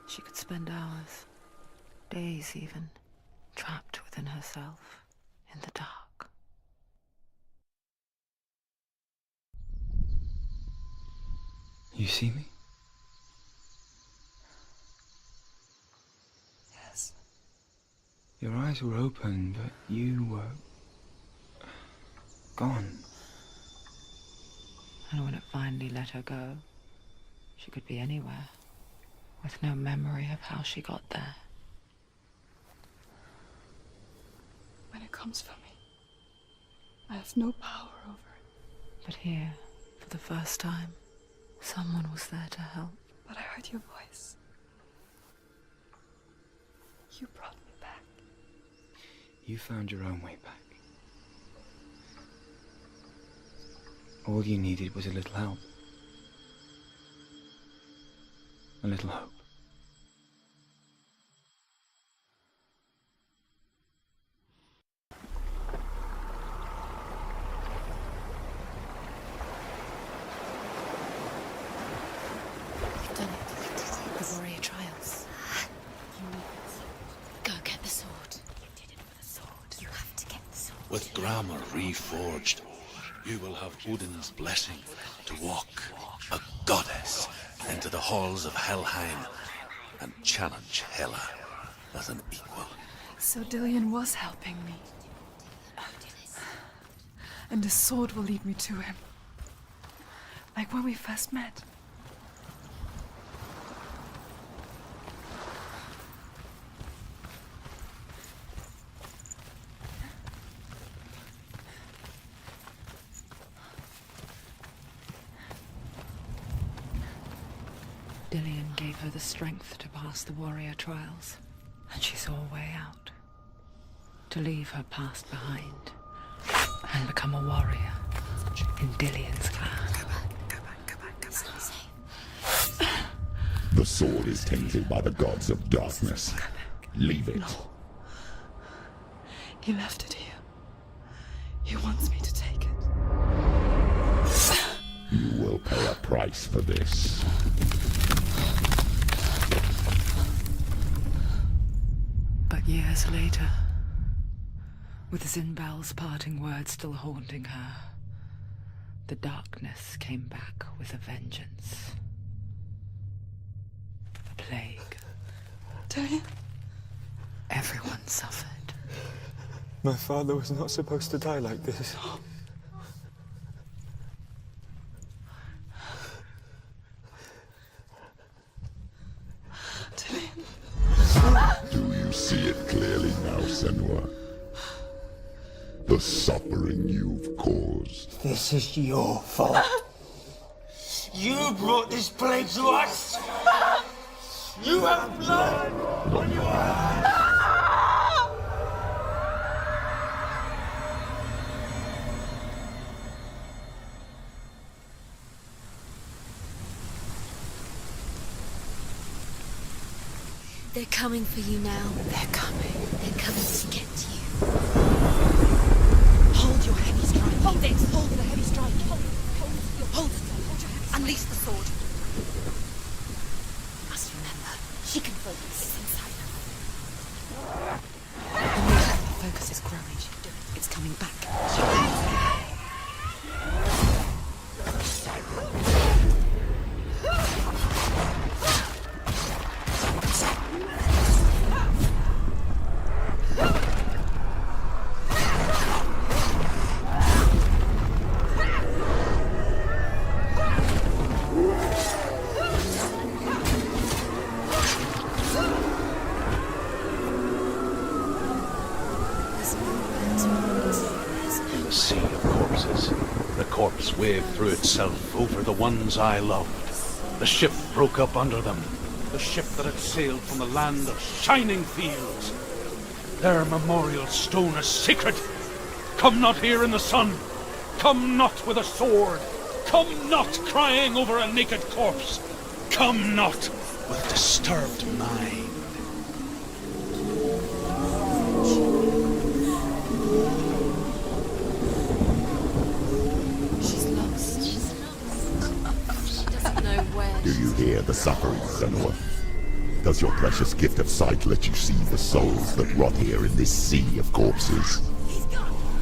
She could spend hours, days even, trapped within herself, in the dark. You see me? Yes. Your eyes were open, but you were gone. And when it finally let her go, she could be anywhere, with no memory of how she got there. When it comes for me, I have no power over it. But here, for the first time, someone was there to help. But I heard your voice. You brought me back. You found your own way back. All you needed was a little help. A little hope. You've done it. The warrior trials. Go get the sword. You did it for the sword. You have to get the sword. With grammar reforged, you will have Odin's blessing to walk, a goddess, into the halls of Helheim and challenge Hela as an equal. So Dillion was helping me. And the sword will lead me to him. Like when we first met. Dillion gave her the strength to pass the warrior trials, and she saw a way out. To leave her past behind, and become a warrior in Dillion's clan. The sword is tainted by the gods of darkness. Leave it. No. He left it here. He wants me to take it. You will pay a price for this. But years later, with Zinbal's parting words still haunting her, the darkness came back with a vengeance. The plague. Dillion? Everyone suffered. My father was not supposed to die like this. Do you see it clearly now, Senua? The suffering you've caused. This is your fault. You brought this plague to us. You have blood on your hands. They're coming for you now. They're coming. They're coming to get you. Hold your heavy strike. Hold it. Hold the heavy strike. Hold it. Hold your heavy strike. Unleash the sword. Must remember, she can focus. It's inside her. The more her focus is growing. It's coming back. In the sea of corpses, the corpse waved through itself over the ones I loved. The ship broke up under them. The ship that had sailed from the land of shining fields. Their memorial stone is sacred. Come not here in the sun. Come not with a sword. Come not crying over a naked corpse. Come not with disturbed mind. She's lost. She's lost. She doesn't know where. Do you hear the suffering, Senua? Does your precious gift of sight let you see the souls that rot here in this sea of corpses?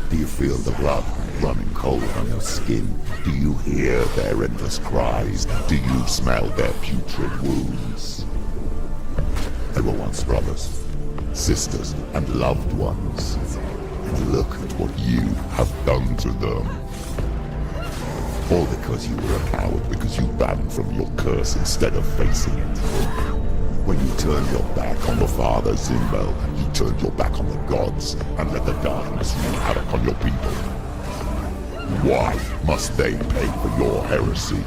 Do you feel the blood running cold on your skin? Do you hear their endless cries? Do you smell their putrid wounds? They were once brothers, sisters, and loved ones. And look at what you have done to them. All because you were a coward, because you ran from your curse instead of facing it. When you turned your back on the Father Zimbel, you turned your back on the gods and let the darkness wreak havoc on your people. Why must they pay for your heresy?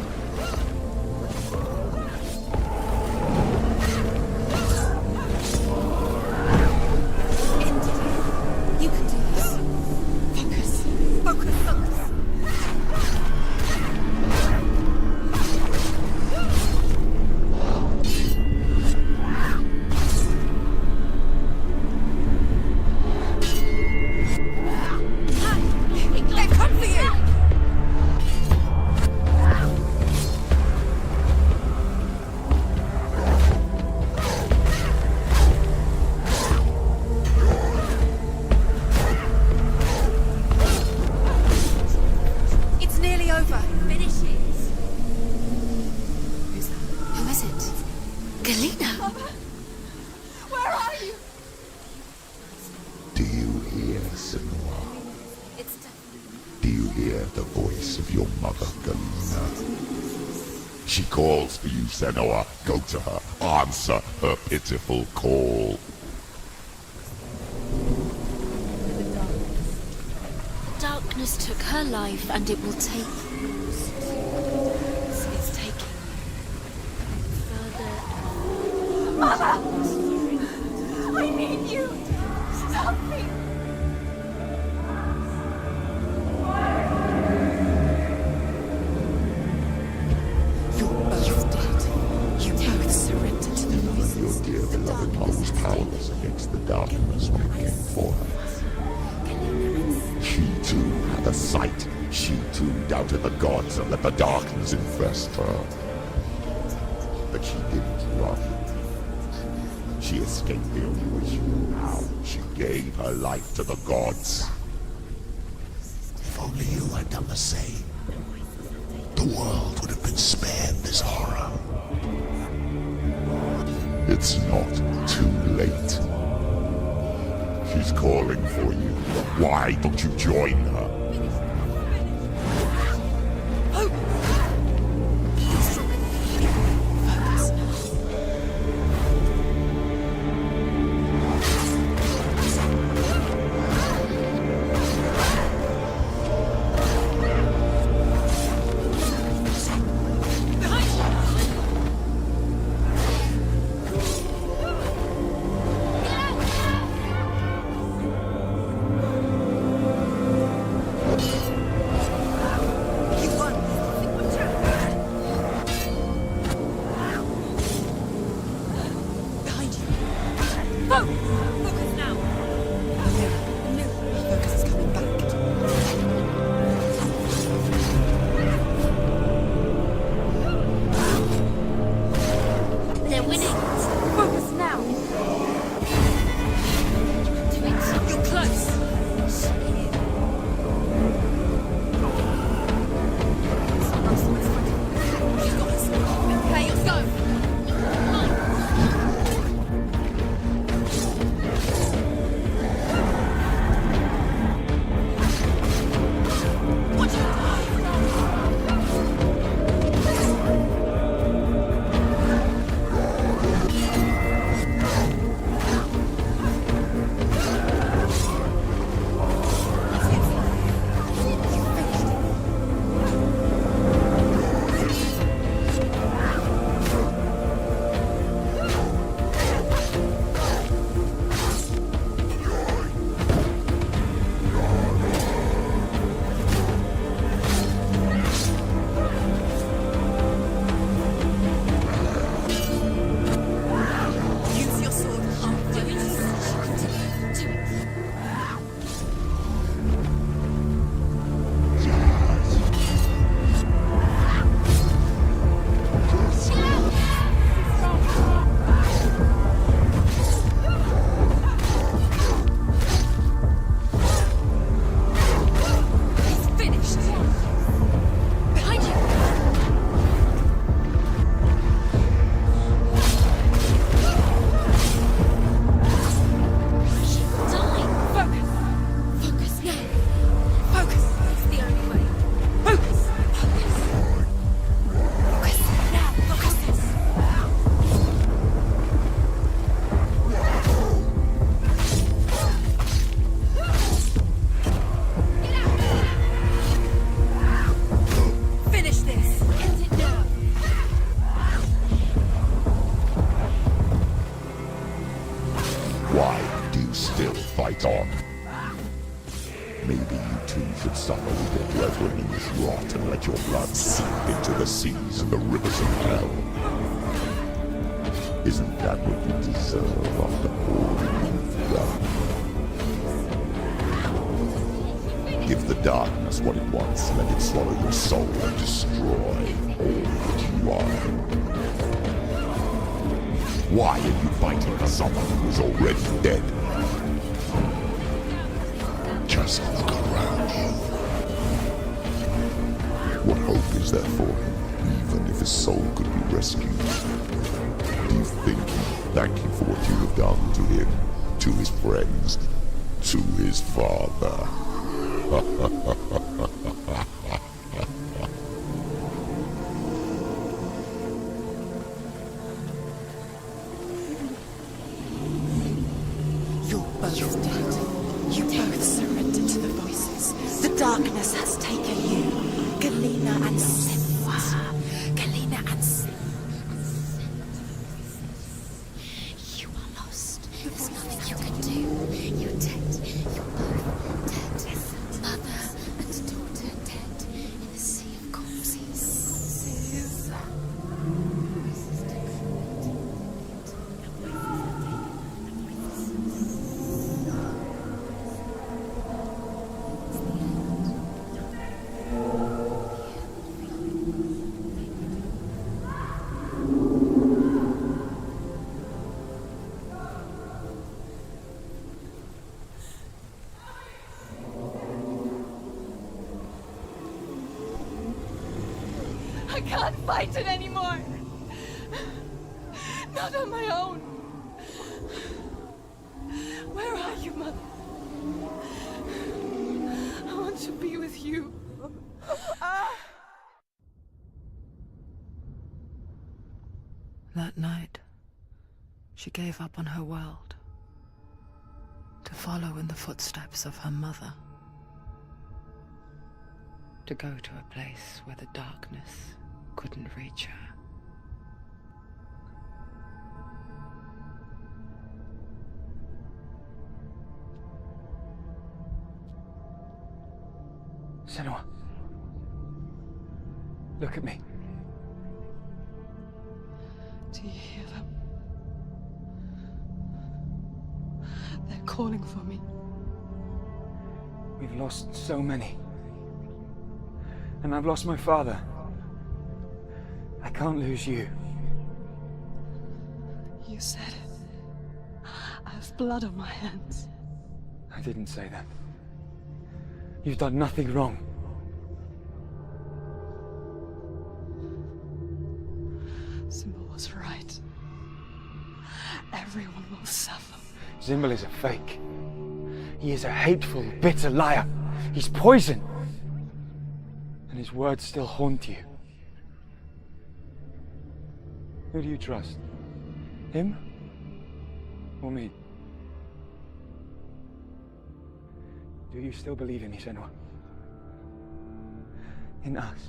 You can do this. Focus. Focus. Focus. They've come for you! It's nearly over. Finish it. Who's that? Who is it? Galena! Where are you? Do you hear, Senua? It's Do you hear the voice of your mother, Galena? She calls for you, Senua. Go to her. Answer her pitiful call. Darkness took her life, and it will take yours. It's taking you further. Mother! I need you! Help me! You're both dead. You both surrendered to the voices. Your dear beloved mother was powerless against the darkness when it came for her. She too had a sight. She too doubted the gods and let the darkness infest her. But she didn't run. She escaped the only way she knew how. She gave her life to the gods. If only you had done the same, the world would have been spared this horror. It's not too late. She's calling for you. Why don't you join her? Focus now! The mirror. Focus is coming back. They're winning. Focus now! Do it. You're close! You've got us. Okay, let's go! Why do you still fight on? Maybe you too should suffer with your brethren in this rot and let your blood seep into the seas and the rivers of hell. Isn't that what you deserve after all you've done? Give the darkness what it wants, let it swallow your soul and destroy all that you are. Why are you fighting for someone who is already dead? Just look around you. What hope is there for him, even if his soul could be rescued? Do you think he'd thank you for what you have done to him, to his friends, to his father? You're both dead. You both surrendered to the voices. The darkness has taken you. Galena and Senua. Galena and You are lost. There's nothing you can do. You're dead. You're both dead. Mother and daughter dead in the sea of corpses. I can't fight it anymore. Not on my own. Where are you, Mother? I want to be with you. That night, she gave up on her world to follow in the footsteps of her mother, to go to a place where the darkness couldn't reach her. Senua. Look at me. Do you hear them? They're calling for me. We've lost so many. And I've lost my father. I can't lose you. You said it. I have blood on my hands. I didn't say that. You've done nothing wrong. Symbol was right. Everyone will suffer. Zimbel is a fake. He is a hateful, bitter liar. He's poison. And his words still haunt you. Who do you trust? Him? Or me? Do you still believe in me, Senua? In us?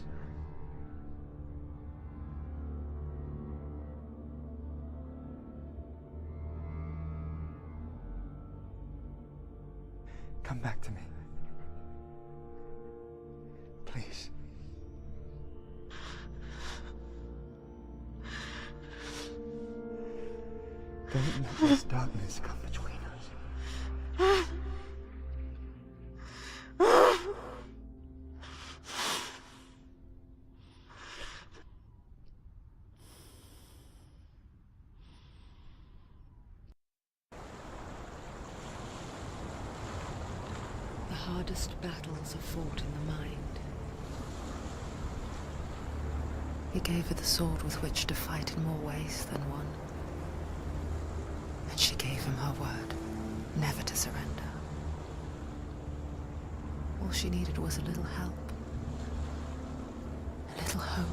Come back to me. Please. Don't let this darkness come between us. The hardest battles are fought in the mind. He gave her the sword with which to fight in more ways than one. And she gave him her word, never to surrender. All she needed was a little help, a little hope.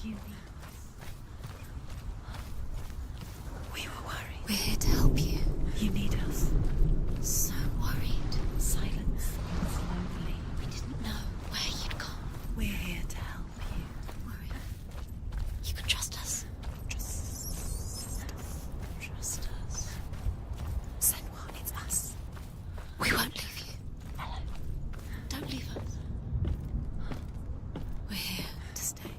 You need us. We were worried. We're here to help you. You need us. So worried. Silence. Slowly. We didn't know where you'd gone. We're here to help you. Don't worry. You can trust us. Trust us. Senua, it's us. We won't leave you. Hello. Don't leave us. We're here to stay.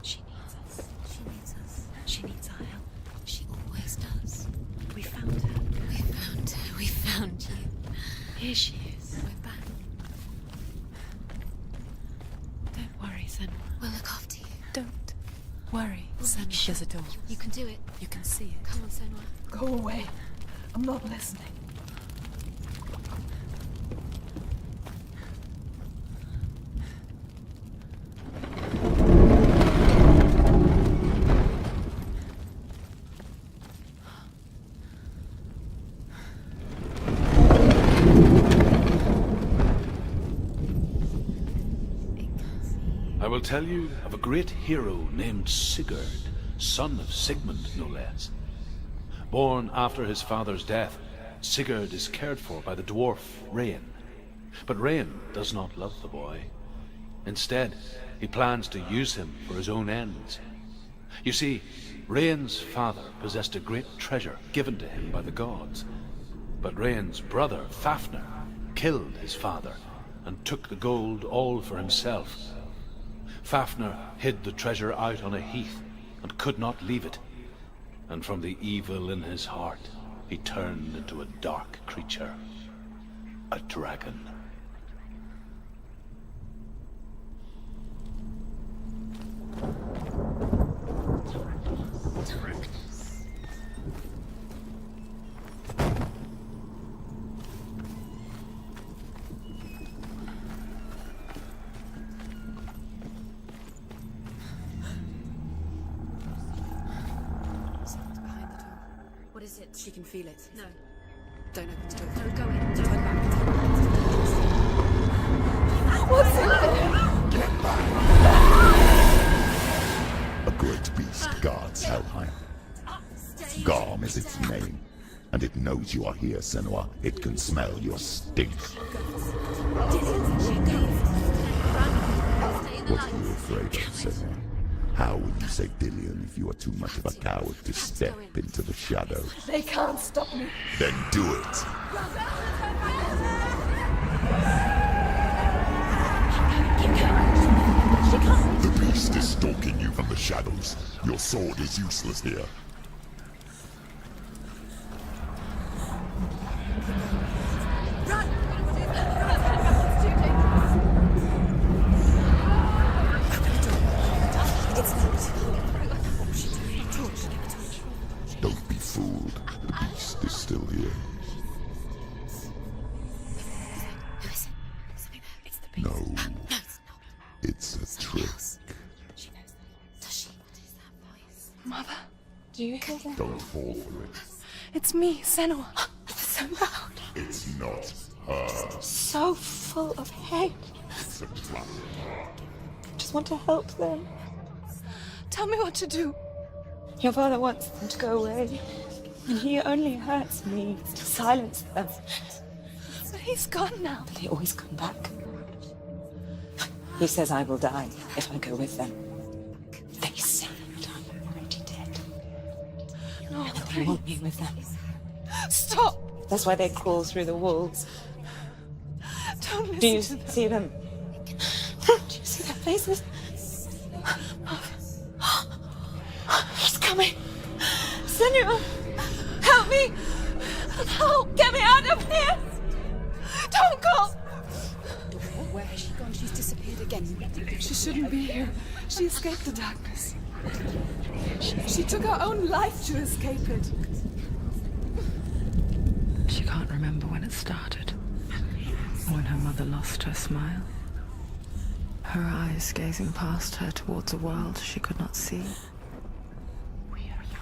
She needs us. She needs us. She needs our help. She always does. We found her. We found her. We found you. Here she is. We're back. Don't worry, Senua. We'll look after you. Don't worry, We'll Senua. make sure. There's a door. You can do it. You can see it. Come on, Senua. Go away. I'm not listening. I will tell you of a great hero named Sigurd, son of Sigmund, no less. Born after his father's death, Sigurd is cared for by the dwarf Rain. But Rain does not love the boy. Instead, he plans to use him for his own ends. You see, Rain's father possessed a great treasure given to him by the gods. But Rain's brother, Fafnir, killed his father and took the gold all for himself. Fafnir hid the treasure out on a heath and could not leave it. And from the evil in his heart, he turned into a dark creature, a dragon. Someone's behind the door. What is it? She can feel it. No. Don't open the door. No, go in. Turn back. What's in there? A great beast guards Helheim. Garm is its name, and it knows you are here, Senua. It can smell your stink. What are you afraid of, Senua? How will you say Dillion if you are too much of a coward to step into the shadows? They can't stop me. Then do it! The beast is stalking you from the shadows. Your sword is useless here. Don't be fooled. The beast is still here. Who is it? Something there. It's the beast. No, No, it's not. it's a trick. She knows that. Does she? What is that voice? Mother, do you hear that? Don't fall for it. It's me, Senua. It's so loud. It's not her. So full of hate. It's a trap. I just want to help them. Tell me what to do. Your father wants them to go away. And he only hurts me to silence them. But he's gone now. They always come back. He says I will die if I go with them. They say that I'm already dead. No, They want me with them. Stop! That's why they crawl through the walls. Don't listen Do you to them. see them? Do you see their faces? He's coming. Senua, help me! Help! Get me out of here! Don't go! Where has she gone? She's disappeared again. She shouldn't be here. She escaped the darkness. She took her own life to escape it. She can't remember when it started. When her mother lost her smile. Her eyes gazing past her towards a world she could not see.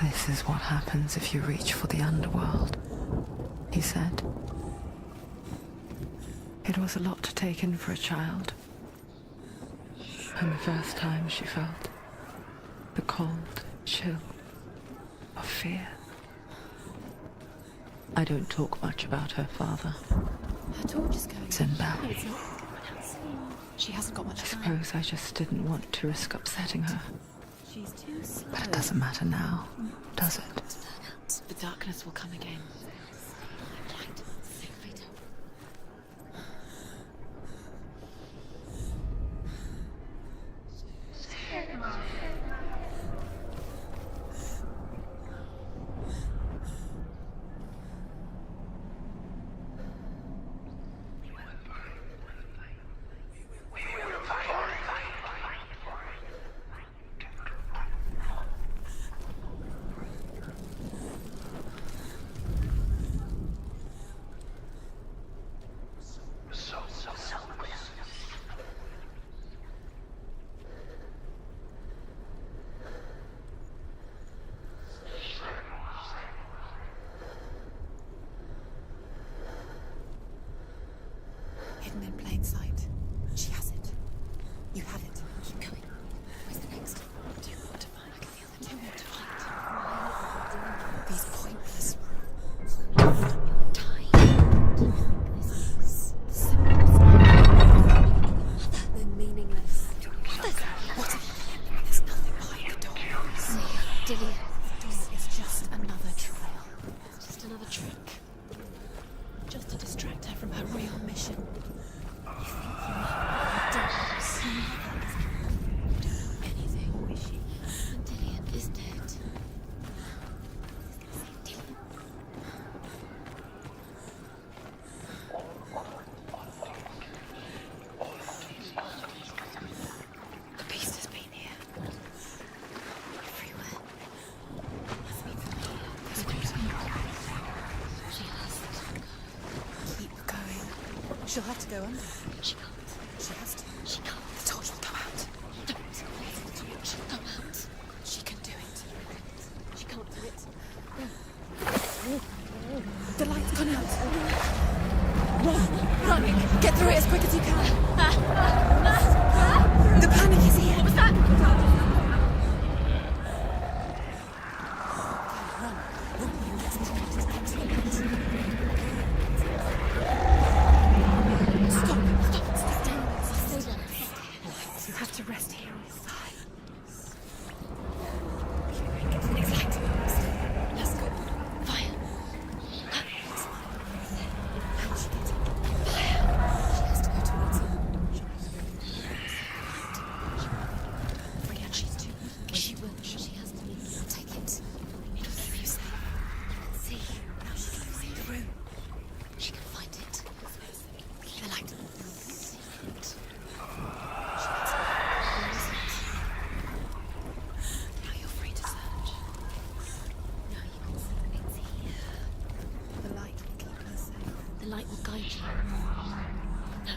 This is what happens if you reach for the underworld, he said. It was a lot to take in for a child. And the first time she felt The cold chill of fear. I don't talk much about her father. Her torch is going. Sinbad. No, it's not. She hasn't got much I time. suppose I just didn't want to risk upsetting her. She's too slow. But it doesn't matter now, does it? The darkness will come again. Hidden in plain sight. She has it. You have it. Keep going. Where's the next? Two more to find. I can feel them. Two more to find. These pointless time. They're meaningless. What if there's nothing behind the door? See, Dillion. The door is just another trial. It's just another trick. Just to distract her from her real mission. Dillion is dead. The beast has been here. Everywhere. Must be from here. This reason. She has to go. Keep going. She'll have to go under. She can't. She has to. She can't. The torch will come out. Don't. The torch will come out. She can do it. She can't do it. The light's gone out. Run! Get through it as quick as you can. The panic is here. What was that? You have to rest here. Let's go. Fire. She has to go towards him. Forget she's too weak. She will. She has to leave. Take it. It'll keep you safe. See. Now she can see through. She can find it. The light. See it. Now you're free to search. Now you can see it's here. The light will keep her safe. The light will guide you. No.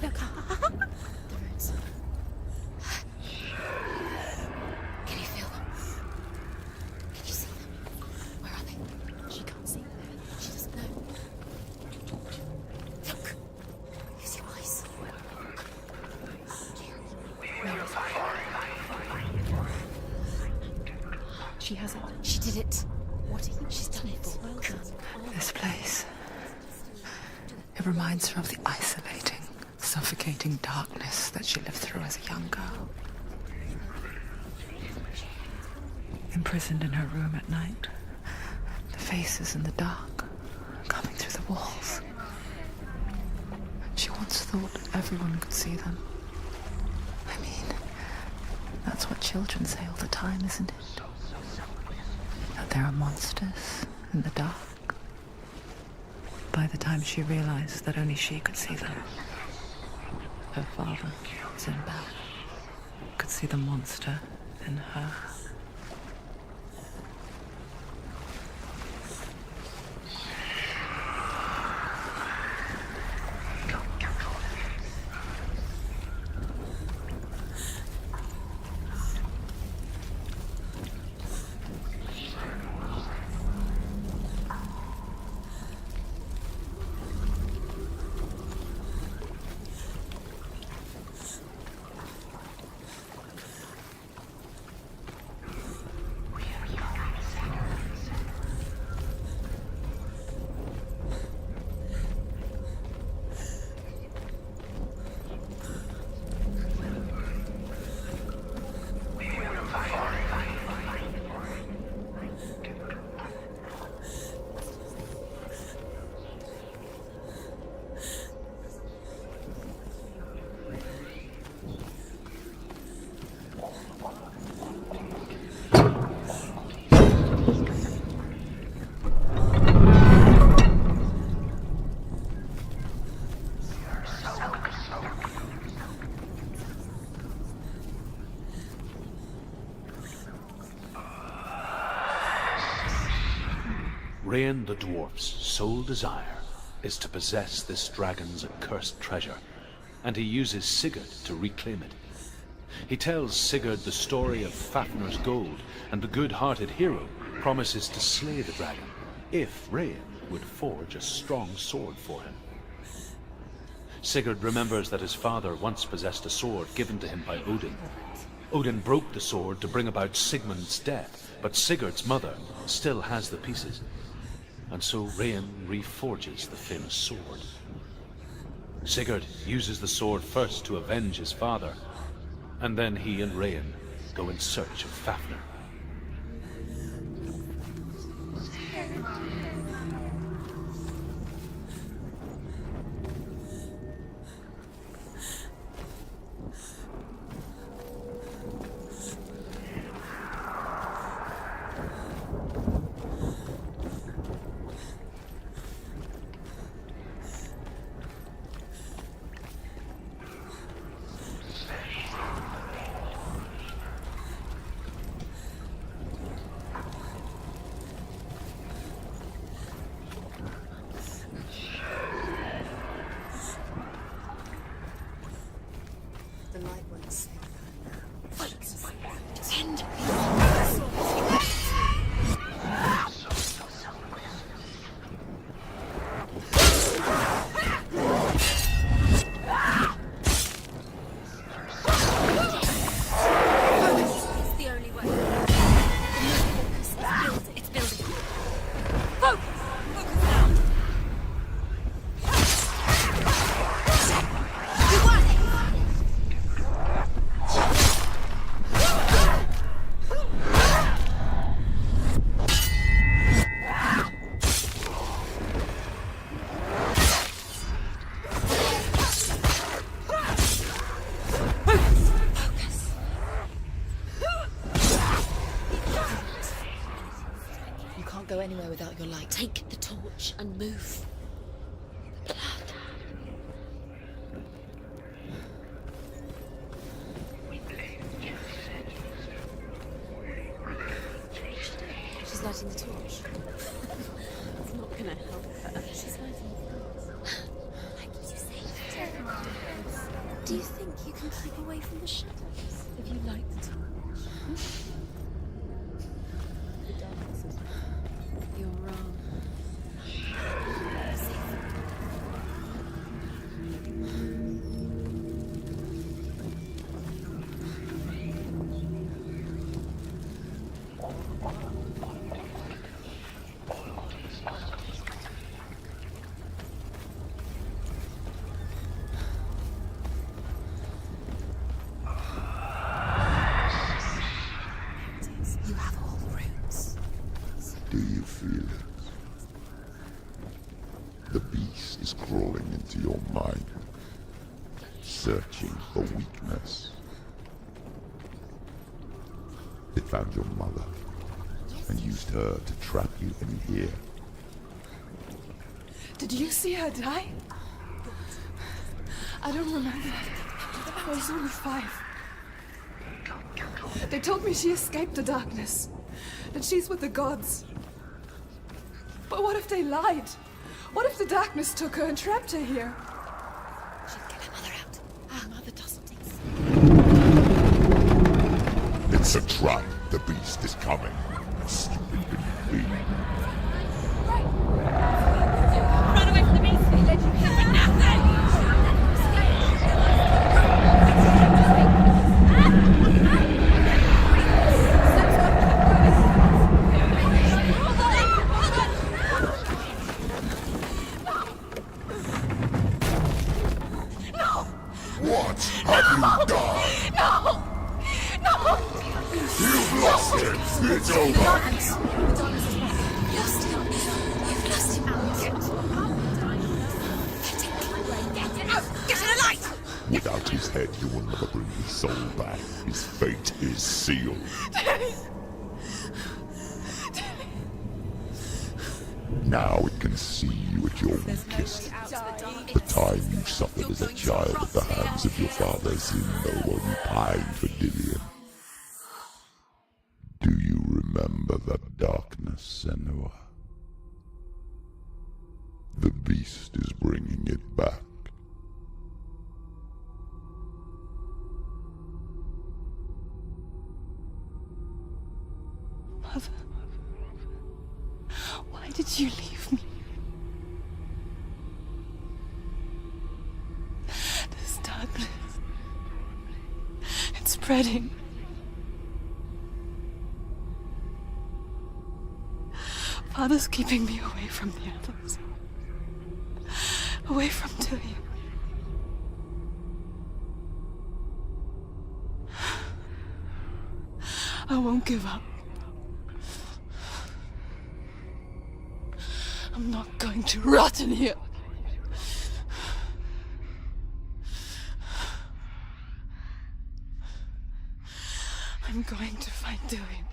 Look. The roots. Can you feel them? Can you see them? Where are they? She can't see them. She doesn't know. Look. Use your eyes. She has it. She did it. What are you? She's done it. Well done. This place. It reminds her of the isolating, suffocating darkness that she lived through as a young girl. Imprisoned in her room at night. The faces in the dark, coming through the walls. She once thought everyone could see them. I mean, that's what children say all the time, isn't it? That there are monsters in the dark. By the time she realized that only she could see them, her father, Sinbad, could see the monster in her. Rain the dwarf's sole desire is to possess this dragon's accursed treasure, and he uses Sigurd to reclaim it. He tells Sigurd the story of Fafnir's gold, and the good-hearted hero promises to slay the dragon if Rain would forge a strong sword for him. Sigurd remembers that his father once possessed a sword given to him by Odin. Odin broke the sword to bring about Sigmund's death, but Sigurd's mother still has the pieces. And so Rain reforges the famous sword. Sigurd uses the sword first to avenge his father, and then he and Rain go in search of Fafnir. The light won't save her now. Defend! It's the only way. It's building. Focus! Focus now! You won! You can't go anywhere without your light. Take the torch and move. The blood. She's lighting the torch. It's not gonna help her. She's lighting the torch. Like you saved her. Do you think you can keep away from the shadows if you light the torch? The darkness is wrong. You're wrong. You have all the runes. Do you feel it? The beast is crawling into your mind, searching for weakness. It found your mother and used her to trap you in here. Did you see her die? I don't remember. I was only 5. They told me she escaped the darkness, that she's with the gods. But what if they lied? What if the darkness took her and trapped her here? She'd get her mother out. Our mother doesn't exist. It's a trap. The beast is coming. Stupid be. Run away from the beast! They let you have for nothing! What have you done? No! No! You've lost it. It's over. Lost him. You've lost him. Get in the light! Without his head, you will never bring his soul back. His fate is sealed. Now it can see you at your weakest. The time you suffered as a child at the hands of your fathers in no one pined for Dillion. Do you remember that darkness, Senua? beast is bringing it back. Mother, why did you leave me? This darkness, it's spreading. Father's keeping me away from the others. Away from Dillion. I won't give up. I'm not going to rot in here. I'm going to find Dillion.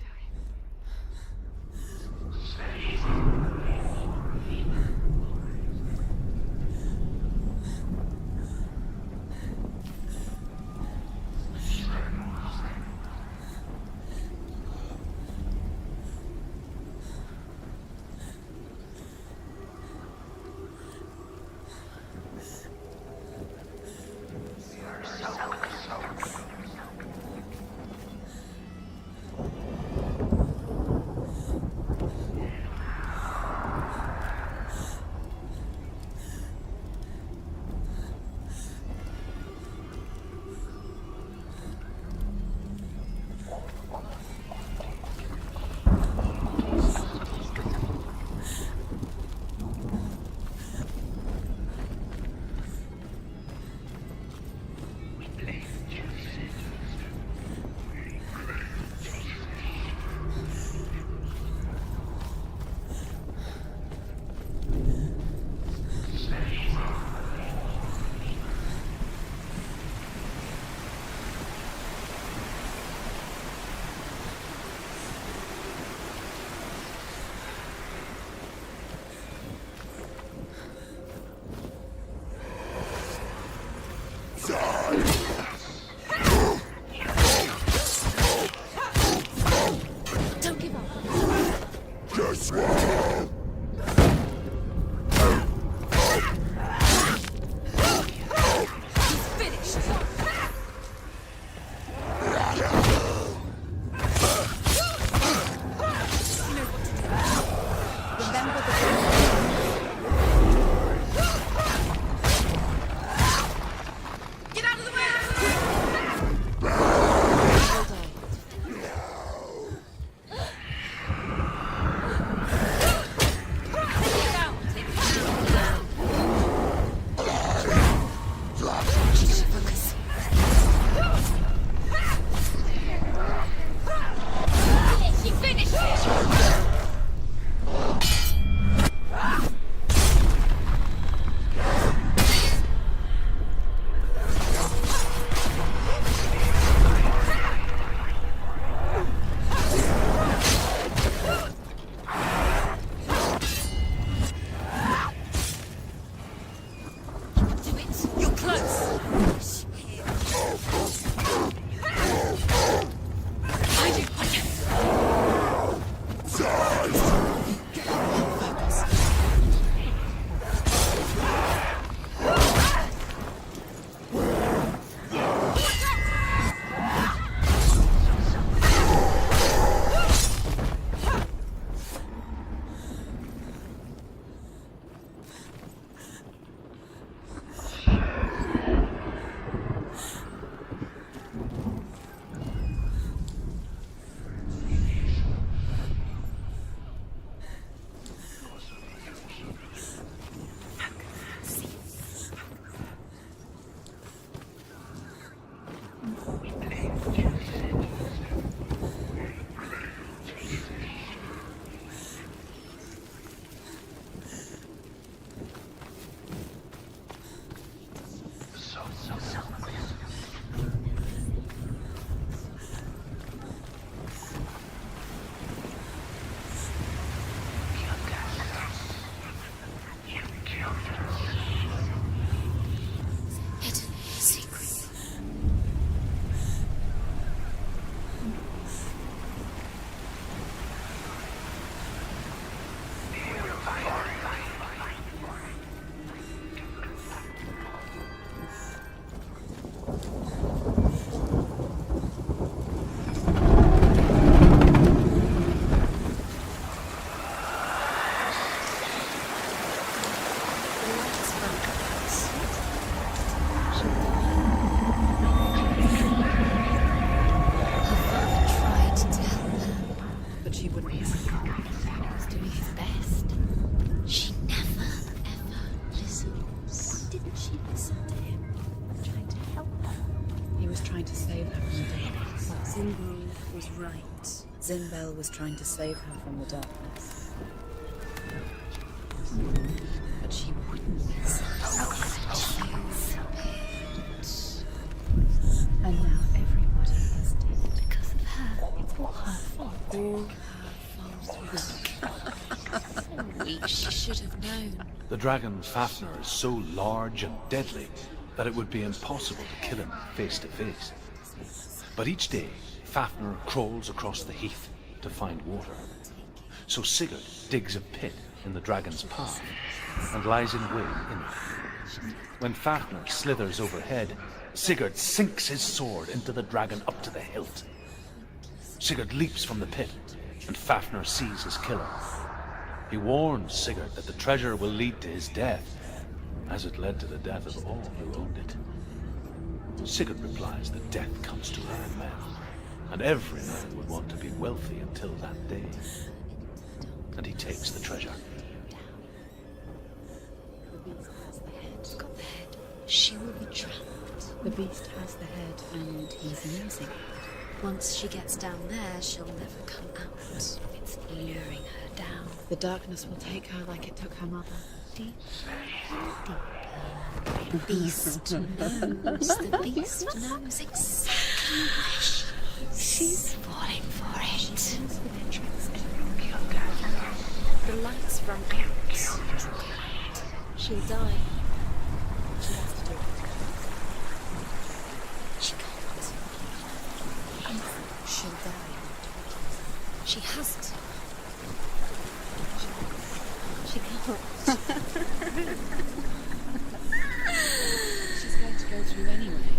didn't she listen to him? Trying to help her. He was trying to save her from the darkness. Zinbel was right. Zinbel was trying to save her from the darkness. But she wouldn't listen. And now everybody is dead. Because of her. It's all her fault. All her fault. Weak. She should have known. The dragon Fafnir is so large and deadly that it would be impossible to kill him face to face. But each day, Fafnir crawls across the heath to find water. So Sigurd digs a pit in the dragon's path and lies in wait in it. When Fafnir slithers overhead, Sigurd sinks his sword into the dragon up to the hilt. Sigurd leaps from the pit, and Fafnir sees his killer. He warns Sigurd that the treasure will lead to his death, as it led to the death of all who owned it. Sigurd replies that death comes to all men, and every man would want to be wealthy until that day. And he takes the treasure. The beast has the head. Got the head. She will be trapped. The beast has the head, and he's using it. Once she gets down there, she'll never come out. It's luring her down. The darkness will take her like it took her mother. Deeper, deeper. The beast knows. The beast knows exactly where she is. She's falling for it. She knows the entrance and the lights run out. She'll die. She has to do it. She can't. She'll die. She has to. She can't. She's going to go through anyway.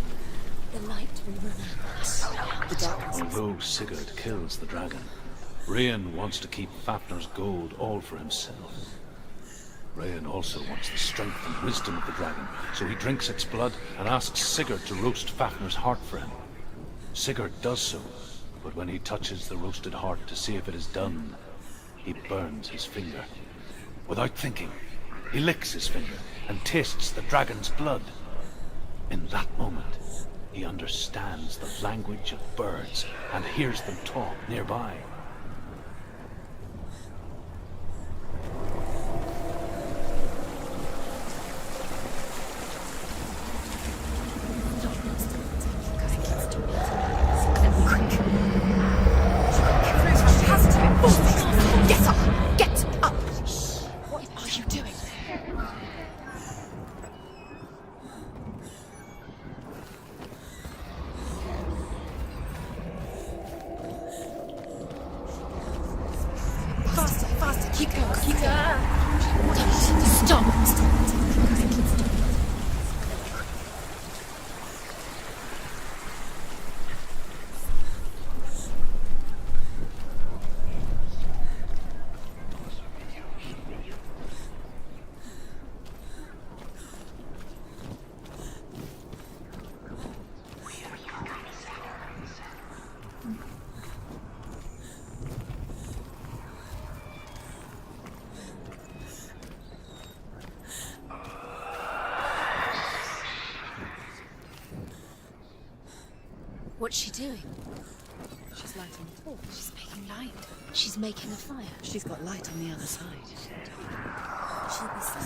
The light will run out. The darkness. Although Sigurd kills the dragon, Rayan wants to keep Fafnir's gold all for himself. Rayan also wants the strength and wisdom of the dragon, so he drinks its blood and asks Sigurd to roast Fafnir's heart for him. Sigurd does so, but when he touches the roasted heart to see if it is done, he burns his finger. Without thinking, he licks his finger and tastes the dragon's blood. In that moment, he understands the language of birds and hears them talk nearby. Get up! Get up! What are you doing? Faster, faster, keep going, keep going. Stop! What's she doing? She's lighting a torch. She's making light. She's making a fire. She's got light on the other side. She'll be so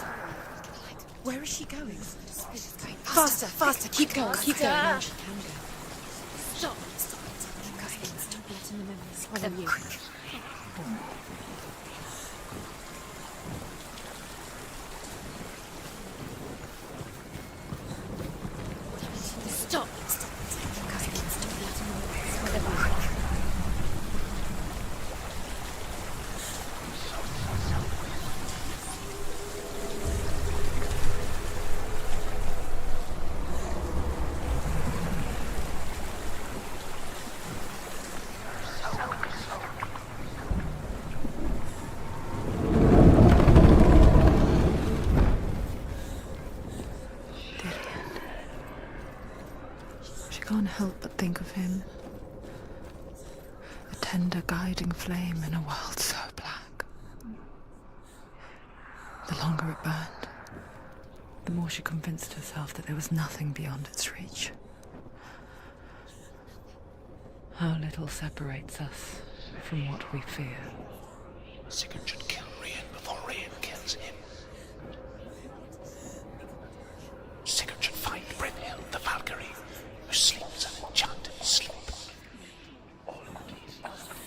Where is she going? She's going Faster, faster, keep going, keep going. Now she can go. Stop! Stop! Keep going. Don't let in the memories. Follow you. Stop! She can't help but think of him. A tender guiding flame in a world so black. The longer it burned, the more before she convinced herself that there was nothing beyond its reach. How little separates us from what we fear. Sigurd should kill Rain before Rain kills him. Sigurd should find Brynhild, the Valkyrie, who sleeps an enchanted sleep.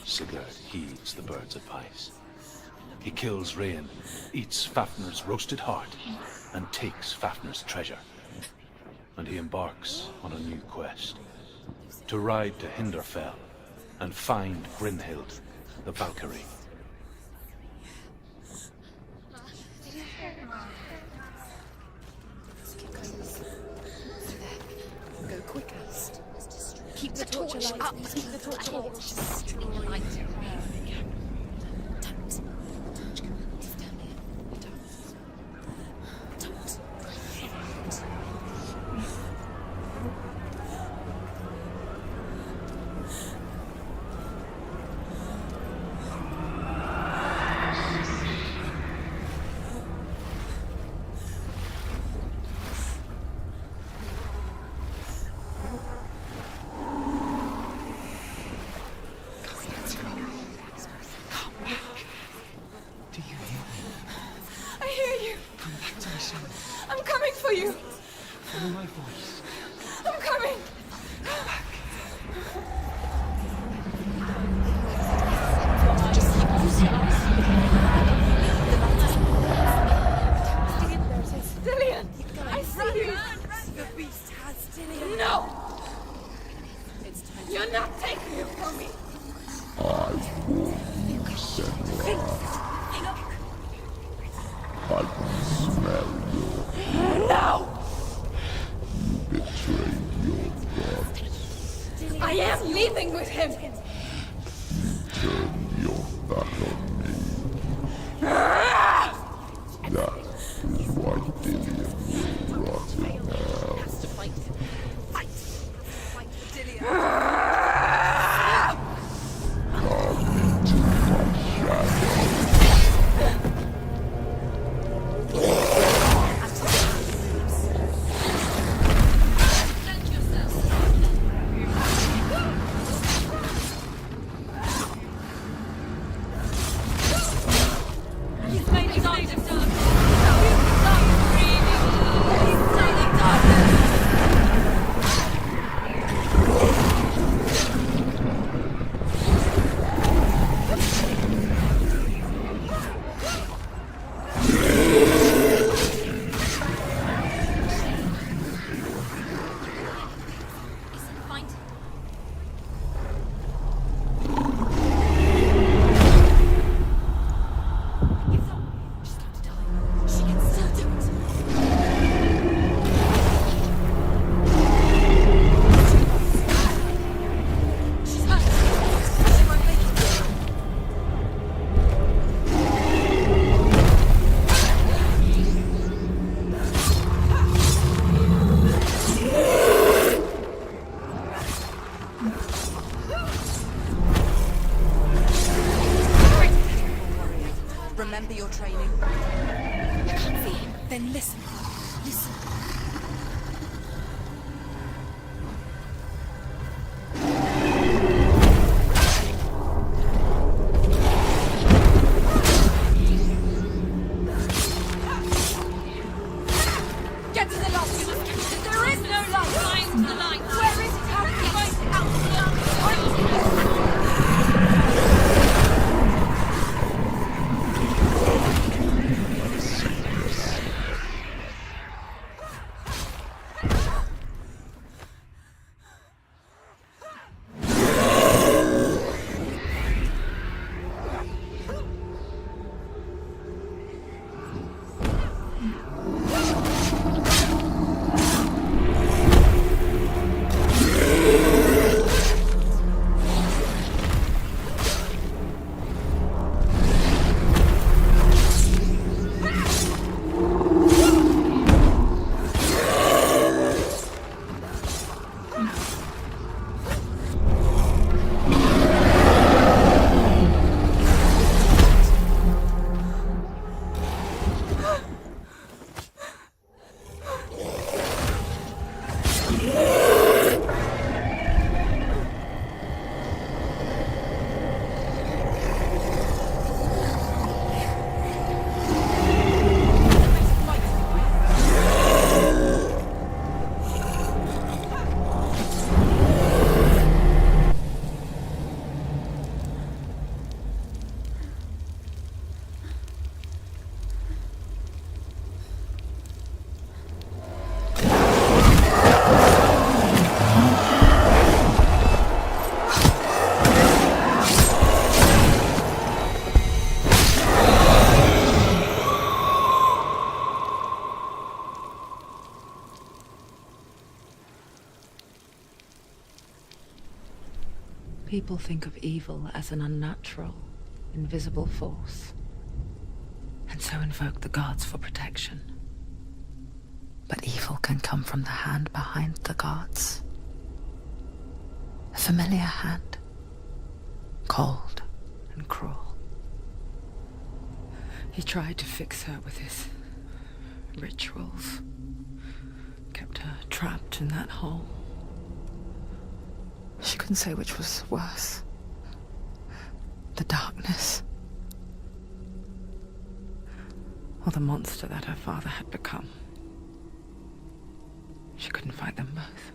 Sigurd heeds the bird's advice. He kills Rain, eats Fafnir's roasted heart, and takes Fafnir's treasure. And he embarks on a new quest, to ride to Hinderfell and find Brynhild, the Valkyrie. Go quicker. Keep the torch up. Keep the torch alight. Remember your training. I can't see him. Then listen. Listen. Get to the light. There is no light. Find the light. Where is it? How can you find it? Out. People think of evil as an unnatural, invisible force, and so invoke the gods for protection. But evil can come from the hand behind the gods. A familiar hand, cold and cruel. He tried to fix her with his rituals, kept her trapped in that hole. She couldn't say which was worse. The darkness, or the monster that her father had become. She couldn't fight them both.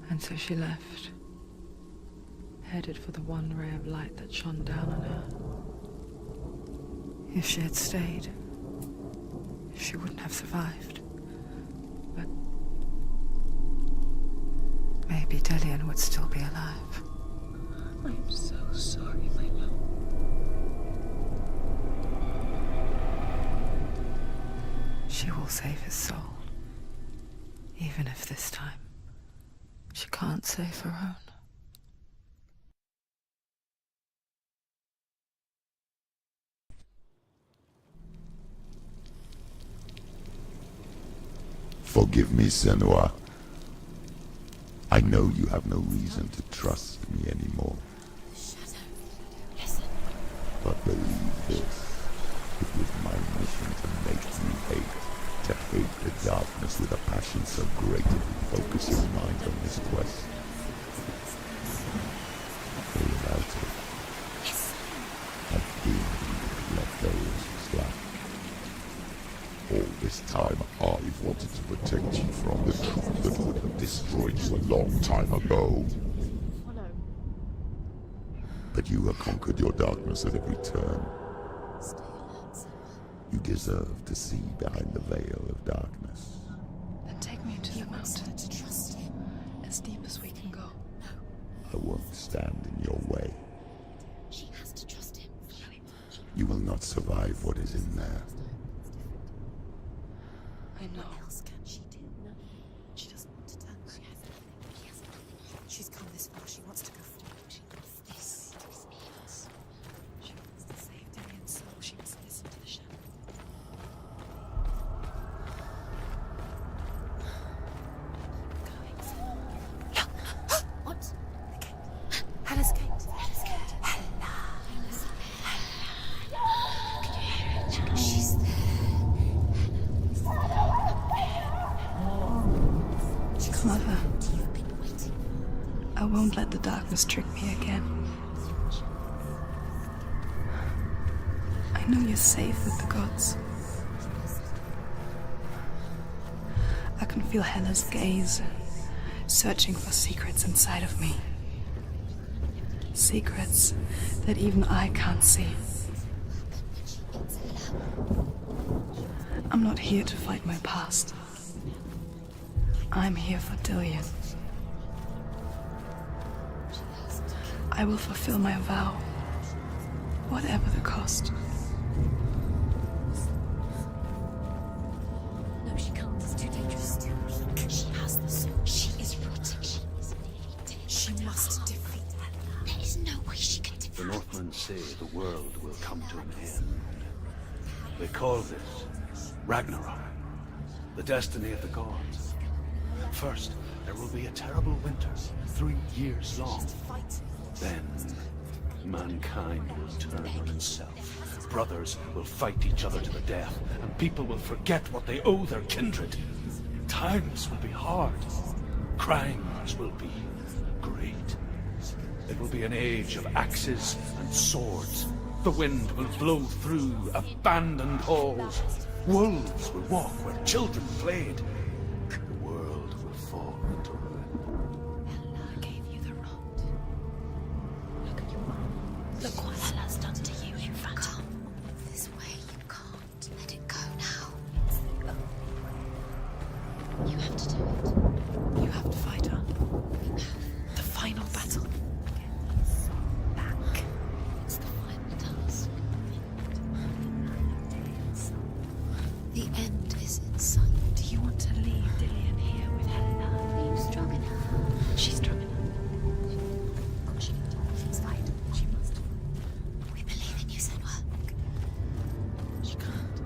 And so she left, headed for the one ray of light that shone down on her. If she had stayed, she wouldn't have survived. But maybe Dillion would still be alive. I'm so sorry, my love. She will save his soul, even if this time she can't save her own. Forgive me, Senua. I know you have no reason to trust me anymore. Listen. But believe this. It was my mission to make you hate. To hate the darkness with a passion so great it would focus your mind on this quest. Without it, I've been let go as slack. All this time, I've wanted to protect you from the truth that would have destroyed you a long time ago. But you have conquered your darkness at every turn. You deserve to see behind the veil of darkness. Then take me to the mountain. To trust him. As deep as we can go. I won't stand in your way. She has to trust him. You will not survive what is in there. I know. What else can she do? No. She doesn't want to turn. She has nothing. She's come this far. She wants to go forward. She wants this experience. She wants to save Dillion's soul. She must listen to the shadow. What? The gate. Hella's gate. Hella's gate. Hella. Can you hear it? She's there. Mother, You've been waiting. I won't let the darkness trick me again. I know you're safe with the gods. I can feel Hella's gaze, searching for secrets inside of me. Secrets that even I can't see. I'm not here to fight my past. I'm here for Dillion. I will fulfill my vow, whatever the cost. No, she can't. It's too dangerous. She has the soul. She is rotting. She is nearly dead. She must defeat her. There is no way she can defeat The Northmen say the world will come to an end. They call this Ragnarok, the destiny of the gods. First, there will be a terrible winter, 3 years long. Then, mankind will turn on itself. Brothers will fight each other to the death, and people will forget what they owe their kindred. Times will be hard. Crimes will be great. It will be an age of axes and swords. The wind will blow through abandoned halls. Wolves will walk where children played. The world will fall into ruin. Pela gave you the rot. Look at your mom. Look what Pela's done to you, Enfrenta. This way, you can't. Let it go now. You have to do it. You have to fight her. The final battle. Back. It's the final task. The end is in sight. Do you want to leave Dillion here with Hela? Are you strong enough? She's strong enough. She can do it. She's fight. She must. We believe in you, Senua. She can't.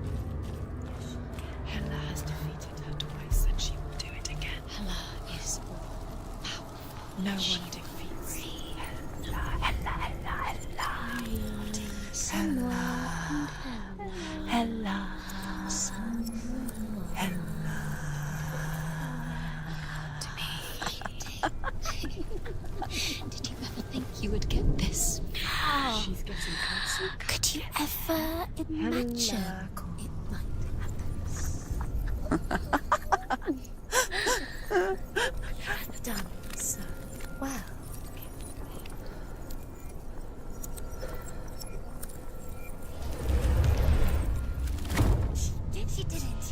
Hela has defeated her twice, and she will do it again. Hela is powerful. No one defeats Hela. Hela. Senua and Hela. Did you ever think you would get this far? She's getting closer. Could you ever imagine it might happen? You've done so well. She did it.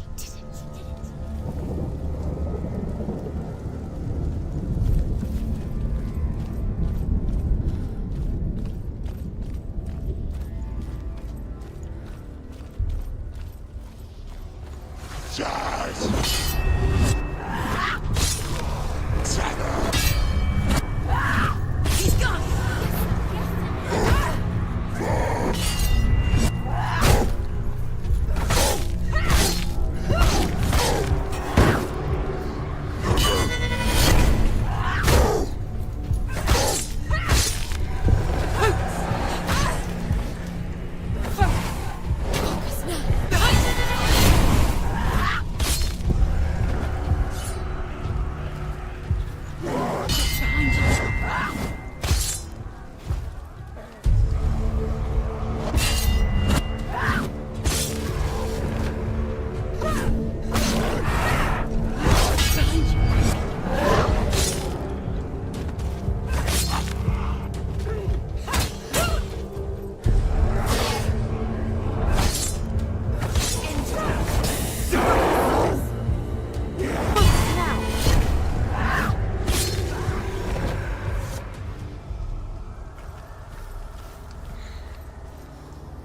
He's gone!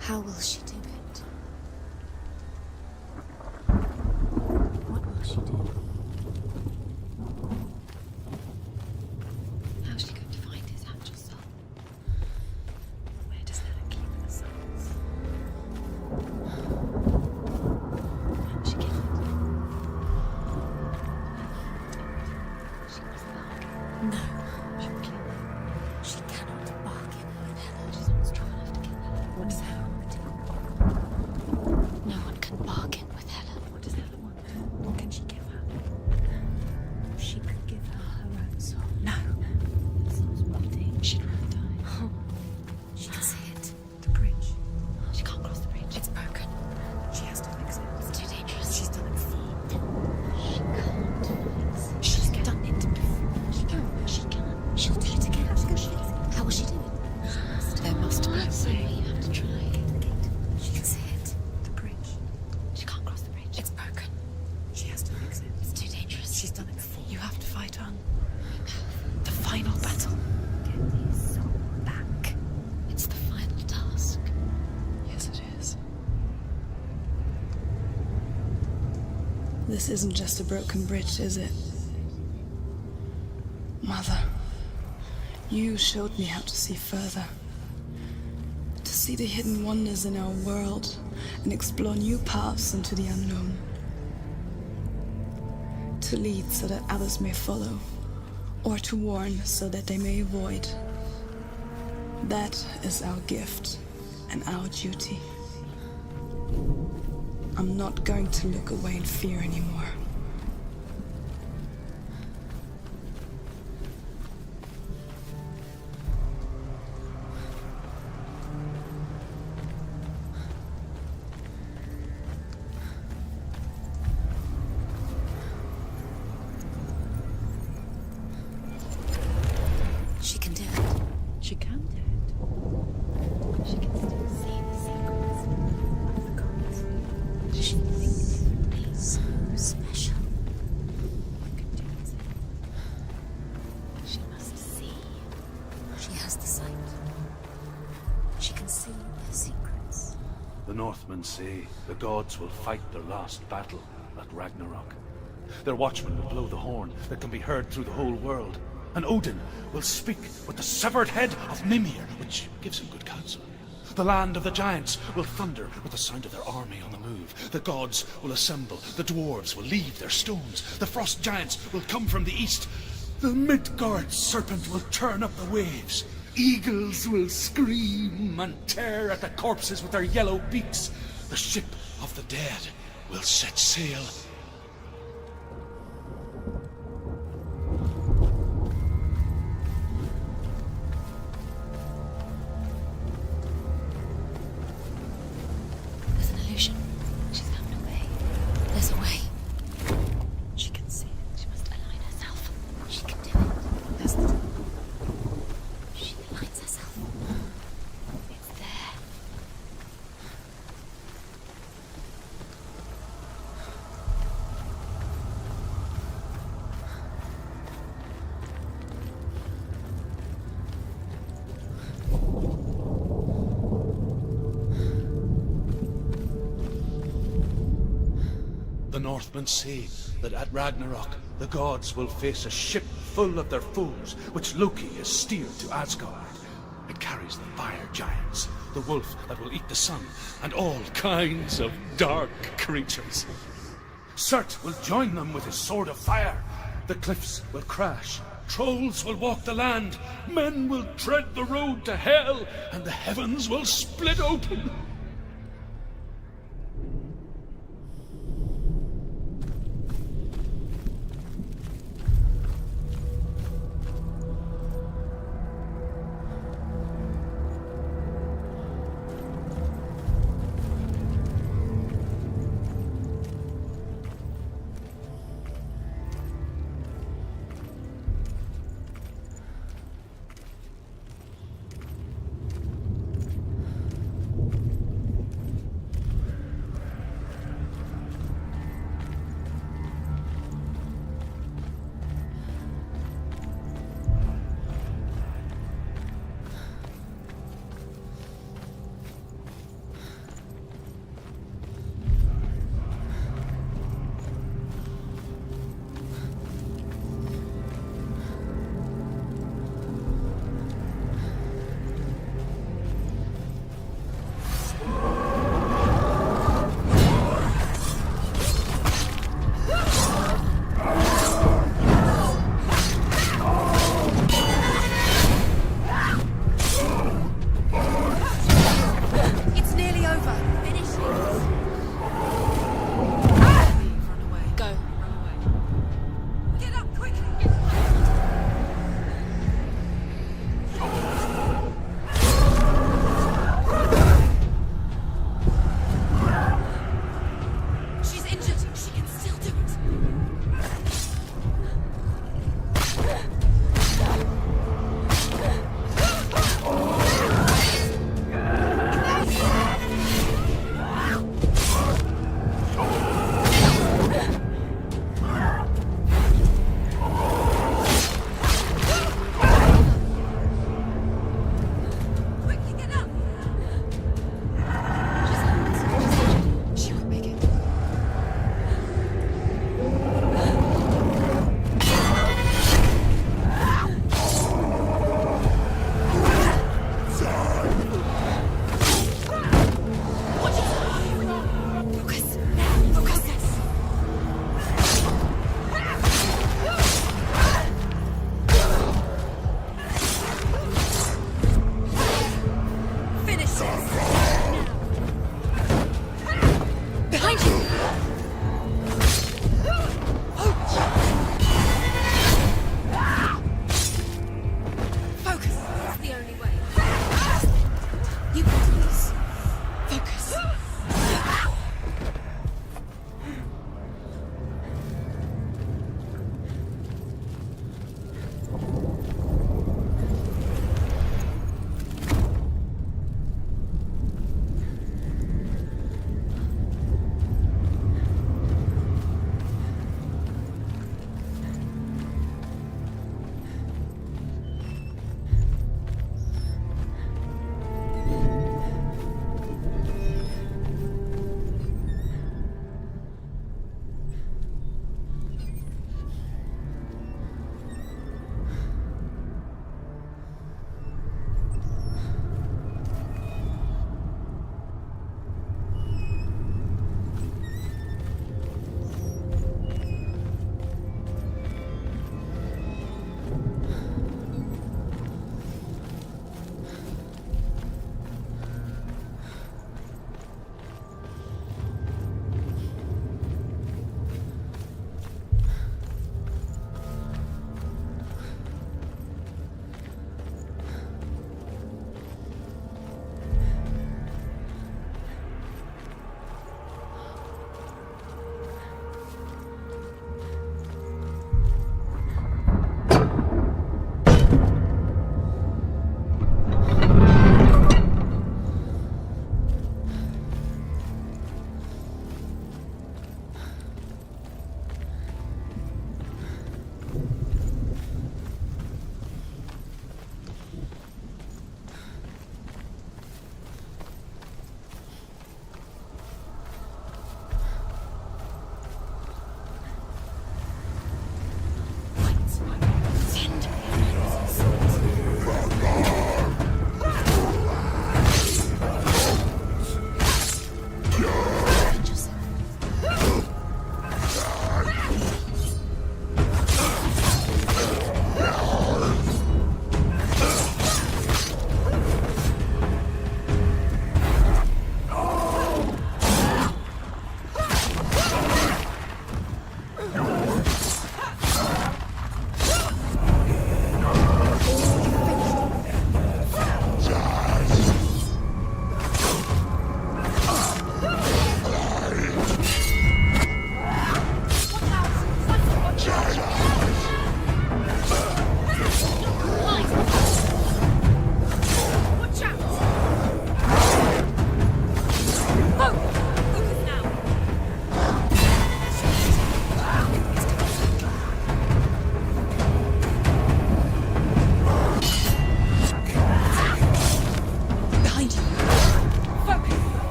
How will she do it? What will she do? How's she going to find his actual soul? Where does Hela keep the souls? How will she get it? She must bargain. No. She'll kill her. She cannot bargain with Hela. She's not strong enough to kill her. What does Hela want? No one can bargain with Hela. What does Hela want? What can she give her? She could give her her own soul. No. The soul's rotting. She'd rather die. Oh. She can see it. The bridge. She can't cross the bridge. It's broken. She has to fix it. It's too dangerous. She's done it before. She can't fix it. She's done it before. She can. She can. She'll do it again. How will she do it? There must be a way. You have to try. She can see it. The bridge. She can't cross the bridge. It's broken. She has to fix it. It's too dangerous. She's done it before. You have to fight on. The final battle. Get his soul back. It's the final task. Yes, it is. This isn't just a broken bridge, is it? Mother, you showed me how to see further. To see the hidden wonders in our world and explore new paths into the unknown. To lead so that others may follow, or to warn so that they may avoid. That is our gift and our duty. I'm not going to look away in fear anymore. The Northmen say the gods will fight their last battle at Ragnarok. Their watchmen will blow the horn that can be heard through the whole world. And Odin will speak with the severed head of Mimir, which gives him good counsel. The land of the giants will thunder with the sound of their army on the move. The gods will assemble. The dwarves will leave their stones. The frost giants will come from the east. The Midgard serpent will turn up the waves. Eagles will scream and tear at the corpses with their yellow beaks. The ship of the dead will set sail. There's an illusion. She's found a way. There's a way. She can see it. She must align herself. She can do it. There's the... She aligns herself. It's there. The Northmen say that at Ragnarok, the gods will face a ship full of their foes, which Loki has steered to Asgard. It carries the fire giants, the wolf that will eat the sun, and all kinds of dark creatures. Surt will join them with his sword of fire. The cliffs will crash. Trolls will walk the land. Men will tread the road to hell, and the heavens will split open.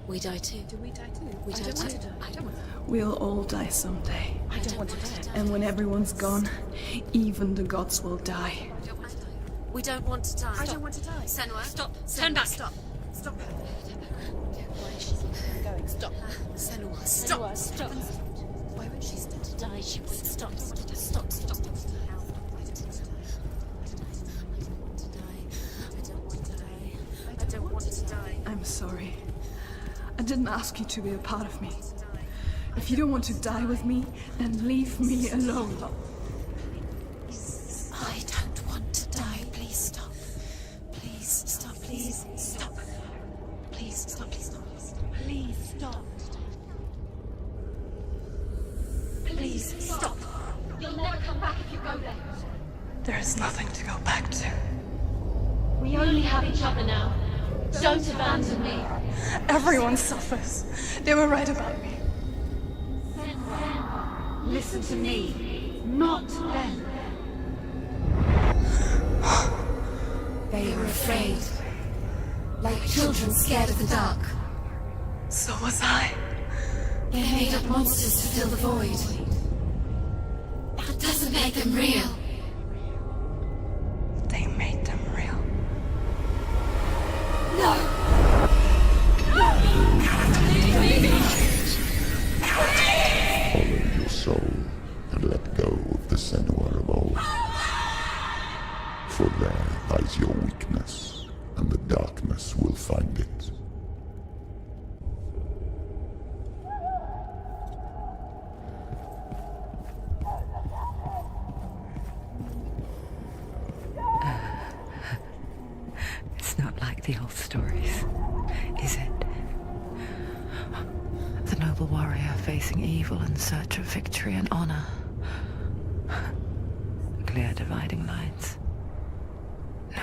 We die too. Do we die too? We die too. I don't want to. We'll all die someday. I don't want to die. And when everyone's gone, even the gods will die. We don't want to die. I don't want to die. Senua, Stop. Senua, Turn back. Stop. Stop. Why is she going? Stop. Senua, stop. Senua, stop. Why won't she stop to die? She won't stop. Stop. I don't want to die. I'm sorry. I didn't ask you to be a part of me. If you don't want to die with me, then leave me alone. I don't want to die. Please stop. Please stop. Please stop. Please stop. Please stop. Please stop. Please stop. You'll never come back if you go there. There is nothing to go back to. We only have each other now. Don't abandon me. Everyone suffers. They were right about me. Listen to me, not them. They were afraid. Like children scared of the dark. So was I. They made up monsters to fill the void. That doesn't make them real. They made them real. No! Follow your soul and let go of the Senua of old. For there lies your weakness, and the darkness will find it. It's not like the old stories, is it? The noble warrior facing evil in search of victory and honor. Clear dividing lines. No.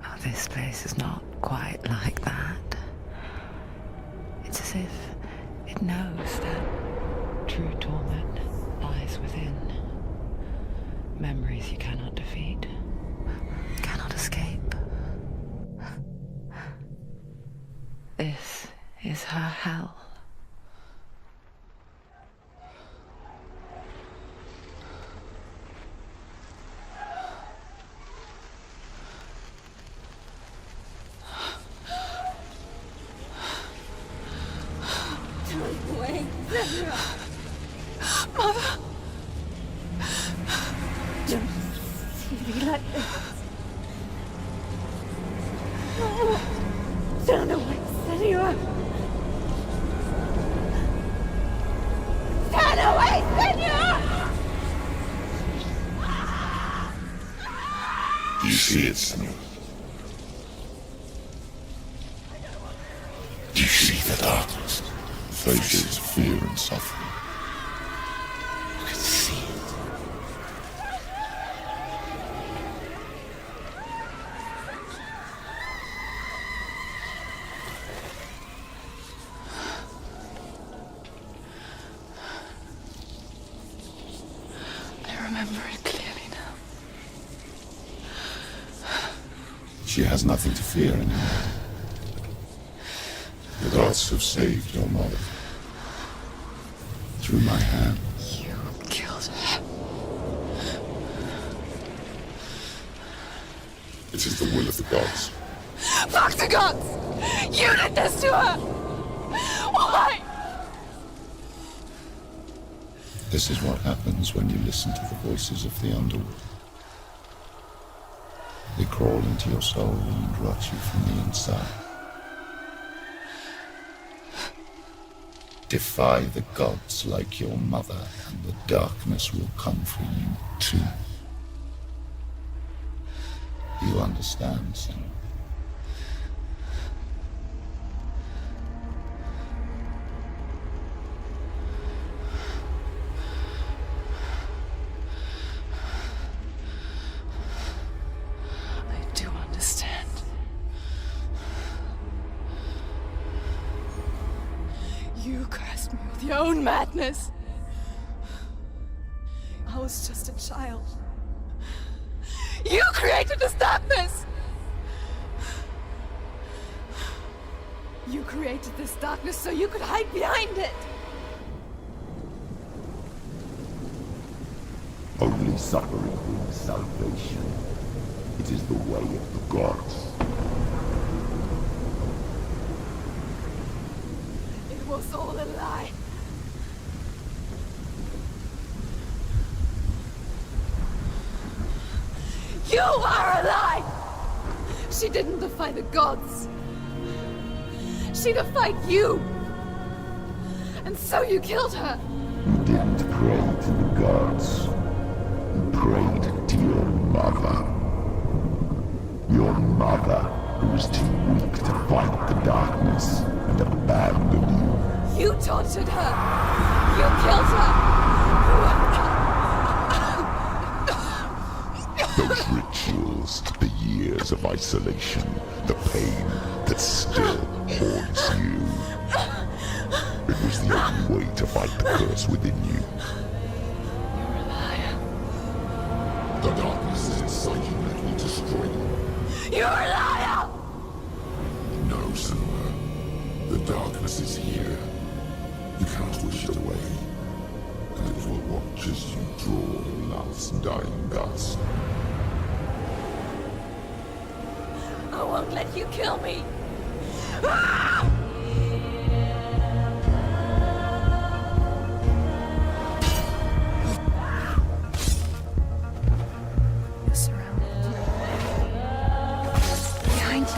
Oh, this place is not quite like that. It's as if it knows that true torment lies within. Memories you cannot defeat, cannot escape. This is her hell. Wait, Mother! Don't be like this. Turn away, Senua! Turn away, Senua! Do you see it, Senua? Do you see the darkness? Faces fear and suffering. You can see it. I remember it clearly now. She has nothing to fear anymore. The gods have saved your mother. Through my hand. You killed her. It is the will of the gods. Fuck the gods! You did this to her! Why? This is what happens when you listen to the voices of the underworld. They crawl into your soul and rot you from the inside. Defy the gods like your mother, and the darkness will come for you too. You understand, Senua? I do understand. You cursed me with your own madness. I was just a child. You created this darkness! You created this darkness so you could hide behind it! Only suffering brings salvation. It is the way of the gods. It was all a lie. You are a lie! She didn't defy the gods. She defied you! And so you killed her! You didn't pray to the gods. You prayed to your mother. Your mother, who was too weak to fight the darkness and abandoned you. You tortured her! You killed her! Those rituals, the years of isolation, the pain that still haunts you. It was the only way to fight the curse within you. You're a liar. The darkness is inside you that will destroy you. You're a liar! No, Senua. The darkness is here. You cannot wish it away. And it will watch as you draw your last dying gasp. I won't let you kill me! Ah! You're surrounded. Behind you.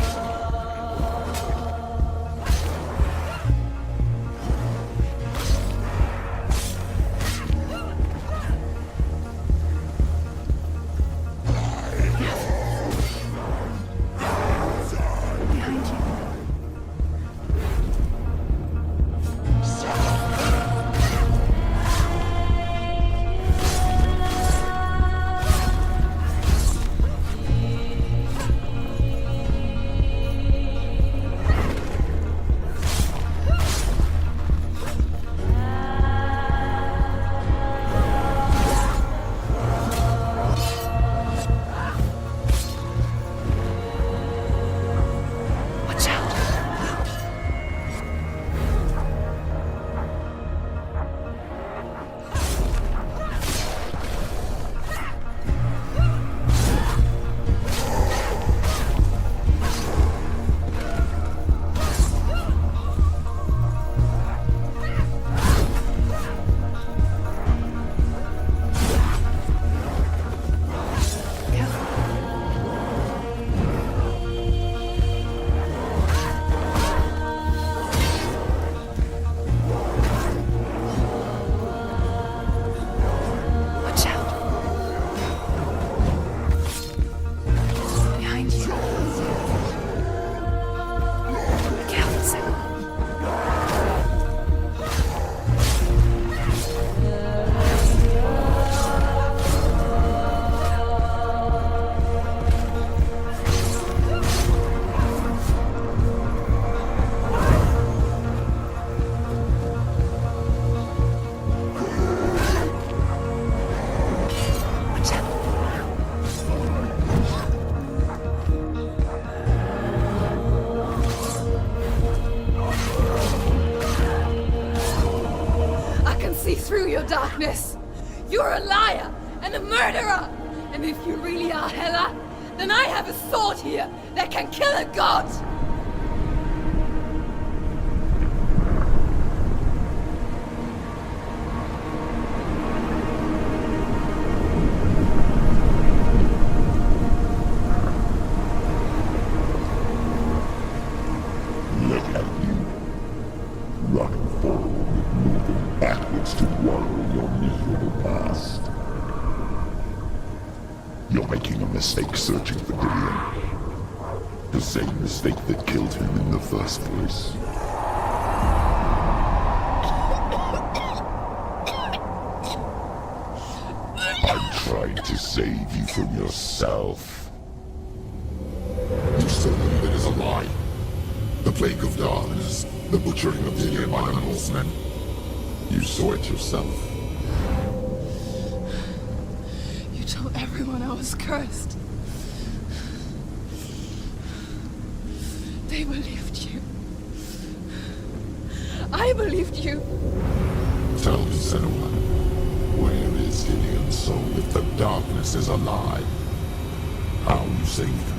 Darkness! You're a liar and a murderer! And if you really are Hela, then I have a sword here that can kill a god! Look at you. Running forward with moving backwards to wallow in your miserable past. You're making a mistake searching for Dillion. The same mistake that killed him in the first place. I'm trying to save you from yourself. You still believe it is a lie. The plague of darkness, the butchering of Dillion by the Northmen. You saw it yourself. You told everyone I was cursed. They believed you. I believed you. Tell me, Senua, where is Dillion's soul if the darkness is alive? How you saved him?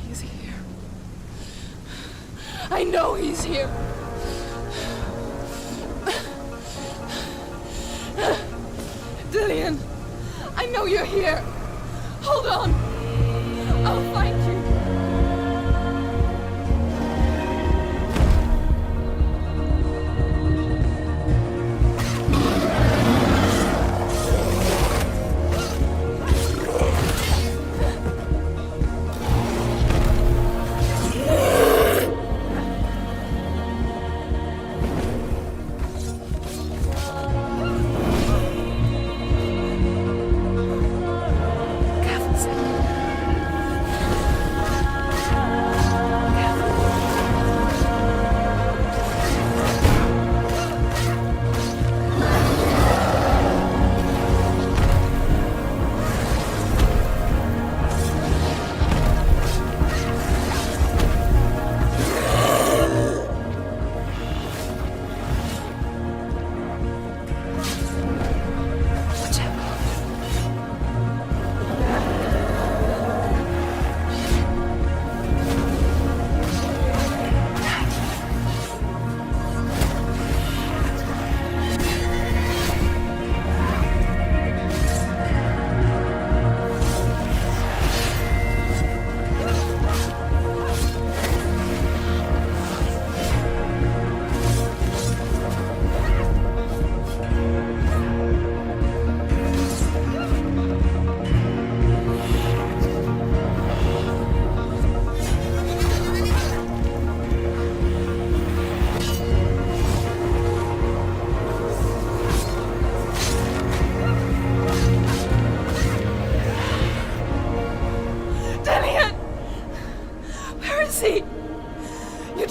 He's here. I know he's here. Dillion, I know you're here. Hold on. I'll find you.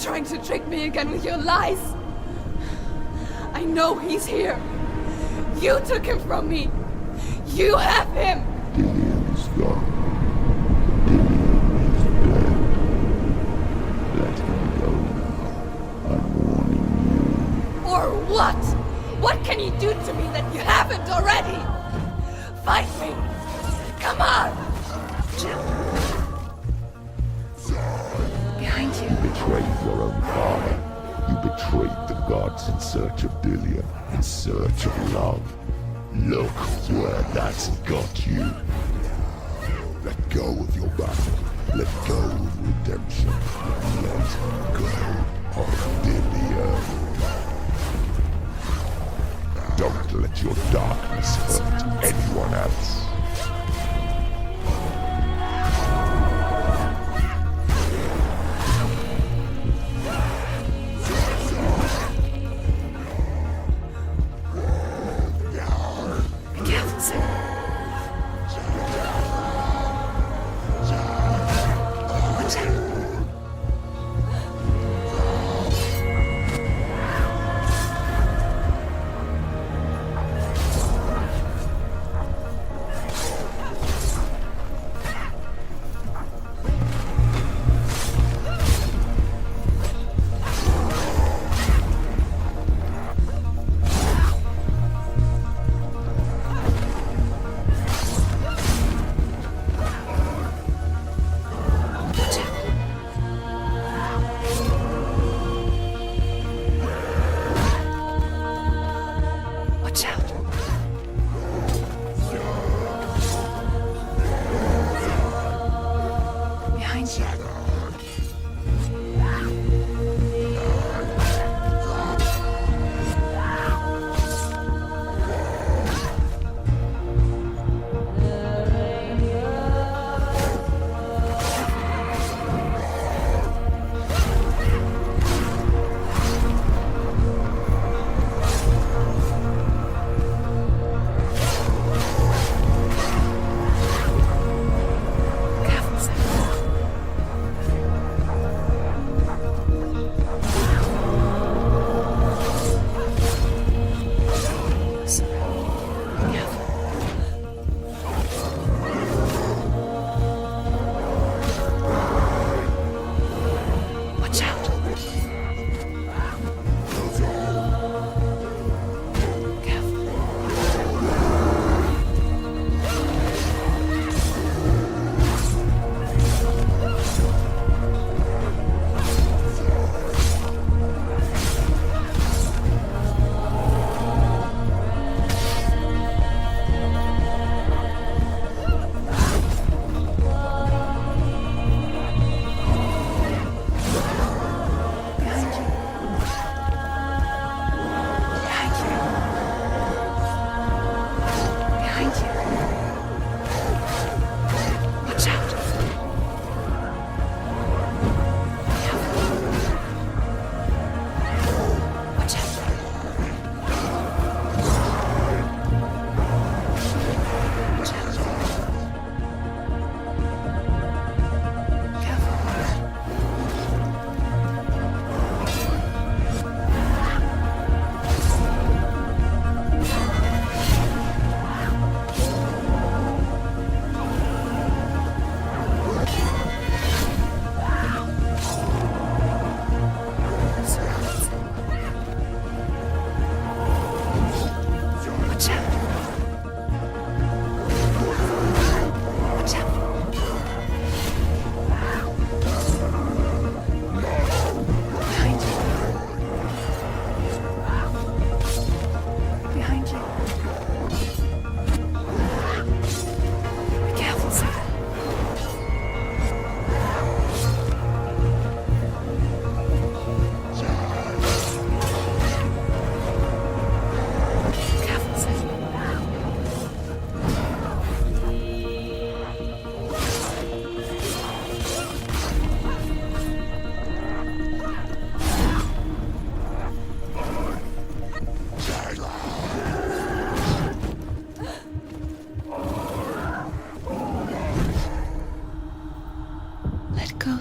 Trying to trick me again with your lies. I know he's here. You took him from me. You have him. Dillion is gone. Dillion is dead. Let him go now. I'm warning you. Or what? What can you do to me that you haven't already? Fight me. Come on. Behind you. You betrayed your own father. You betrayed the gods in search of Dillion, in search of love. Look where that's got you. Let go of your battle. Let go of redemption. Let go of Dillion. Don't let your darkness hurt anyone else.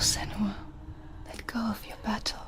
Senua. Let go of your battle.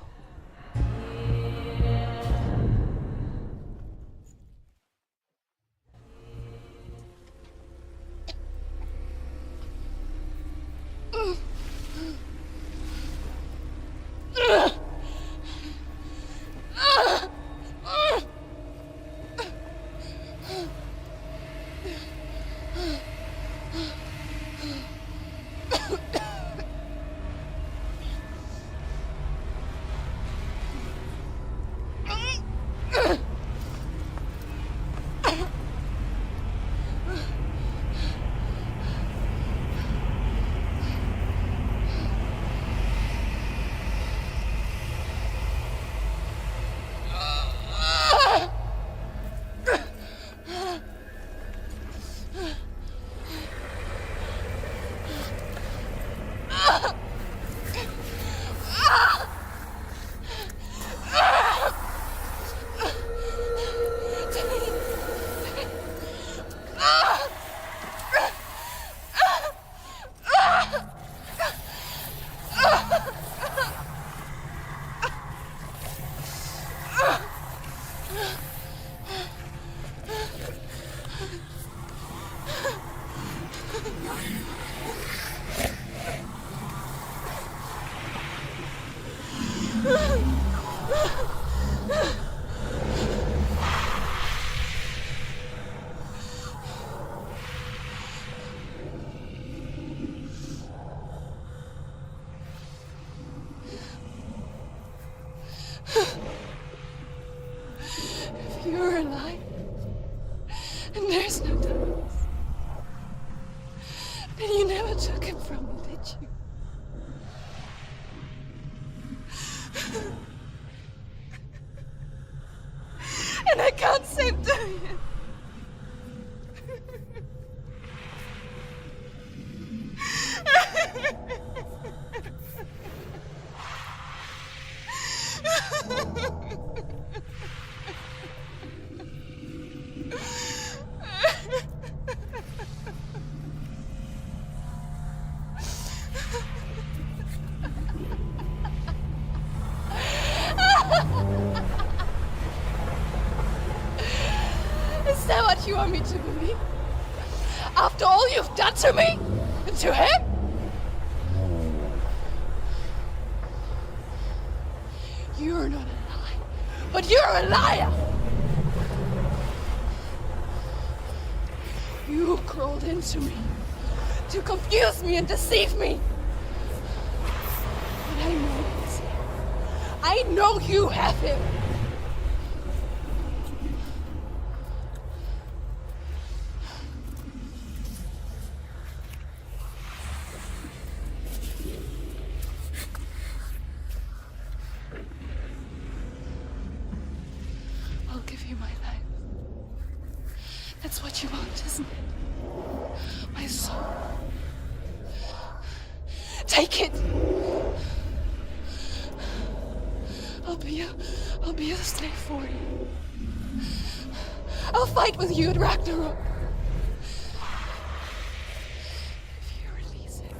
If you're alive, and there's no darkness, then you never took him from me, did you? And I can't save Dillion. Is that what you want me to believe? After all you've done to me? And to him? You're not a lie, but you're a liar! You crawled into me to confuse me and deceive me. But I know this. I know you have him. I'll give you my life. That's what you want, isn't it? My soul. Take it. I'll be a slave for you. I'll fight with you at Ragnarok. If you release it.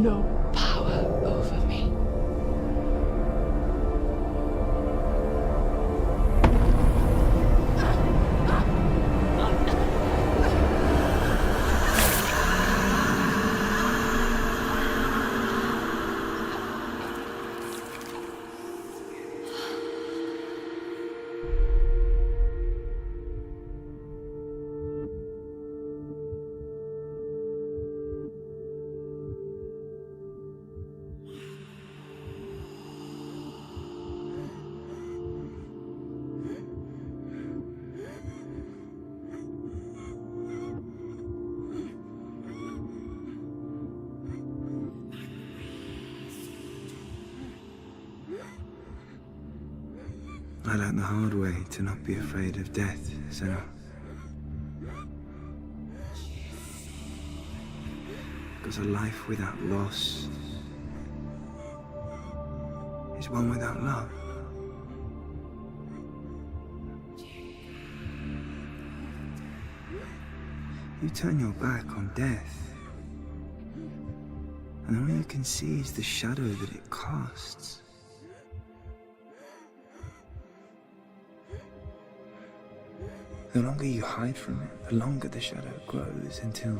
no power over me. I learned the hard way to not be afraid of death, Senua. Because a life without loss is one without love. You turn your back on death, and all you can see is the shadow that it casts. The longer you hide from it, the longer the shadow grows until...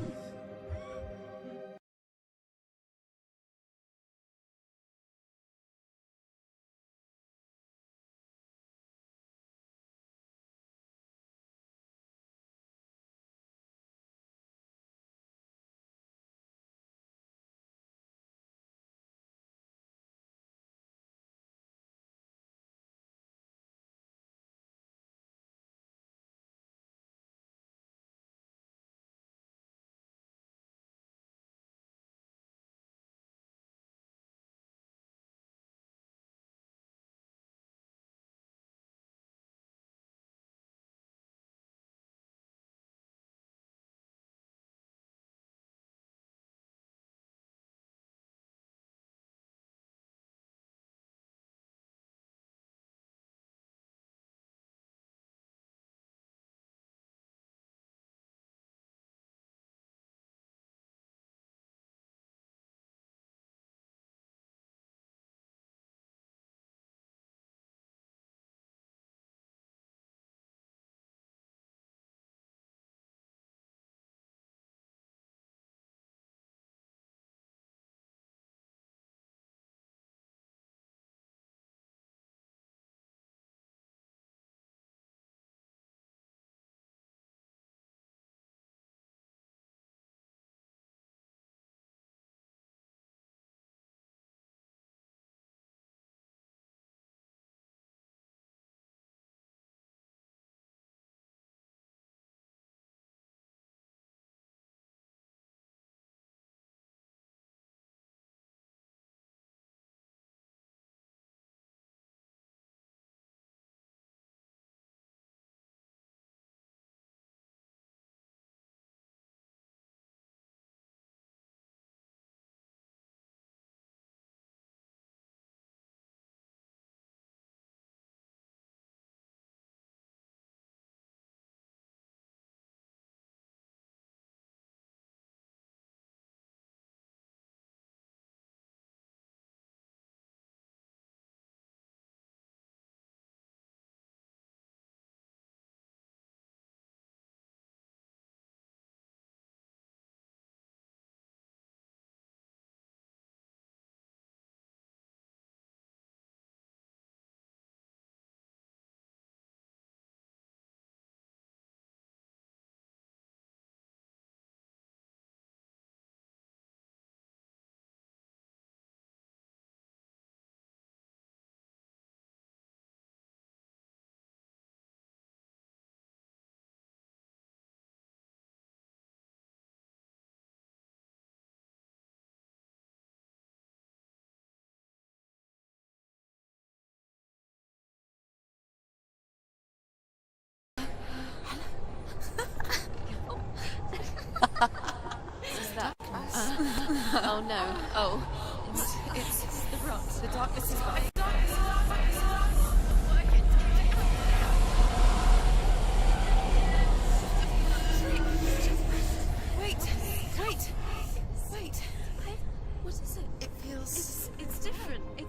Oh no. Oh. It's the rot. The darkness is back. Wait. What is it? It's different.